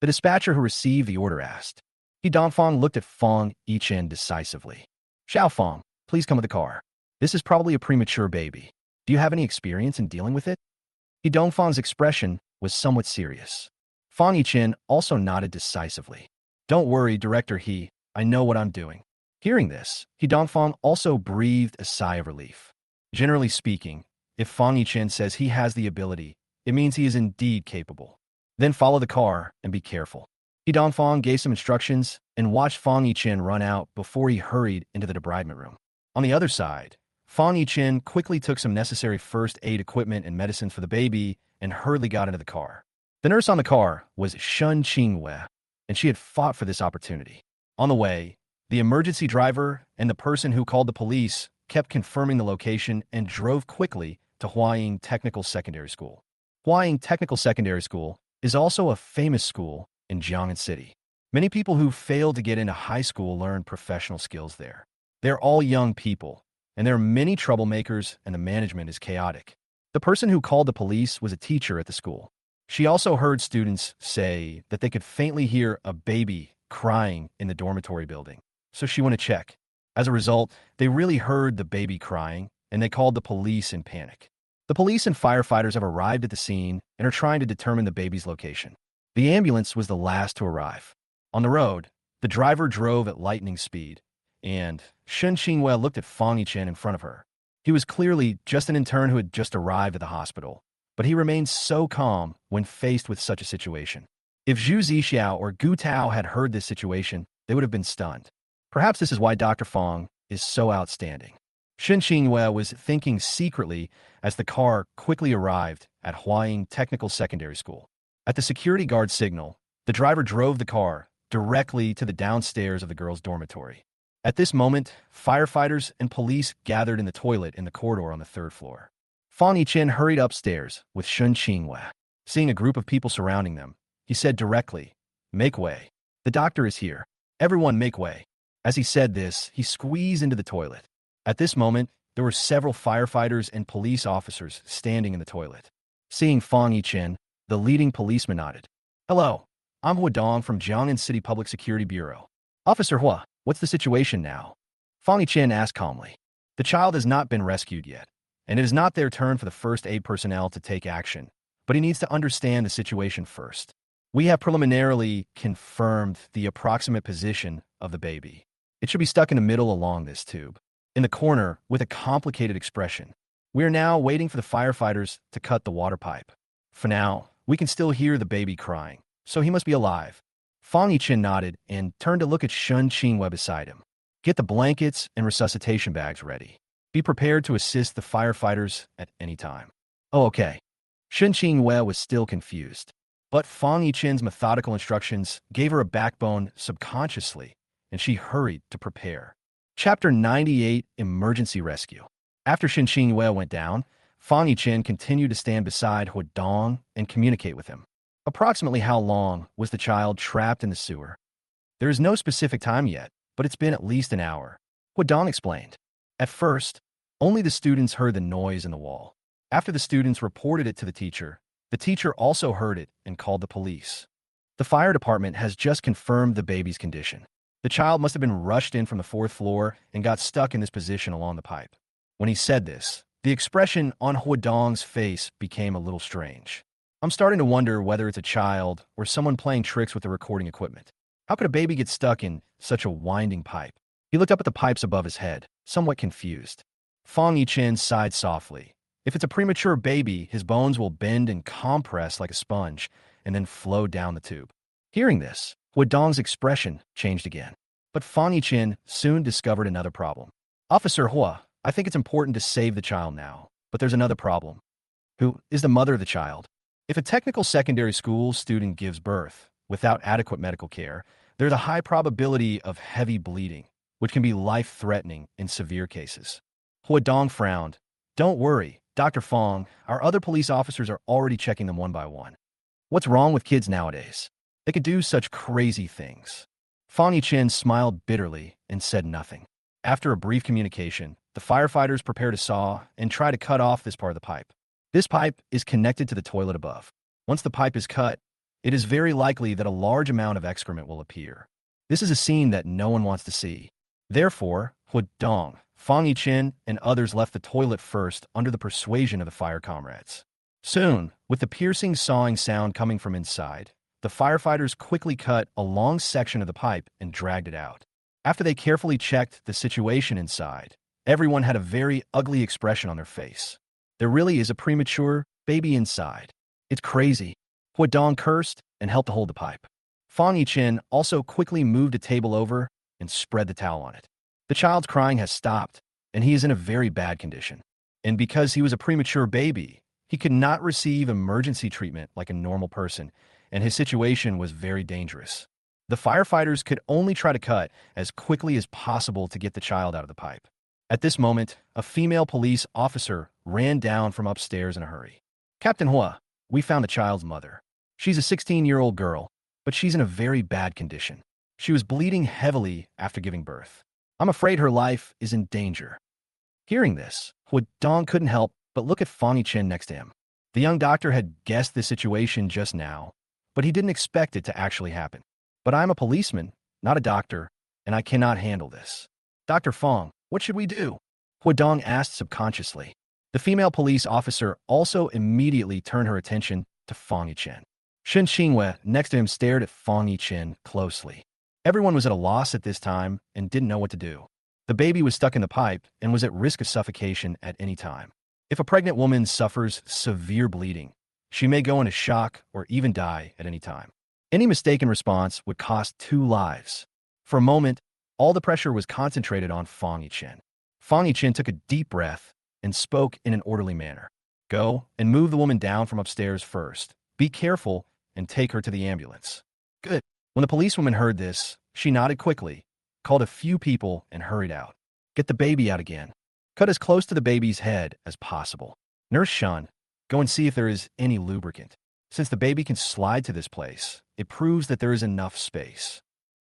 The dispatcher who received the order asked. He Dongfang looked at Fang Yichen decisively. Xiaofang, please come with the car. This is probably a premature baby. Do you have any experience in dealing with it? He Dongfang's expression was somewhat serious. Fang Yichen also nodded decisively. Don't worry, Director He, I know what I'm doing. Hearing this, He Dongfang also breathed a sigh of relief. Generally speaking, if Fang Yichen says he has the ability, it means he is indeed capable. Then follow the car and be careful. He Dongfang gave some instructions and watched Fang Yichen run out before he hurried into the debridement room. On the other side, Fang Yichen quickly took some necessary first aid equipment and medicine for the baby and hurriedly got into the car. The nurse on the car was Shun Qingwei, and she had fought for this opportunity. On the way, the emergency driver and the person who called the police kept confirming the location and drove quickly to Huaying Technical Secondary School. Huaying Technical Secondary School is also a famous school in Jiangnan City. Many people who fail to get into high school learn professional skills there. They're all young people, and there are many troublemakers, and the management is chaotic. The person who called the police was a teacher at the school. She also heard students say that they could faintly hear a baby crying in the dormitory building, so she went to check. As a result, they really heard the baby crying, and they called the police in panic. The police and firefighters have arrived at the scene and are trying to determine the baby's location. The ambulance was the last to arrive. On the road, the driver drove at lightning speed, and Shun Qingwei looked at Fang Yichen in front of her. He was clearly just an intern who had just arrived at the hospital, but he remained so calm when faced with such a situation. If Zhu Zixiao or Gu Tao had heard this situation, they would have been stunned. Perhaps this is why Dr. Fang is so outstanding. Shun Qingwei was thinking secretly as the car quickly arrived at Huaying Technical Secondary School. At the security guard signal, the driver drove the car directly to the downstairs of the girls' dormitory. At this moment, firefighters and police gathered in the toilet in the corridor on the 3rd floor. Fang Yichen hurried upstairs with Shun Qingwei. Seeing a group of people surrounding them, he said directly, "Make way. The doctor is here. Everyone make way." As he said this, he squeezed into the toilet. At this moment, there were several firefighters and police officers standing in the toilet. Seeing Fang Yichen, the leading policeman nodded. "Hello, I'm Hua Dong from Jiangnan City Public Security Bureau. Officer Hua, what's the situation now?" Fang Yichen asked calmly. The child has not been rescued yet, and it is not their turn for the first aid personnel to take action, but he needs to understand the situation first. We have preliminarily confirmed the approximate position of the baby. It should be stuck in the middle along this tube, in the corner with a complicated expression. We are now waiting for the firefighters to cut the water pipe. For now, we can still hear the baby crying, so he must be alive. Fang Yichen nodded and turned to look at Shun Qingwei beside him. Get the blankets and resuscitation bags ready. Be prepared to assist the firefighters at any time. Oh, okay. Shun Qingwei was still confused, but Fang Yichen's methodical instructions gave her a backbone subconsciously, and she hurried to prepare. Chapter 98, Emergency Rescue. After Shun Qingwei went down, Fang Yichen continued to stand beside Hua Dong and communicate with him. Approximately how long was the child trapped in the sewer? There is no specific time yet, but it's been at least an hour, Hua Dong explained. At first, only the students heard the noise in the wall. After the students reported it to the teacher, The teacher also heard it and called the police. The fire department has just confirmed the baby's condition. The child must have been rushed in from the fourth floor and got stuck in this position along the pipe. When he said this, the expression on Huadong's face became a little strange. I'm starting to wonder whether it's a child or someone playing tricks with the recording equipment. How could a baby get stuck in such a winding pipe? He looked up at the pipes above his head, somewhat confused. Fang Yichen sighed softly. If it's a premature baby, his bones will bend and compress like a sponge and then flow down the tube. Hearing this, Huadong's expression changed again. But Fang Yichen soon discovered another problem. Officer Hua, I think it's important to save the child now, but there's another problem. Who is the mother of the child? If a technical secondary school student gives birth without adequate medical care, there's a high probability of heavy bleeding, which can be life-threatening in severe cases. Huadong frowned. Don't worry, Dr. Fang, our other police officers are already checking them one by one. What's wrong with kids nowadays? They could do such crazy things. Fang Yichen smiled bitterly and said nothing. After a brief communication, the firefighters prepared a saw and tried to cut off this part of the pipe. This pipe is connected to the toilet above. Once the pipe is cut, it is very likely that a large amount of excrement will appear. This is a scene that no one wants to see. Therefore, Huadong, Fang Yichen, and others left the toilet first under the persuasion of the fire comrades. Soon, with the piercing sawing sound coming from inside, the firefighters quickly cut a long section of the pipe and dragged it out. After they carefully checked the situation inside, everyone had a very ugly expression on their face. There really is a premature baby inside. It's crazy. Huadong cursed and helped to hold the pipe. Fang Yichen also quickly moved a table over and spread the towel on it. The child's crying has stopped, and he is in a very bad condition. And because he was a premature baby, he could not receive emergency treatment like a normal person, and his situation was very dangerous. The firefighters could only try to cut as quickly as possible to get the child out of the pipe. At this moment, a female police officer ran down from upstairs in a hurry. Captain Hua, we found the child's mother. She's a 16-year-old girl, but she's in a very bad condition. She was bleeding heavily after giving birth. I'm afraid her life is in danger. Hearing this, Huadong couldn't help but look at Fang Yichen next to him. The young doctor had guessed the situation just now, but he didn't expect it to actually happen. But I'm a policeman, not a doctor, and I cannot handle this. Dr. Fang, what should we do? Huadong asked subconsciously. The female police officer also immediately turned her attention to Fang Yichen. Shen Qingwei next to him stared at Fang Yichen closely. Everyone was at a loss at this time and didn't know what to do. The baby was stuck in the pipe and was at risk of suffocation at any time. If a pregnant woman suffers severe bleeding, she may go into shock or even die at any time. Any mistaken response would cost 2 lives. For a moment, all the pressure was concentrated on Fang Yichen. Fang Yichen took a deep breath and spoke in an orderly manner. Go and move the woman down from upstairs first. Be careful and take her to the ambulance. Good. When the policewoman heard this, she nodded quickly, called a few people, and hurried out. Get the baby out again. Cut as close to the baby's head as possible. Nurse Shun, go and see if there is any lubricant. Since the baby can slide to this place, it proves that there is enough space.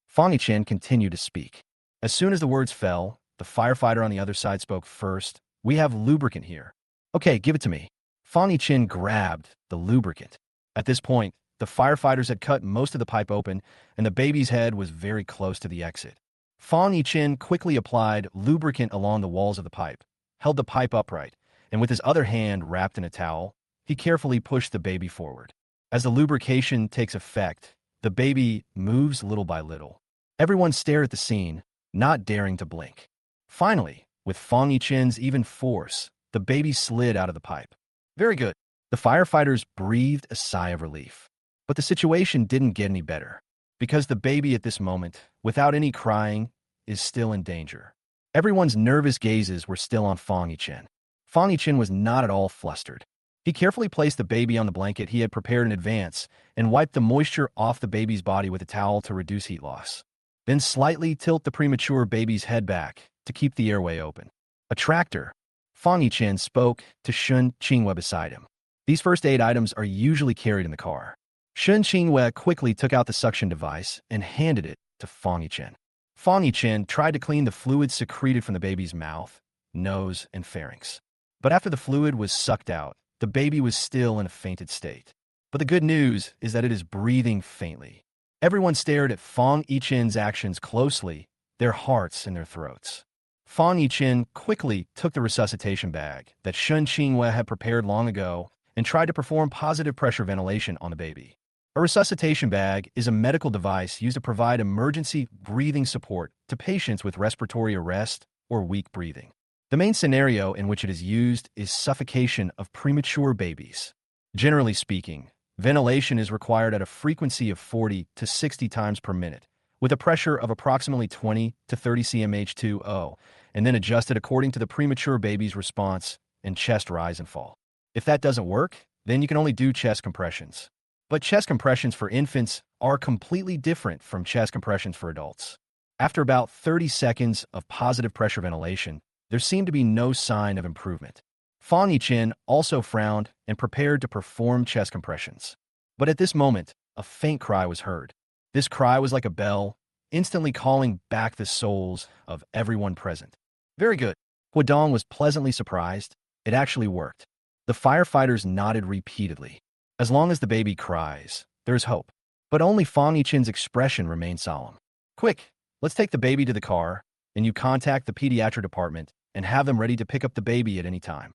Fang Yichen continued to speak. As soon as the words fell, the firefighter on the other side spoke first. We have lubricant here. Okay, give it to me. Fang Yichen grabbed the lubricant. At this point, the firefighters had cut most of the pipe open, and the baby's head was very close to the exit. Fang Yichen quickly applied lubricant along the walls of the pipe, held the pipe upright, and with his other hand wrapped in a towel, he carefully pushed the baby forward. As the lubrication takes effect, the baby moves little by little. Everyone stared at the scene, not daring to blink. Finally, with Fang Yichen's even force, the baby slid out of the pipe. Very good. The firefighters breathed a sigh of relief. But the situation didn't get any better, because the baby at this moment, without any crying, is still in danger. Everyone's nervous gazes were still on Fang Yichen. Fang Yichen was not at all flustered. He carefully placed the baby on the blanket he had prepared in advance and wiped the moisture off the baby's body with a towel to reduce heat loss. Then slightly tilt the premature baby's head back to keep the airway open. A tractor. Fang Yichen spoke to Shen Qingwei beside him. These first aid items are usually carried in the car. Shen Qingwei quickly took out the suction device and handed it to Fang Yichen. Fang Yichen tried to clean the fluid secreted from the baby's mouth, nose, and pharynx. But after the fluid was sucked out, the baby was still in a fainted state. But the good news is that it is breathing faintly. Everyone stared at Fang Yichen's actions closely, their hearts in their throats. Fang Yichen quickly took the resuscitation bag that Shun Qinghua had prepared long ago and tried to perform positive pressure ventilation on the baby. A resuscitation bag is a medical device used to provide emergency breathing support to patients with respiratory arrest or weak breathing. The main scenario in which it is used is suffocation of premature babies. Generally speaking, ventilation is required at a frequency of 40 to 60 times per minute, with a pressure of approximately 20 to 30 cmH2O, and then adjusted according to the premature baby's response and chest rise and fall. If that doesn't work, then you can only do chest compressions. But chest compressions for infants are completely different from chest compressions for adults. After about 30 seconds of positive pressure ventilation, there seemed to be no sign of improvement. Fang Yichen also frowned and prepared to perform chest compressions. But at this moment, a faint cry was heard. This cry was like a bell, instantly calling back the souls of everyone present. Very good. Huadong was pleasantly surprised. It actually worked. The firefighters nodded repeatedly. As long as the baby cries, there is hope. But only Fang Yichen's expression remained solemn. Quick, let's take the baby to the car, and you contact the pediatric department and have them ready to pick up the baby at any time.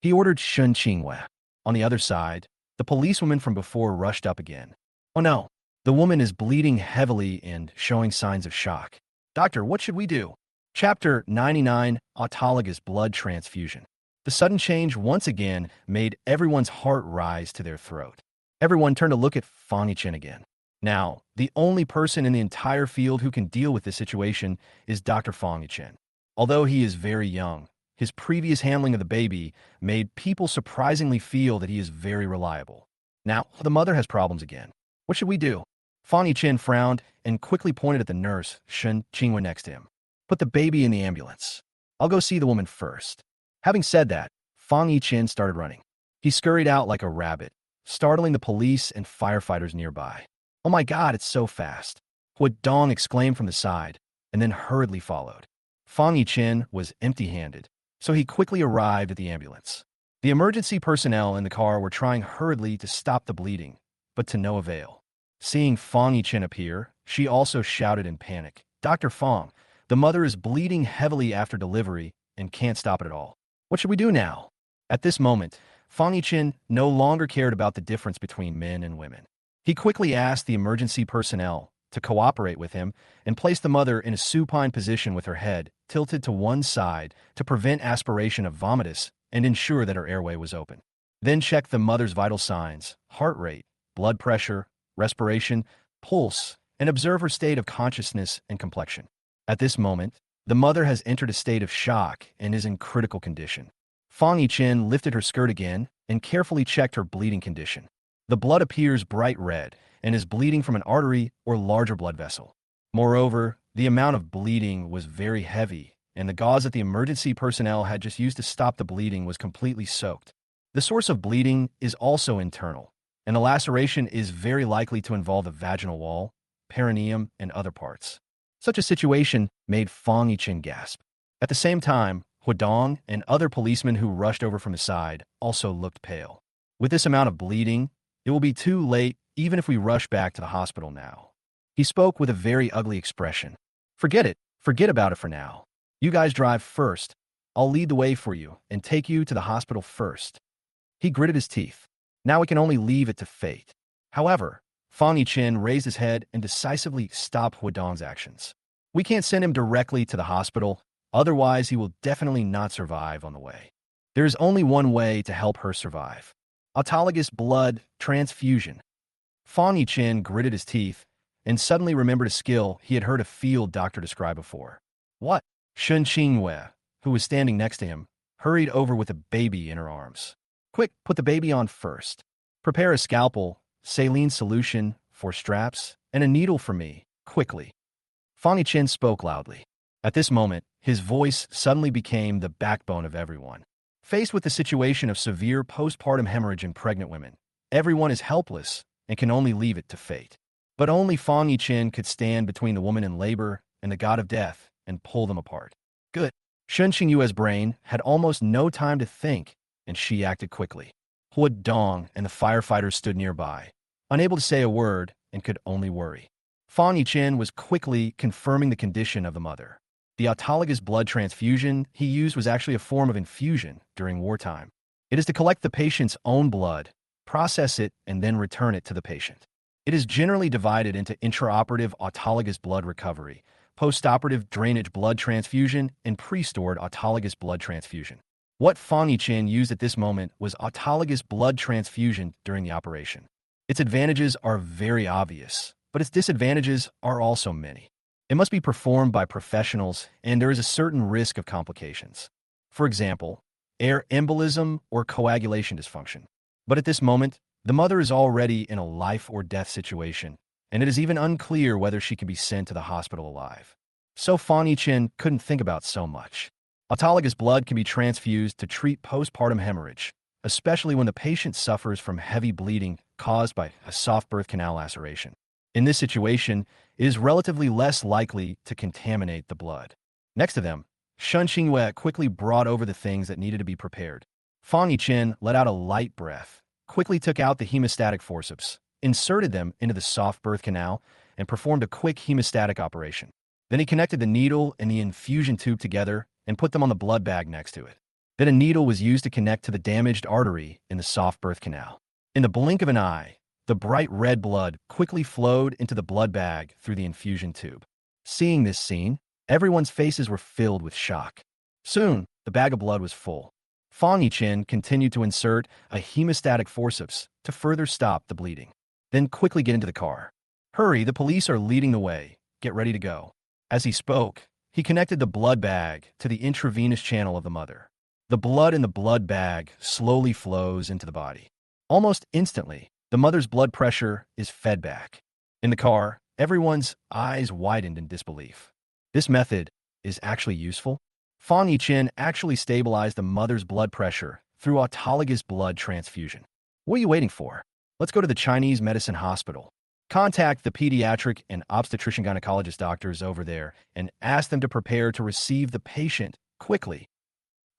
He ordered Shun Qinghua. On the other side, the policewoman from before rushed up again. Oh no, the woman is bleeding heavily and showing signs of shock. Doctor, what should we do? Chapter 99, Autologous Blood Transfusion. The sudden change once again made everyone's heart rise to their throat. Everyone turned to look at Fang Yichen again. Now, the only person in the entire field who can deal with this situation is Dr. Fang Yichen. Although he is very young, his previous handling of the baby made people surprisingly feel that he is very reliable. Now, the mother has problems again. What should we do? Fang Yichen frowned and quickly pointed at the nurse, Shun Qinghua, next to him. Put the baby in the ambulance. I'll go see the woman first. Having said that, Fang Yichen started running. He scurried out like a rabbit, startling the police and firefighters nearby. Oh my God, it's so fast. Huadong exclaimed from the side, and then hurriedly followed. Fang Yichen was empty-handed, so he quickly arrived at the ambulance. The emergency personnel in the car were trying hurriedly to stop the bleeding, but to no avail. Seeing Fang Yichen appear, she also shouted in panic, Dr. Fang, the mother is bleeding heavily after delivery and can't stop it at all. What should we do now? At this moment, Fang Yichen no longer cared about the difference between men and women. He quickly asked the emergency personnel to cooperate with him and placed the mother in a supine position with her head tilted to one side to prevent aspiration of vomitus and ensure that her airway was open. Then check the mother's vital signs, heart rate, blood pressure, respiration, pulse, and observe her state of consciousness and complexion. At this moment, the mother has entered a state of shock and is in critical condition. Fang Yichen lifted her skirt again and carefully checked her bleeding condition. The blood appears bright red and is bleeding from an artery or larger blood vessel. Moreover, the amount of bleeding was very heavy, and the gauze that the emergency personnel had just used to stop the bleeding was completely soaked. The source of bleeding is also internal, and the laceration is very likely to involve the vaginal wall, perineum, and other parts. Such a situation made Fang Yichen gasp. At the same time, Huadong and other policemen who rushed over from the side also looked pale. With this amount of bleeding, it will be too late even if we rush back to the hospital now. He spoke with a very ugly expression. Forget it. Forget about it for now. You guys drive first. I'll lead the way for you and take you to the hospital first. He gritted his teeth. Now we can only leave it to fate. However, Fang Yichen raised his head and decisively stopped Huadong's actions. We can't send him directly to the hospital, otherwise he will definitely not survive on the way. There is only one way to help her survive. Autologous blood transfusion. Fang Yichen gritted his teeth and suddenly remembered a skill he had heard a field doctor describe before. What? Shun Qinghua, who was standing next to him, hurried over with a baby in her arms. Quick, put the baby on first. Prepare a scalpel, saline solution, 4 straps, and a needle for me, quickly. Fang Yichen spoke loudly. At this moment, his voice suddenly became the backbone of everyone. Faced with the situation of severe postpartum hemorrhage in pregnant women, everyone is helpless and can only leave it to fate. But only Fang Yichen could stand between the woman in labor and the god of death and pull them apart. Good. Shun Qinghua's brain had almost no time to think, and she acted quickly. Hua Dong and the firefighters stood nearby, unable to say a word and could only worry. Fang Yichen was quickly confirming the condition of the mother. The autologous blood transfusion he used was actually a form of infusion during wartime. It is to collect the patient's own blood, process it, and then return it to the patient. It is generally divided into intraoperative autologous blood recovery, postoperative drainage blood transfusion, and pre-stored autologous blood transfusion. What Fang Yichen used at this moment was autologous blood transfusion during the operation. Its advantages are very obvious, but its disadvantages are also many. It must be performed by professionals, and there is a certain risk of complications. For example, air embolism or coagulation dysfunction. But at this moment, the mother is already in a life or death situation, and it is even unclear whether she can be sent to the hospital alive. So Fang Yichen couldn't think about so much. Autologous blood can be transfused to treat postpartum hemorrhage, especially when the patient suffers from heavy bleeding caused by a soft birth canal laceration. In this situation, it is relatively less likely to contaminate the blood. Next to them, Shen Xingyue quickly brought over the things that needed to be prepared. Fang Yichen let out a light breath, quickly took out the hemostatic forceps, inserted them into the soft birth canal, and performed a quick hemostatic operation. Then he connected the needle and the infusion tube together and put them on the blood bag next to it. Then a needle was used to connect to the damaged artery in the soft birth canal. In the blink of an eye, the bright red blood quickly flowed into the blood bag through the infusion tube. Seeing this scene, everyone's faces were filled with shock. Soon, the bag of blood was full. Fang Yichen continued to insert a hemostatic forceps to further stop the bleeding. Then quickly get into the car. Hurry, the police are leading the way. Get ready to go. As he spoke, he connected the blood bag to the intravenous channel of the mother. The blood in the blood bag slowly flows into the body. Almost instantly, the mother's blood pressure is fed back. In the car, everyone's eyes widened in disbelief. This method is actually useful? Fang Yichen actually stabilized the mother's blood pressure through autologous blood transfusion. What are you waiting for? Let's go to the Chinese medicine hospital. Contact the pediatric and obstetrician gynecologist doctors over there and ask them to prepare to receive the patient quickly.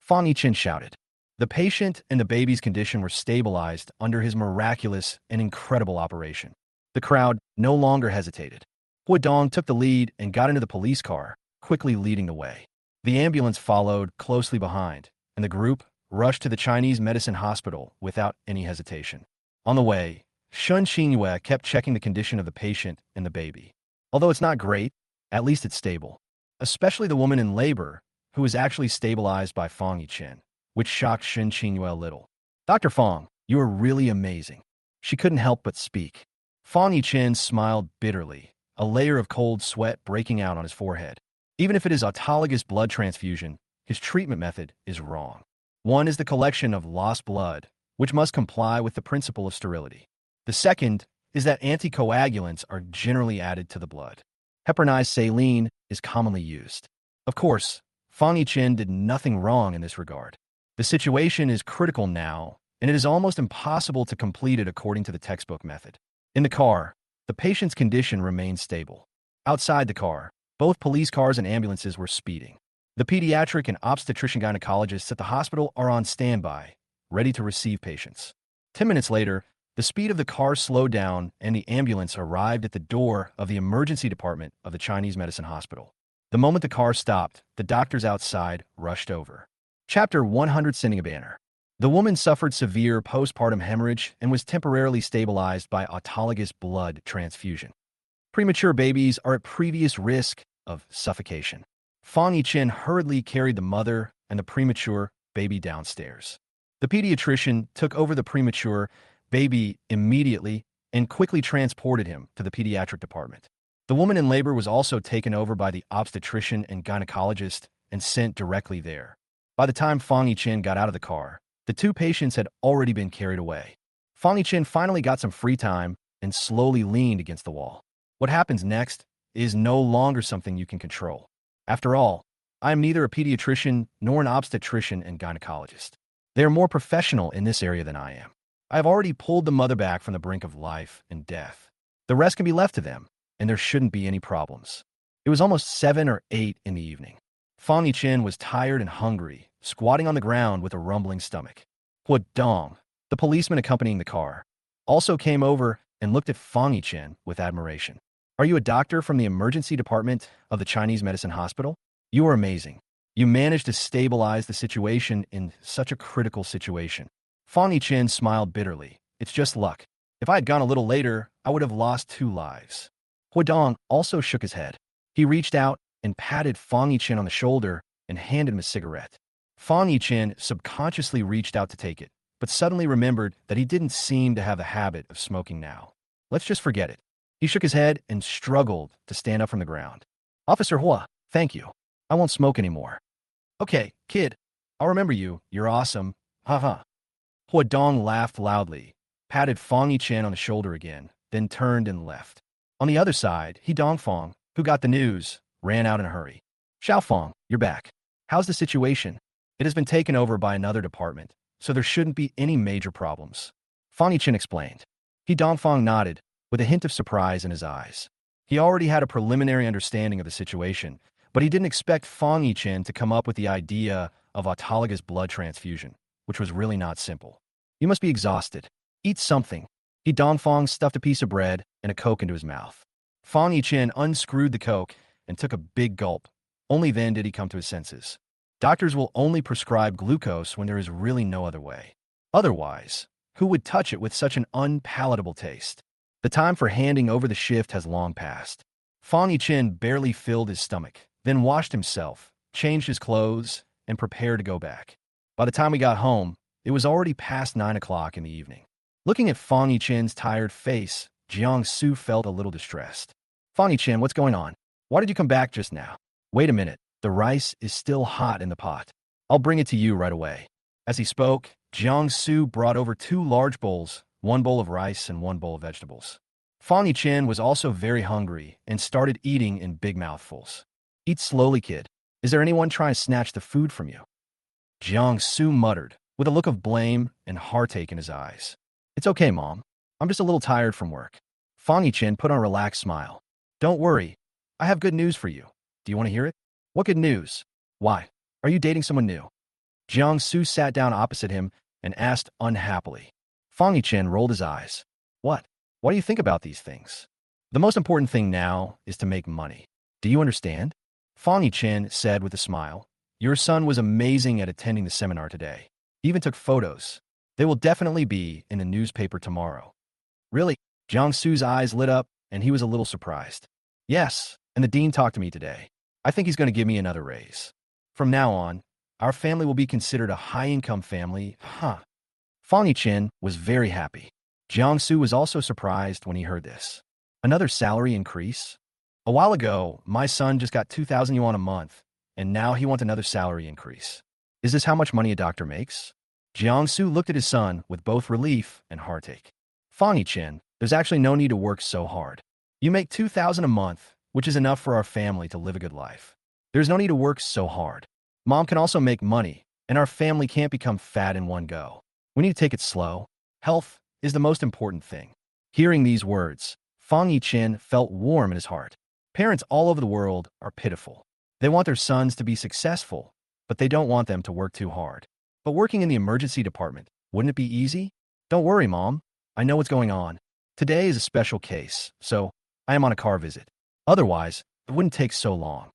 Fang Yichen shouted. The patient and the baby's condition were stabilized under his miraculous and incredible operation. The crowd no longer hesitated. Hua Dong took the lead and got into the police car, quickly leading the way. The ambulance followed closely behind, and the group rushed to the Chinese medicine hospital without any hesitation. On the way, Shen Xingyue kept checking the condition of the patient and the baby. Although it's not great, at least it's stable. Especially the woman in labor, who was actually stabilized by Fang Yichen, which shocked Shen Xingyue a little. Dr. Fang, you are really amazing. She couldn't help but speak. Fang Yichen smiled bitterly, a layer of cold sweat breaking out on his forehead. Even if it is autologous blood transfusion, his treatment method is wrong. One is the collection of lost blood, which must comply with the principle of sterility. The second is that anticoagulants are generally added to the blood. Heparinized saline is commonly used. Of course, Fang Yichen did nothing wrong in this regard. The situation is critical now, and it is almost impossible to complete it according to the textbook method. In the car, the patient's condition remained stable. Outside the car, both police cars and ambulances were speeding. The pediatric and obstetrician gynecologists at the hospital are on standby, ready to receive patients. 10 minutes later, the speed of the car slowed down and the ambulance arrived at the door of the emergency department of the Chinese medicine hospital. The moment the car stopped, the doctors outside rushed over. Chapter 100, Sending a Banner. The woman suffered severe postpartum hemorrhage and was temporarily stabilized by autologous blood transfusion. Premature babies are at previous risk of suffocation. Fang Yichen hurriedly carried the mother and the premature baby downstairs. The pediatrician took over the premature baby immediately and quickly transported him to the pediatric department. The woman in labor was also taken over by the obstetrician and gynecologist and sent directly there. By the time Fang Yichen got out of the car, the two patients had already been carried away. Fang Yichen finally got some free time and slowly leaned against the wall. What happens next is no longer something you can control. After all, I am neither a pediatrician nor an obstetrician and gynecologist. They are more professional in this area than I am. I have already pulled the mother back from the brink of life and death. The rest can be left to them, and there shouldn't be any problems. It was almost 7 or 8 in the evening. Fang Yichen was tired and hungry, squatting on the ground with a rumbling stomach. Hua Dong, The policeman accompanying the car also came over and looked at Fang Yichen with admiration. Are you a doctor from the emergency department of the Chinese medicine hospital? You are amazing. You managed to stabilize the situation in such a critical situation. Fang Yichen smiled bitterly. It's just luck. If I had gone a little later, I would have lost 2 lives. Huadong also shook his head. He reached out and patted Fang Yichen on the shoulder and handed him a cigarette. Fang Yichen subconsciously reached out to take it, but suddenly remembered that he didn't seem to have the habit of smoking now. Let's just forget it. He shook his head and struggled to stand up from the ground. Officer Hua, thank you. I won't smoke anymore. Okay, kid. I'll remember you. You're awesome. Haha. Huadong laughed loudly, patted Fang Yichen on the shoulder again, then turned and left. On the other side, Dongfang, who got the news, ran out in a hurry. Xiaofang, you're back. How's the situation? It has been taken over by another department, so there shouldn't be any major problems. Fang Yichen explained. Dongfang nodded, with a hint of surprise in his eyes. He already had a preliminary understanding of the situation, but he didn't expect Fang Yichen to come up with the idea of autologous blood transfusion, which was really not simple. You must be exhausted. Eat something. Dongfang stuffed a piece of bread and a Coke into his mouth. Fang Yichen unscrewed the Coke and took a big gulp. Only then did he come to his senses. Doctors will only prescribe glucose when there is really no other way. Otherwise, who would touch it with such an unpalatable taste? The time for handing over the shift has long passed. Fang Yichen barely filled his stomach, then washed himself, changed his clothes, and prepared to go back. By the time we got home, it was already past 9 o'clock in the evening. Looking at Fang Yichen's tired face, Jiangsu felt a little distressed. Fang Yichen, what's going on? Why did you come back just now? Wait a minute, the rice is still hot in the pot. I'll bring it to you right away. As he spoke, Jiangsu brought over 2 large bowls, 1 bowl of rice and 1 bowl of vegetables. Fang Yichen was also very hungry and started eating in big mouthfuls. Eat slowly, kid. Is there anyone trying to snatch the food from you? Jiangsu muttered, with a look of blame and heartache in his eyes. It's okay, Mom. I'm just a little tired from work. Fang Yichen put on a relaxed smile. Don't worry. I have good news for you. Do you want to hear it? What good news? Why? Are you dating someone new? Jiangsu sat down opposite him and asked unhappily. Fang Yichen rolled his eyes. What? What do you think about these things? The most important thing now is to make money. Do you understand? Fang Yichen said with a smile. Your son was amazing at attending the seminar today. He even took photos. They will definitely be in the newspaper tomorrow. Really? Jiangsu's eyes lit up, and he was a little surprised. Yes, and the dean talked to me today. I think he's going to give me another raise. From now on, our family will be considered a high-income family. Fang Yichen was very happy. Jiangsu was also surprised when he heard this. Another salary increase? A while ago, my son just got 2,000 yuan a month, and now he wants another salary increase. Is this how much money a doctor makes? Jiangsu looked at his son with both relief and heartache. Fang Yichen, there's actually no need to work so hard. You make 2,000 a month, which is enough for our family to live a good life. There's no need to work so hard. Mom can also make money, and our family can't become fat in one go. We need to take it slow. Health is the most important thing. Hearing these words, Fang Yichen felt warm in his heart. Parents all over the world are pitiful. They want their sons to be successful, but they don't want them to work too hard. But working in the emergency department, wouldn't it be easy? Don't worry, Mom. I know what's going on. Today is a special case, so I am on a car visit. Otherwise, it wouldn't take so long.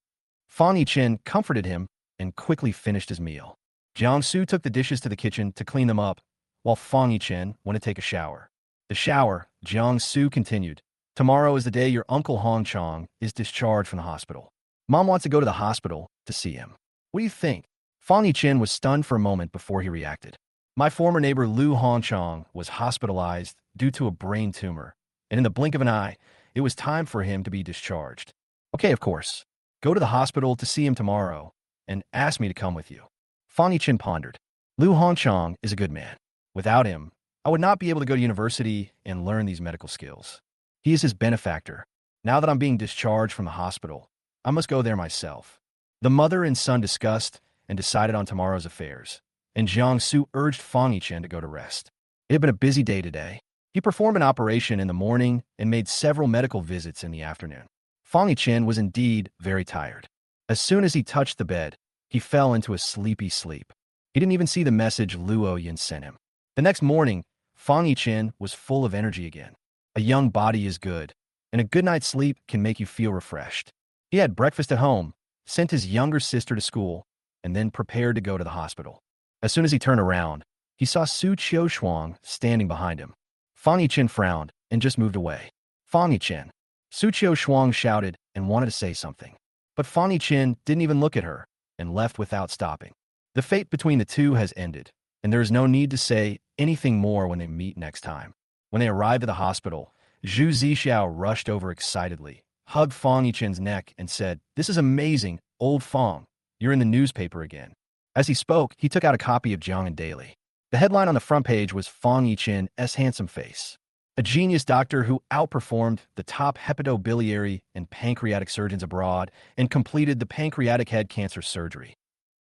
Fang Yichen comforted him and quickly finished his meal. Jiangsu took the dishes to the kitchen to clean them up, while Fang Yichen went to take a shower. The shower, Jiangsu continued. Tomorrow is the day your uncle Hong Chong is discharged from the hospital. Mom wants to go to the hospital to see him. What do you think? Fang Yichen was stunned for a moment before he reacted. My former neighbor Lu Hongchong was hospitalized due to a brain tumor, and in the blink of an eye, it was time for him to be discharged. Okay, of course. Go to the hospital to see him tomorrow, and ask me to come with you. Fang Yichen pondered. Lu Hongchong is a good man. Without him, I would not be able to go to university and learn these medical skills. He is his benefactor. Now that I'm being discharged from the hospital, I must go there myself. The mother and son discussed and decided on tomorrow's affairs, and Jiangsu urged Fang Yichen to go to rest. It had been a busy day today. He performed an operation in the morning and made several medical visits in the afternoon. Fang Yichen was indeed very tired. As soon as he touched the bed, he fell into a sleepy sleep. He didn't even see the message Luo Yin sent him. The next morning, Fang Yichen was full of energy again. A young body is good, and a good night's sleep can make you feel refreshed. He had breakfast at home, sent his younger sister to school, and then prepared to go to the hospital. As soon as he turned around, he saw Su Qiushuang standing behind him. Fang Yichen frowned and just moved away. Fang Yichen. Su Qiushuang shouted and wanted to say something. But Fang Yichen didn't even look at her and left without stopping. The fate between the two has ended, and there is no need to say anything more when they meet next time. When they arrived at the hospital, Zhu Zixiao rushed over excitedly, hugged Fang Yichen's neck, and said, "This is amazing, old Fang. You're in the newspaper again." As he spoke, he took out a copy of Jiang'an Daily. The headline on the front page was Fang Yichen's handsome face. A genius doctor who outperformed the top hepatobiliary and pancreatic surgeons abroad and completed the pancreatic head cancer surgery.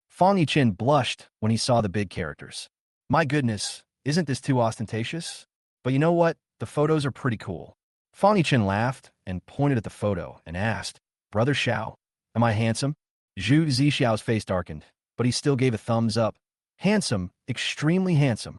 Fang Yichen blushed when he saw the big characters. My goodness, isn't this too ostentatious? But you know what? The photos are pretty cool. Fang Yichen laughed and pointed at the photo and asked, "Brother Xiao, am I handsome?" Zhu Zixiao's face darkened, but he still gave a thumbs up. Handsome, extremely handsome.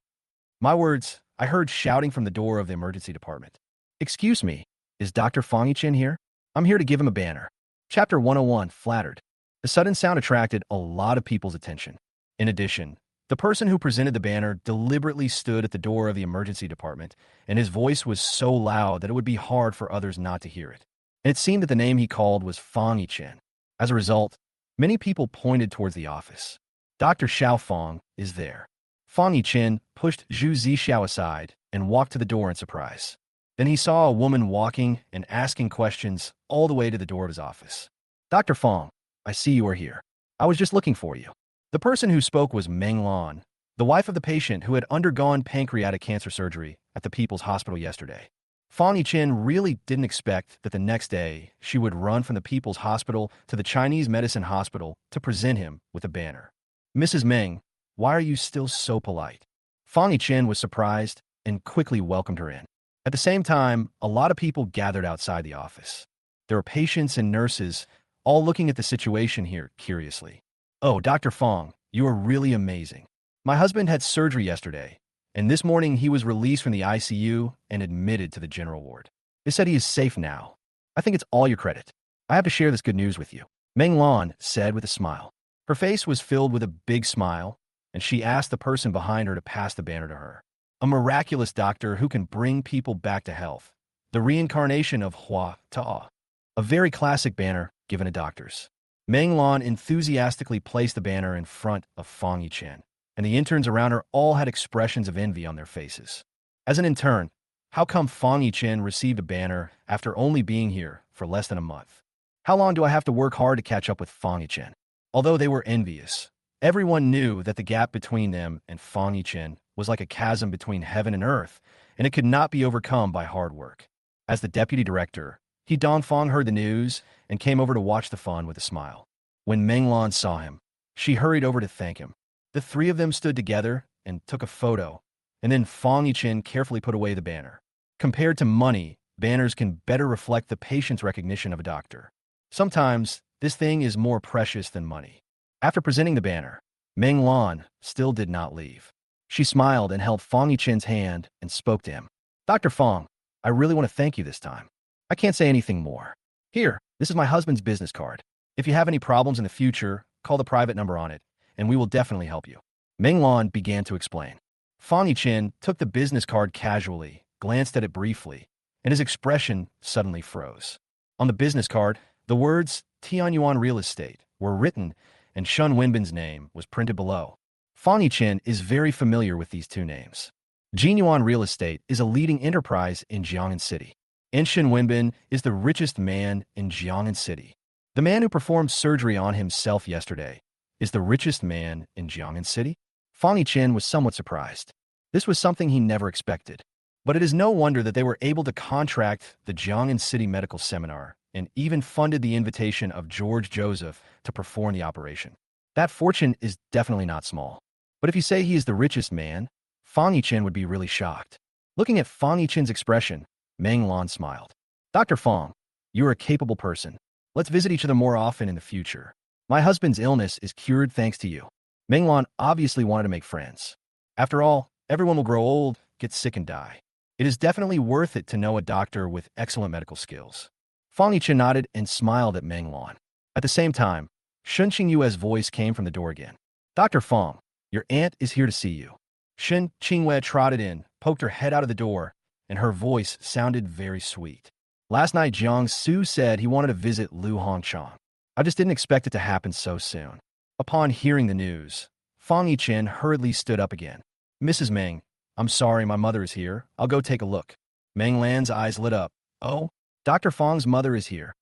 My words, I heard shouting from the door of the emergency department. Excuse me, is Dr. Fang Yichen here? I'm here to give him a banner. Chapter 101, Flattered. The sudden sound attracted a lot of people's attention. In addition, the person who presented the banner deliberately stood at the door of the emergency department, and his voice was so loud that it would be hard for others not to hear it. And it seemed that the name he called was Fang Yichen. As a result, many people pointed towards the office. Dr. Xiao Fang is there. Fang Yichen pushed Zhu Zixiao aside and walked to the door in surprise. Then he saw a woman walking and asking questions all the way to the door of his office. "Dr. Fang, I see you are here. I was just looking for you." The person who spoke was Meng Lan, the wife of the patient who had undergone pancreatic cancer surgery at the People's Hospital yesterday. Fang Yichen really didn't expect that the next day she would run from the People's Hospital to the Chinese Medicine Hospital to present him with a banner. "Mrs. Meng, why are you still so polite?" Fang Yichen was surprised and quickly welcomed her in. At the same time, a lot of people gathered outside the office. There were patients and nurses, all looking at the situation here curiously. "Oh, Dr. Fang, you are really amazing. My husband had surgery yesterday, and this morning he was released from the ICU and admitted to the general ward. They said he is safe now. I think it's all your credit. I have to share this good news with you," Meng Lan said with a smile. Her face was filled with a big smile, and she asked the person behind her to pass the banner to her. A miraculous doctor who can bring people back to health. The reincarnation of Hua Ta. A very classic banner given to doctors. Meng Lan enthusiastically placed the banner in front of Fang Yichen, and the interns around her all had expressions of envy on their faces. As an intern, how come Fang Yichen received a banner after only being here for less than a month? How long do I have to work hard to catch up with Fang Yichen? Although they were envious, everyone knew that the gap between them and Fang Yichen was like a chasm between heaven and earth, and it could not be overcome by hard work. As the deputy director, Fang heard the news and came over to watch the fun with a smile. When Meng Lan saw him, she hurried over to thank him. The three of them stood together and took a photo, and then Fang Yichen carefully put away the banner. Compared to money, banners can better reflect the patient's recognition of a doctor. Sometimes, this thing is more precious than money. After presenting the banner, Meng Lan still did not leave. She smiled and held Fang Yichen's hand and spoke to him. "Dr. Fang, I really want to thank you this time. I can't say anything more. Here, this is my husband's business card. If you have any problems in the future, call the private number on it, and we will definitely help you." Meng Lan began to explain. Fang Yichen took the business card casually, glanced at it briefly, and his expression suddenly froze. On the business card, the words Tianyuan Real Estate were written, and Shun Wenbin's name was printed below. Fang Yichen is very familiar with these two names. Jinyuan Real Estate is a leading enterprise in Jiang'an City. And Shun Wenbin is the richest man in Jiang'an City. The man who performed surgery on himself yesterday is the richest man in Jiang'an City. Fang Yichen was somewhat surprised. This was something he never expected. But it is no wonder that they were able to contract the Jiang'an City Medical Seminar and even funded the invitation of George Joseph to perform the operation. That fortune is definitely not small. But if you say he is the richest man, Fang Yichen would be really shocked. Looking at Fang Yichen's expression, Meng Lan smiled. "Dr. Fang, you are a capable person. Let's visit each other more often in the future. My husband's illness is cured thanks to you." Meng Lan obviously wanted to make friends. After all, Everyone will grow old, get sick, and die. It is definitely worth it to know a doctor with excellent medical skills. Fang Yichen nodded and smiled at Meng Lan. At the same time, Shun Qingyue's voice came from the door again. Dr. Fang, your aunt is here to see you. Shun Qingyue trotted in, poked her head out of the door, and her voice sounded very sweet. Last night, Jiang Su said he wanted to visit Lu Hongchang. I just didn't expect it to happen so soon. Upon hearing the news, Fang Yichen hurriedly stood up again. Mrs. Meng, I'm sorry my mother is here. I'll go take a look. Meng Lan's eyes lit up. Oh, Dr. Fang's mother is here.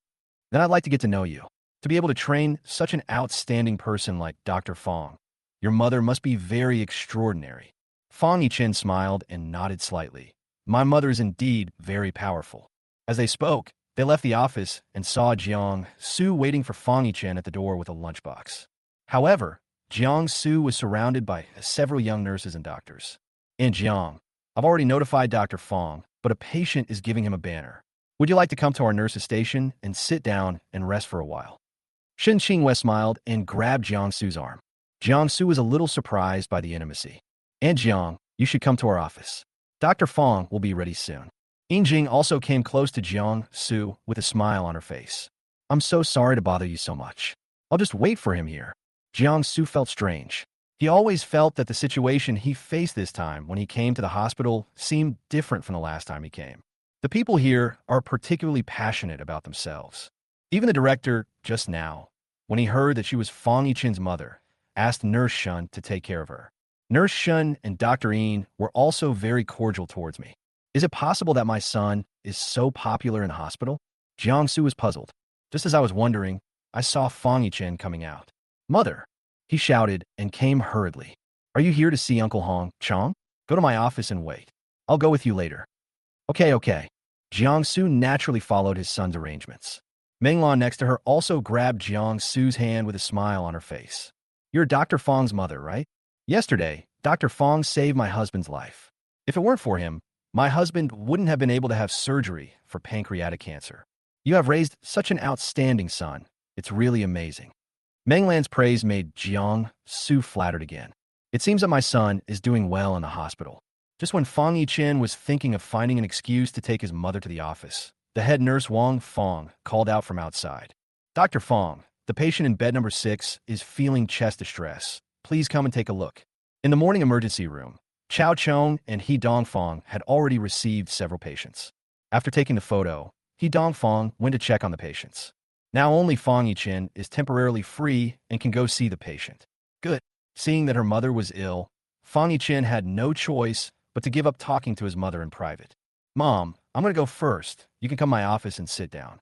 Then I'd like to get to know you. To be able to train such an outstanding person like Dr. Fang, your mother must be very extraordinary. Fang Yichen smiled and nodded slightly. My mother is indeed very powerful. As they spoke, they left the office and saw Jiang Su waiting for Fang Yichen at the door with a lunchbox. However, Jiang Su was surrounded by several young nurses and doctors. And Jiang, I've already notified Dr. Fang, but a patient is giving him a banner. Would you like to come to our nurse's station and sit down and rest for a while? Shen Qingyue smiled and grabbed Jiang Su's arm. Jiang Su was a little surprised by the intimacy. And Jiang, you should come to our office. Dr. Fang will be ready soon. Yingjing also came close to Jiang Su with a smile on her face. I'm so sorry to bother you so much. I'll just wait for him here. Jiang Su felt strange. He always felt that the situation he faced this time when he came to the hospital seemed different from the last time he came. The people here are particularly passionate about themselves. Even the director, just now, when he heard that she was Fang Yichen's mother, asked Nurse Shun to take care of her. Nurse Shun and Dr. Yin were also very cordial towards me. Is it possible that my son is so popular in the hospital? Jiang Su was puzzled. Just as I was wondering, I saw Fang Yichen coming out. Mother, he shouted and came hurriedly. Are you here to see Uncle Hong Chong? Go to my office and wait. I'll go with you later. Okay. Jiang Su naturally followed his son's arrangements. Meng Lan next to her also grabbed Jiang Su's hand with a smile on her face. You're Dr. Fang's mother, right? Yesterday, Dr. Fang saved my husband's life. If it weren't for him, my husband wouldn't have been able to have surgery for pancreatic cancer. You have raised such an outstanding son. It's really amazing. Meng Lan's praise made Jiang Su flattered again. It seems that my son is doing well in the hospital. Just when Fang Yichen was thinking of finding an excuse to take his mother to the office, the head nurse Wang Fang called out from outside. Dr. Fang, the patient in bed number 6 is feeling chest distress. Please come and take a look. In the morning emergency room, Chao Chong and He Dongfang had already received several patients. After taking the photo, He Dongfang went to check on the patients. Now only Fang Yichen is temporarily free and can go see the patient. Good. Seeing that her mother was ill, Fang Yichen had no choice but to give up talking to his mother in private. Mom, I'm going to go first. You can come to my office and sit down.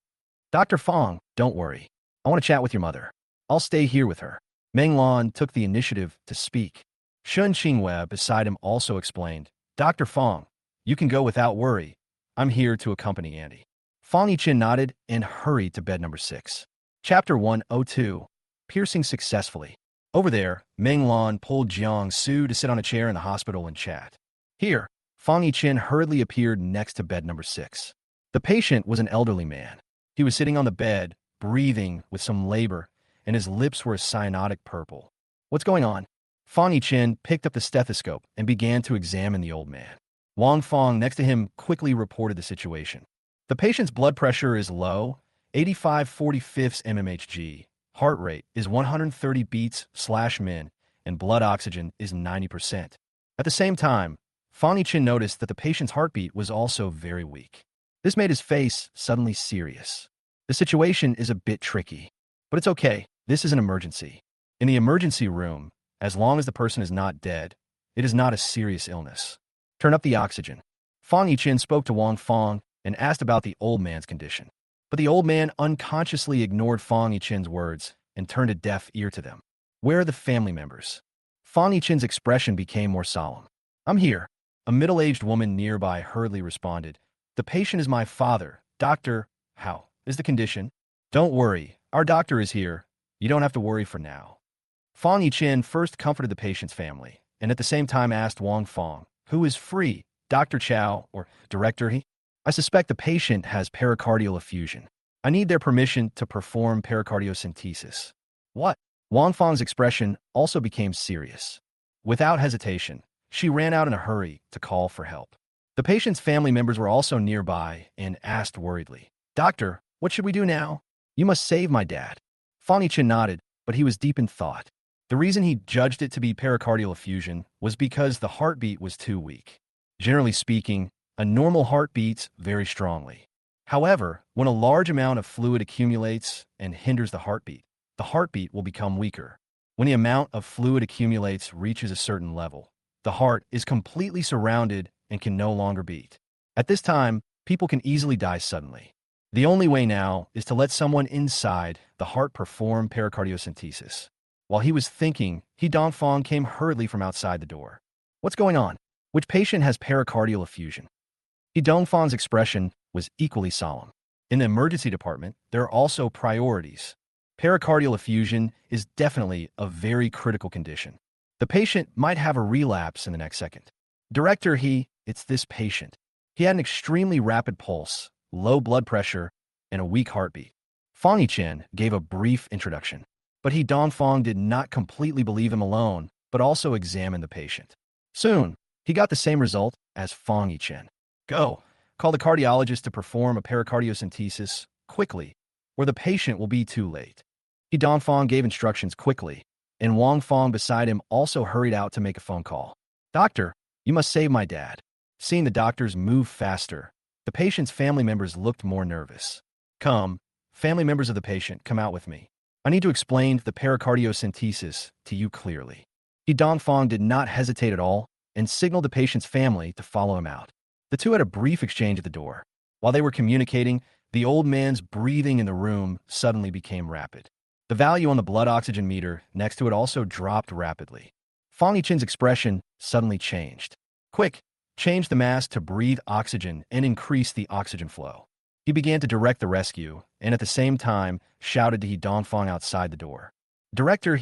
Dr. Fang, don't worry. I want to chat with your mother. I'll stay here with her. Meng Lan took the initiative to speak. Shun Qingyue beside him also explained, Dr. Fang, you can go without worry. I'm here to accompany Andy. Fang Yichen nodded and hurried to bed number 6. Chapter 102, Piercing Successfully. Over there, Meng Lan pulled Jiang Su to sit on a chair in the hospital and chat. Here, Fang Yichen hurriedly appeared next to bed number 6. The patient was an elderly man. He was sitting on the bed, breathing with some labor, and his lips were a cyanotic purple. What's going on? Fang Yichen picked up the stethoscope and began to examine the old man. Wang Fang next to him quickly reported the situation. The patient's blood pressure is low, 85/45 mmHg. Heart rate is 130 beats/min, and blood oxygen is 90%. At the same time, Fang Yichen noticed that the patient's heartbeat was also very weak. This made his face suddenly serious. The situation is a bit tricky, but it's okay. This is an emergency. In the emergency room, as long as the person is not dead, it is not a serious illness. Turn up the oxygen. Fang Yichen spoke to Wang Fang and asked about the old man's condition. But the old man unconsciously ignored Fang Yichen's words and turned a deaf ear to them. Where are the family members? Fang Yichen's expression became more solemn. I'm here. A middle-aged woman nearby hurriedly responded. The patient is my father. Doctor, how is the condition? Don't worry. Our doctor is here. You don't have to worry for now. Fang Yichen first comforted the patient's family, and at the same time asked Wang Fang, who is free, Dr. Chow or Director He? I suspect the patient has pericardial effusion. I need their permission to perform pericardiocentesis. What? Wang Fang's expression also became serious. Without hesitation, She ran out in a hurry to call for help. The patient's family members were also nearby and asked worriedly, "Doctor, what should we do now? You must save my dad." Fang Yichen nodded, but he was deep in thought. The reason he judged it to be pericardial effusion was because the heartbeat was too weak. Generally speaking, a normal heart beats very strongly. However, when a large amount of fluid accumulates and hinders the heartbeat will become weaker. When the amount of fluid accumulates reaches a certain level, the heart is completely surrounded and can no longer beat. At this time, people can easily die suddenly. The only way now is to let someone inside the heart perform pericardiocentesis. While he was thinking, He Dongfang came hurriedly from outside the door. "What's going on? Which patient has pericardial effusion?" He Dongfang's expression was equally solemn. In the emergency department, there are also priorities. Pericardial effusion is definitely a very critical condition. The patient might have a relapse in the next second. Director, it's this patient. He had an extremely rapid pulse, low blood pressure, and a weak heartbeat. Fang Yichen gave a brief introduction, but He Dongfang did not completely believe him alone, but also examined the patient. Soon, he got the same result as Fang Yichen. "Go, call the cardiologist to perform a pericardiocentesis quickly, or the patient will be too late." He Dongfang gave instructions quickly, and Wang Fang beside him also hurried out to make a phone call. "Doctor, you must save my dad." Seeing the doctors move faster, the patient's family members looked more nervous. "Come, family members of the patient, come out with me. I need to explain the pericardiocentesis to you clearly." He Dongfang did not hesitate at all and signaled the patient's family to follow him out. The two had a brief exchange at the door. While they were communicating, the old man's breathing in the room suddenly became rapid. The value on the blood oxygen meter next to it also dropped rapidly. Fang Yichen's expression suddenly changed. "Quick, change the mask to breathe oxygen and increase the oxygen flow." He began to direct the rescue, and at the same time shouted to He Dongfang outside the door. "Director,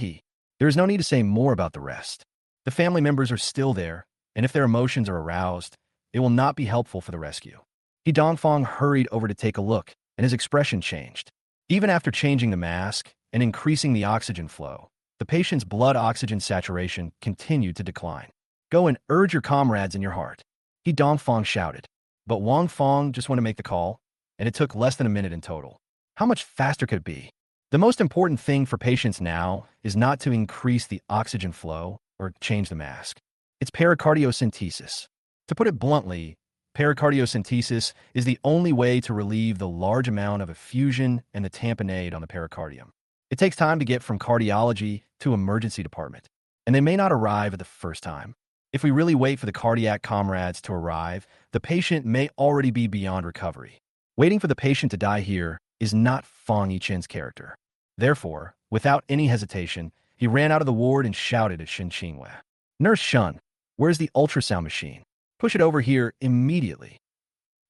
there is no need to say more about the rest. The family members are still there, and if their emotions are aroused, it will not be helpful for the rescue." He Dongfang hurried over to take a look, and his expression changed. Even after changing the mask and increasing the oxygen flow, the patient's blood oxygen saturation continued to decline. "Go and urge your comrades in your heart," He Dongfang shouted. But Wang Fang just wanted to make the call, and it took less than a minute in total. How much faster could it be? The most important thing for patients now is not to increase the oxygen flow or change the mask. It's pericardiocentesis. To put it bluntly, pericardiocentesis is the only way to relieve the large amount of effusion and the tamponade on the pericardium. It takes time to get from cardiology to emergency department, and they may not arrive at the first time. If we really wait for the cardiac comrades to arrive, the patient may already be beyond recovery. Waiting for the patient to die here is not Fang Yichen's character. Therefore, without any hesitation, he ran out of the ward and shouted at Shen Qinghua, "Nurse Shun, where's the ultrasound machine? Push it over here immediately."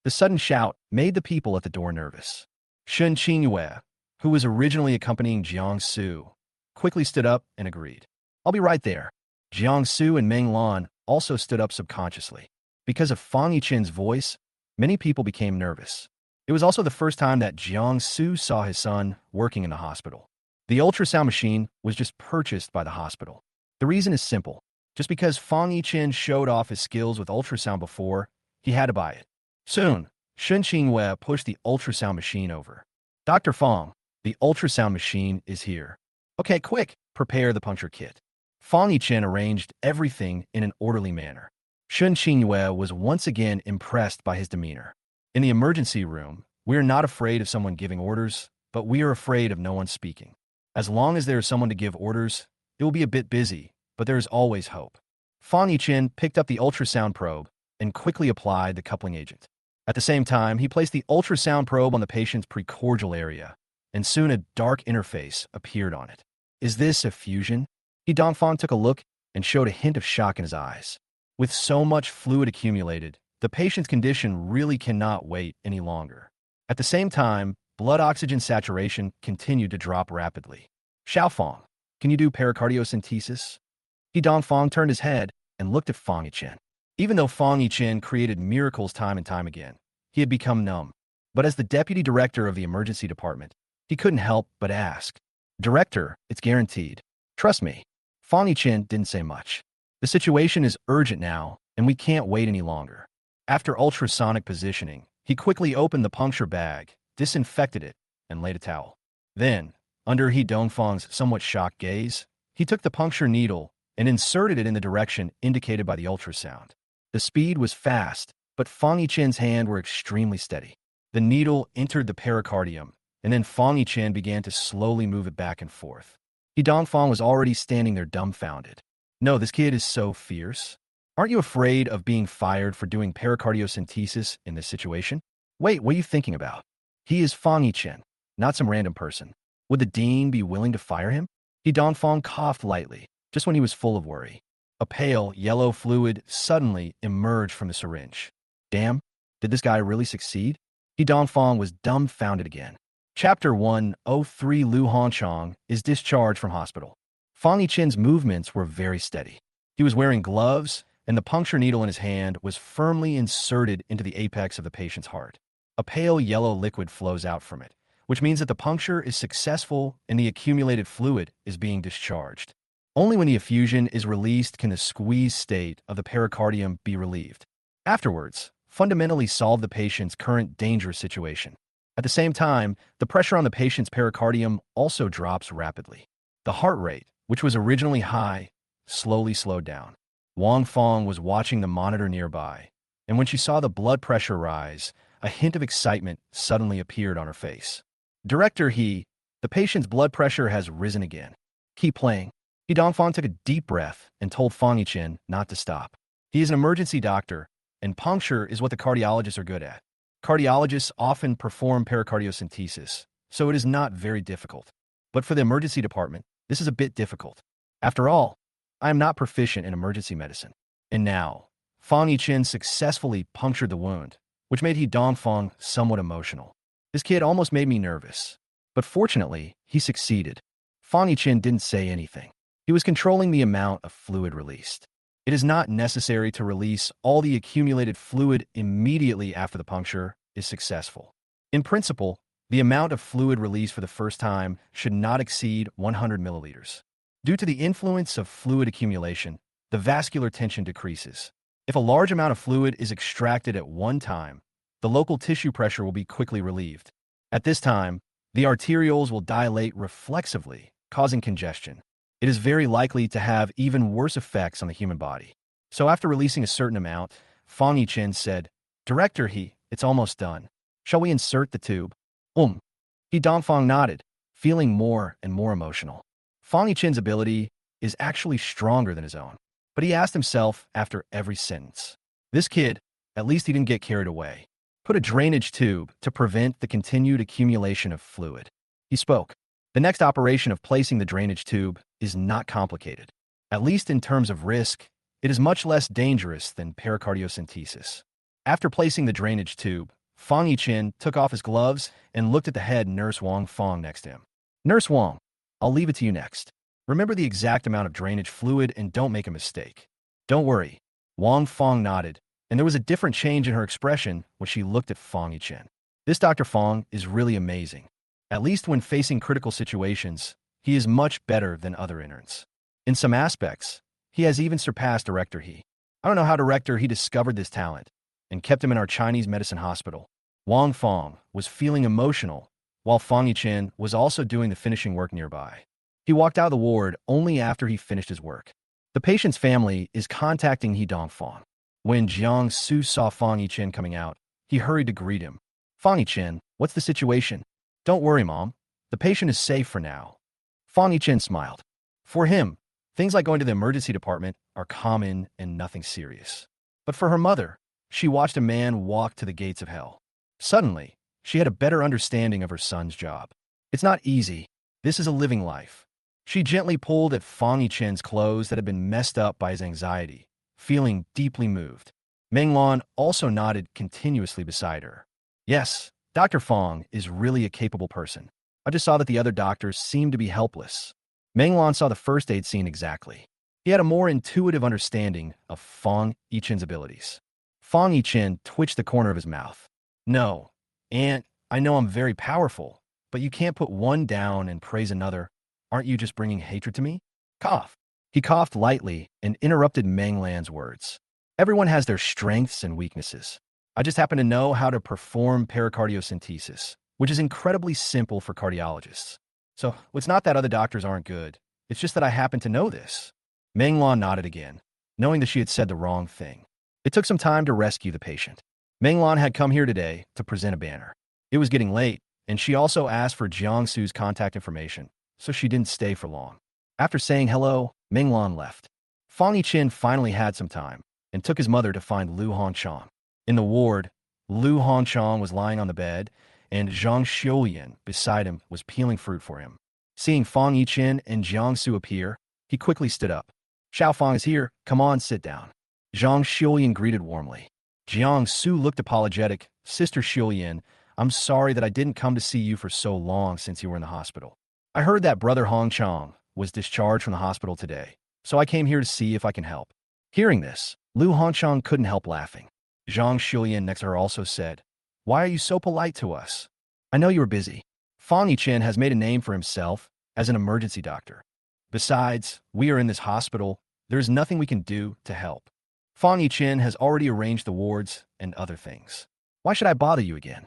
The sudden shout made the people at the door nervous. Shen Qinghua, who was originally accompanying Jiang Su, quickly stood up and agreed. "I'll be right there." Jiang Su and Meng Lan also stood up subconsciously. Because of Fang Yichen's voice, many people became nervous. It was also the first time that Jiang Su saw his son working in the hospital. The ultrasound machine was just purchased by the hospital. The reason is simple. Just because Fang Yichen showed off his skills with ultrasound before, he had to buy it. Soon, Shen Qinghua pushed the ultrasound machine over. "Dr. Fang, the ultrasound machine is here." "Okay, quick, prepare the puncture kit." Fang Yichen arranged everything in an orderly manner. Shen Qinghua was once again impressed by his demeanor. In the emergency room, we are not afraid of someone giving orders, but we are afraid of no one speaking. As long as there is someone to give orders, it will be a bit busy, but there is always hope. Fang Yichen picked up the ultrasound probe and quickly applied the coupling agent. At the same time, he placed the ultrasound probe on the patient's precordial area, and soon a dark interface appeared on it. "Is this a fusion?" He Dongfang took a look and showed a hint of shock in his eyes. With so much fluid accumulated, the patient's condition really cannot wait any longer. At the same time, blood oxygen saturation continued to drop rapidly. "Xiaofang, can you do pericardiocentesis?" He Dongfang turned his head and looked at Fang Yichen. Even though Fang Yichen created miracles time and time again, he had become numb. But as the deputy director of the emergency department, he couldn't help but ask. "Director, it's guaranteed. Trust me." Fang Yichen didn't say much. The situation is urgent now, and we can't wait any longer. After ultrasonic positioning, he quickly opened the puncture bag, disinfected it, and laid a towel. Then, under He Dongfang's somewhat shocked gaze, he took the puncture needle and inserted it in the direction indicated by the ultrasound. The speed was fast, but Fang Yichen's hands were extremely steady. The needle entered the pericardium, and then Fang Yichen began to slowly move it back and forth. He Dongfang was already standing there dumbfounded. No, this kid is so fierce. Aren't you afraid of being fired for doing pericardiocentesis in this situation? Wait, what are you thinking about? He is Fang Yichen, not some random person. Would the dean be willing to fire him? He Dongfang coughed lightly, just when he was full of worry. A pale, yellow fluid suddenly emerged from the syringe. Damn, did this guy really succeed? He Dongfang was dumbfounded again. Chapter 103 Lu Hongchang is discharged from hospital. Fang Yichen's movements were very steady. He was wearing gloves, and the puncture needle in his hand was firmly inserted into the apex of the patient's heart. A pale yellow liquid flows out from it, which means that the puncture is successful and the accumulated fluid is being discharged. Only when the effusion is released can the squeeze state of the pericardium be relieved. Afterwards, fundamentally solve the patient's current dangerous situation. At the same time, the pressure on the patient's pericardium also drops rapidly. The heart rate, which was originally high, slowly slowed down. Wang Fang was watching the monitor nearby, and when she saw the blood pressure rise, a hint of excitement suddenly appeared on her face. Director He, the patient's blood pressure has risen again. Keep playing. He Dongfang took a deep breath and told Fang Yichen not to stop. He is an emergency doctor, and puncture is what the cardiologists are good at. Cardiologists often perform pericardiocentesis, so it is not very difficult. But for the emergency department, this is a bit difficult. After all, I am not proficient in emergency medicine. And now, Fang Yichen successfully punctured the wound, which made He Dongfang somewhat emotional. This kid almost made me nervous. But fortunately, he succeeded. Fang Yichen didn't say anything. He was controlling the amount of fluid released. It is not necessary to release all the accumulated fluid immediately after the puncture is successful. In principle, the amount of fluid released for the first time should not exceed 100 milliliters. Due to the influence of fluid accumulation, the vascular tension decreases. If a large amount of fluid is extracted at one time, the local tissue pressure will be quickly relieved. At this time, the arterioles will dilate reflexively, causing congestion. It is very likely to have even worse effects on the human body. So after releasing a certain amount, Fang Yichen said, Director He, it's almost done. Shall we insert the tube? He Dongfang nodded, feeling more and more emotional. Fang Yichen's ability is actually stronger than his own. But he asked himself after every sentence, this kid, at least he didn't get carried away. Put a drainage tube to prevent the continued accumulation of fluid. He spoke. The next operation of placing the drainage tube is not complicated. At least in terms of risk, it is much less dangerous than pericardiocentesis. After placing the drainage tube, Fang Yichen took off his gloves and looked at the head nurse Wang Fang next to him. Nurse Wang, I'll leave it to you next. Remember the exact amount of drainage fluid and don't make a mistake. Don't worry. Wang Fang nodded, and there was a different change in her expression when she looked at Fang Yichen. This Dr. Fang is really amazing. At least when facing critical situations, he is much better than other interns. In some aspects, he has even surpassed Director He. I don't know how Director He discovered this talent and kept him in our Chinese medicine hospital. Wang Fang was feeling emotional, while Fang Yichen was also doing the finishing work nearby. He walked out of the ward only after he finished his work. The patient's family is contacting He Dongfang. When Jiang Su saw Fang Yichen coming out, he hurried to greet him. Fang Yichen, what's the situation? Don't worry, Mom. The patient is safe for now. Fang Yichen smiled. For him, things like going to the emergency department are common and nothing serious. But for her mother, she watched a man walk to the gates of hell. Suddenly, she had a better understanding of her son's job. It's not easy. This is a living life. She gently pulled at Fang Yichen's clothes that had been messed up by his anxiety, feeling deeply moved. Menglan also nodded continuously beside her. Yes, Dr. Fang is really a capable person. I just saw that the other doctors seemed to be helpless. Menglan saw the first aid scene exactly. He had a more intuitive understanding of Fang Yichen's abilities. Fang Yichen twitched the corner of his mouth. No, Aunt, I know I'm very powerful, but you can't put one down and praise another. Aren't you just bringing hatred to me? Cough. He coughed lightly and interrupted Manglan's words. Everyone has their strengths and weaknesses. I just happen to know how to perform pericardiocentesis, which is incredibly simple for cardiologists. So it's not that other doctors aren't good. It's just that I happen to know this. Manglan nodded again, knowing that she had said the wrong thing. It took some time to rescue the patient. Manglan had come here today to present a banner. It was getting late, and she also asked for Jiangsu's contact information, so she didn't stay for long. After saying hello, Manglan left. Fang Yichen finally had some time and took his mother to find Lu Hongchang. In the ward, Lu Hongchang was lying on the bed, and Zhang Xiulian beside him was peeling fruit for him. Seeing Fang Yichen and Jiangsu appear, he quickly stood up. Xiaofang is here. Come on, sit down. Zhang Xiulian greeted warmly. Jiangsu looked apologetic. Sister Xiulian, I'm sorry that I didn't come to see you for so long since you were in the hospital. I heard that Brother Hongchang was discharged from the hospital today, so I came here to see if I can help. Hearing this, Lu Hongchang couldn't help laughing. Zhang Xiulian next to her also said, Why are you so polite to us? I know you were busy. Fang Yichen has made a name for himself as an emergency doctor. Besides, we are in this hospital. There is nothing we can do to help. Fang Yichen has already arranged the wards and other things. Why should I bother you again?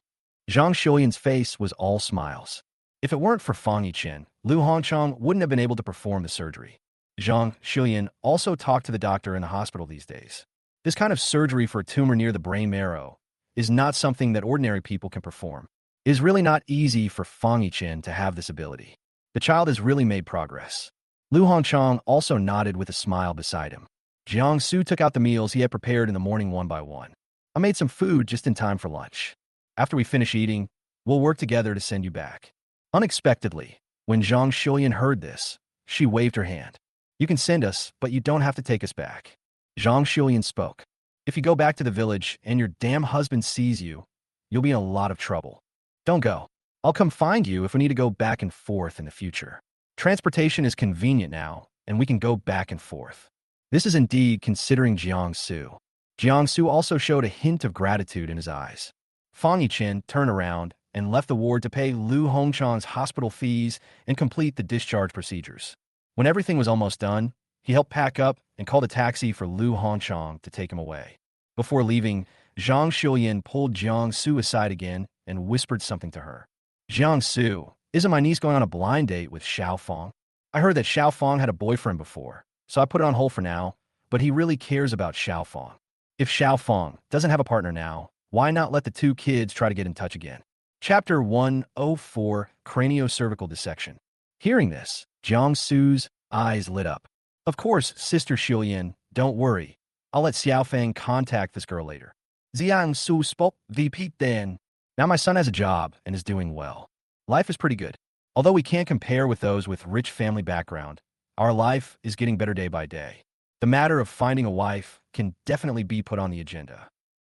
Zhang Xiulian's face was all smiles. If it weren't for Fang Yichen, Lu Hongchang wouldn't have been able to perform the surgery. Zhang Xiulian also talked to the doctor in the hospital these days. This kind of surgery for a tumor near the brain marrow is not something that ordinary people can perform. It is really not easy for Fang Yichen to have this ability. The child has really made progress. Lu Hongchang also nodded with a smile beside him. Jiangsu took out the meals he had prepared in the morning one by one. I made some food just in time for lunch. After we finish eating, we'll work together to send you back. Unexpectedly, when Zhang Xiulian heard this, she waved her hand. You can send us, but you don't have to take us back. Zhang Xiulian spoke. If you go back to the village and your damn husband sees you, you'll be in a lot of trouble. Don't go. I'll come find you if we need to go back and forth in the future. Transportation is convenient now, and we can go back and forth. This is indeed considering Jiangsu. Jiangsu also showed a hint of gratitude in his eyes. Fang Yichen turned around and left the ward to pay Lu Hongchang's hospital fees and complete the discharge procedures. When everything was almost done, he helped pack up and called a taxi for Lu Hongchang to take him away. Before leaving, Zhang Xiulian pulled Jiangsu aside again and whispered something to her. Jiangsu, isn't my niece going on a blind date with Xiaofang? I heard that Xiaofang had a boyfriend before, so I put it on hold for now, but he really cares about Xiaofang. If Xiaofang doesn't have a partner now, why not let the two kids try to get in touch again? Chapter 104, Craniocervical Dissection. Hearing this, Jiangsu's eyes lit up. Of course, Sister Xiulian, don't worry. I'll let Xiaofang contact this girl later. Jiangsu spoke VP then. Now my son has a job and is doing well. Life is pretty good. Although we can't compare with those with rich family background, our life is getting better day by day. The matter of finding a wife can definitely be put on the agenda.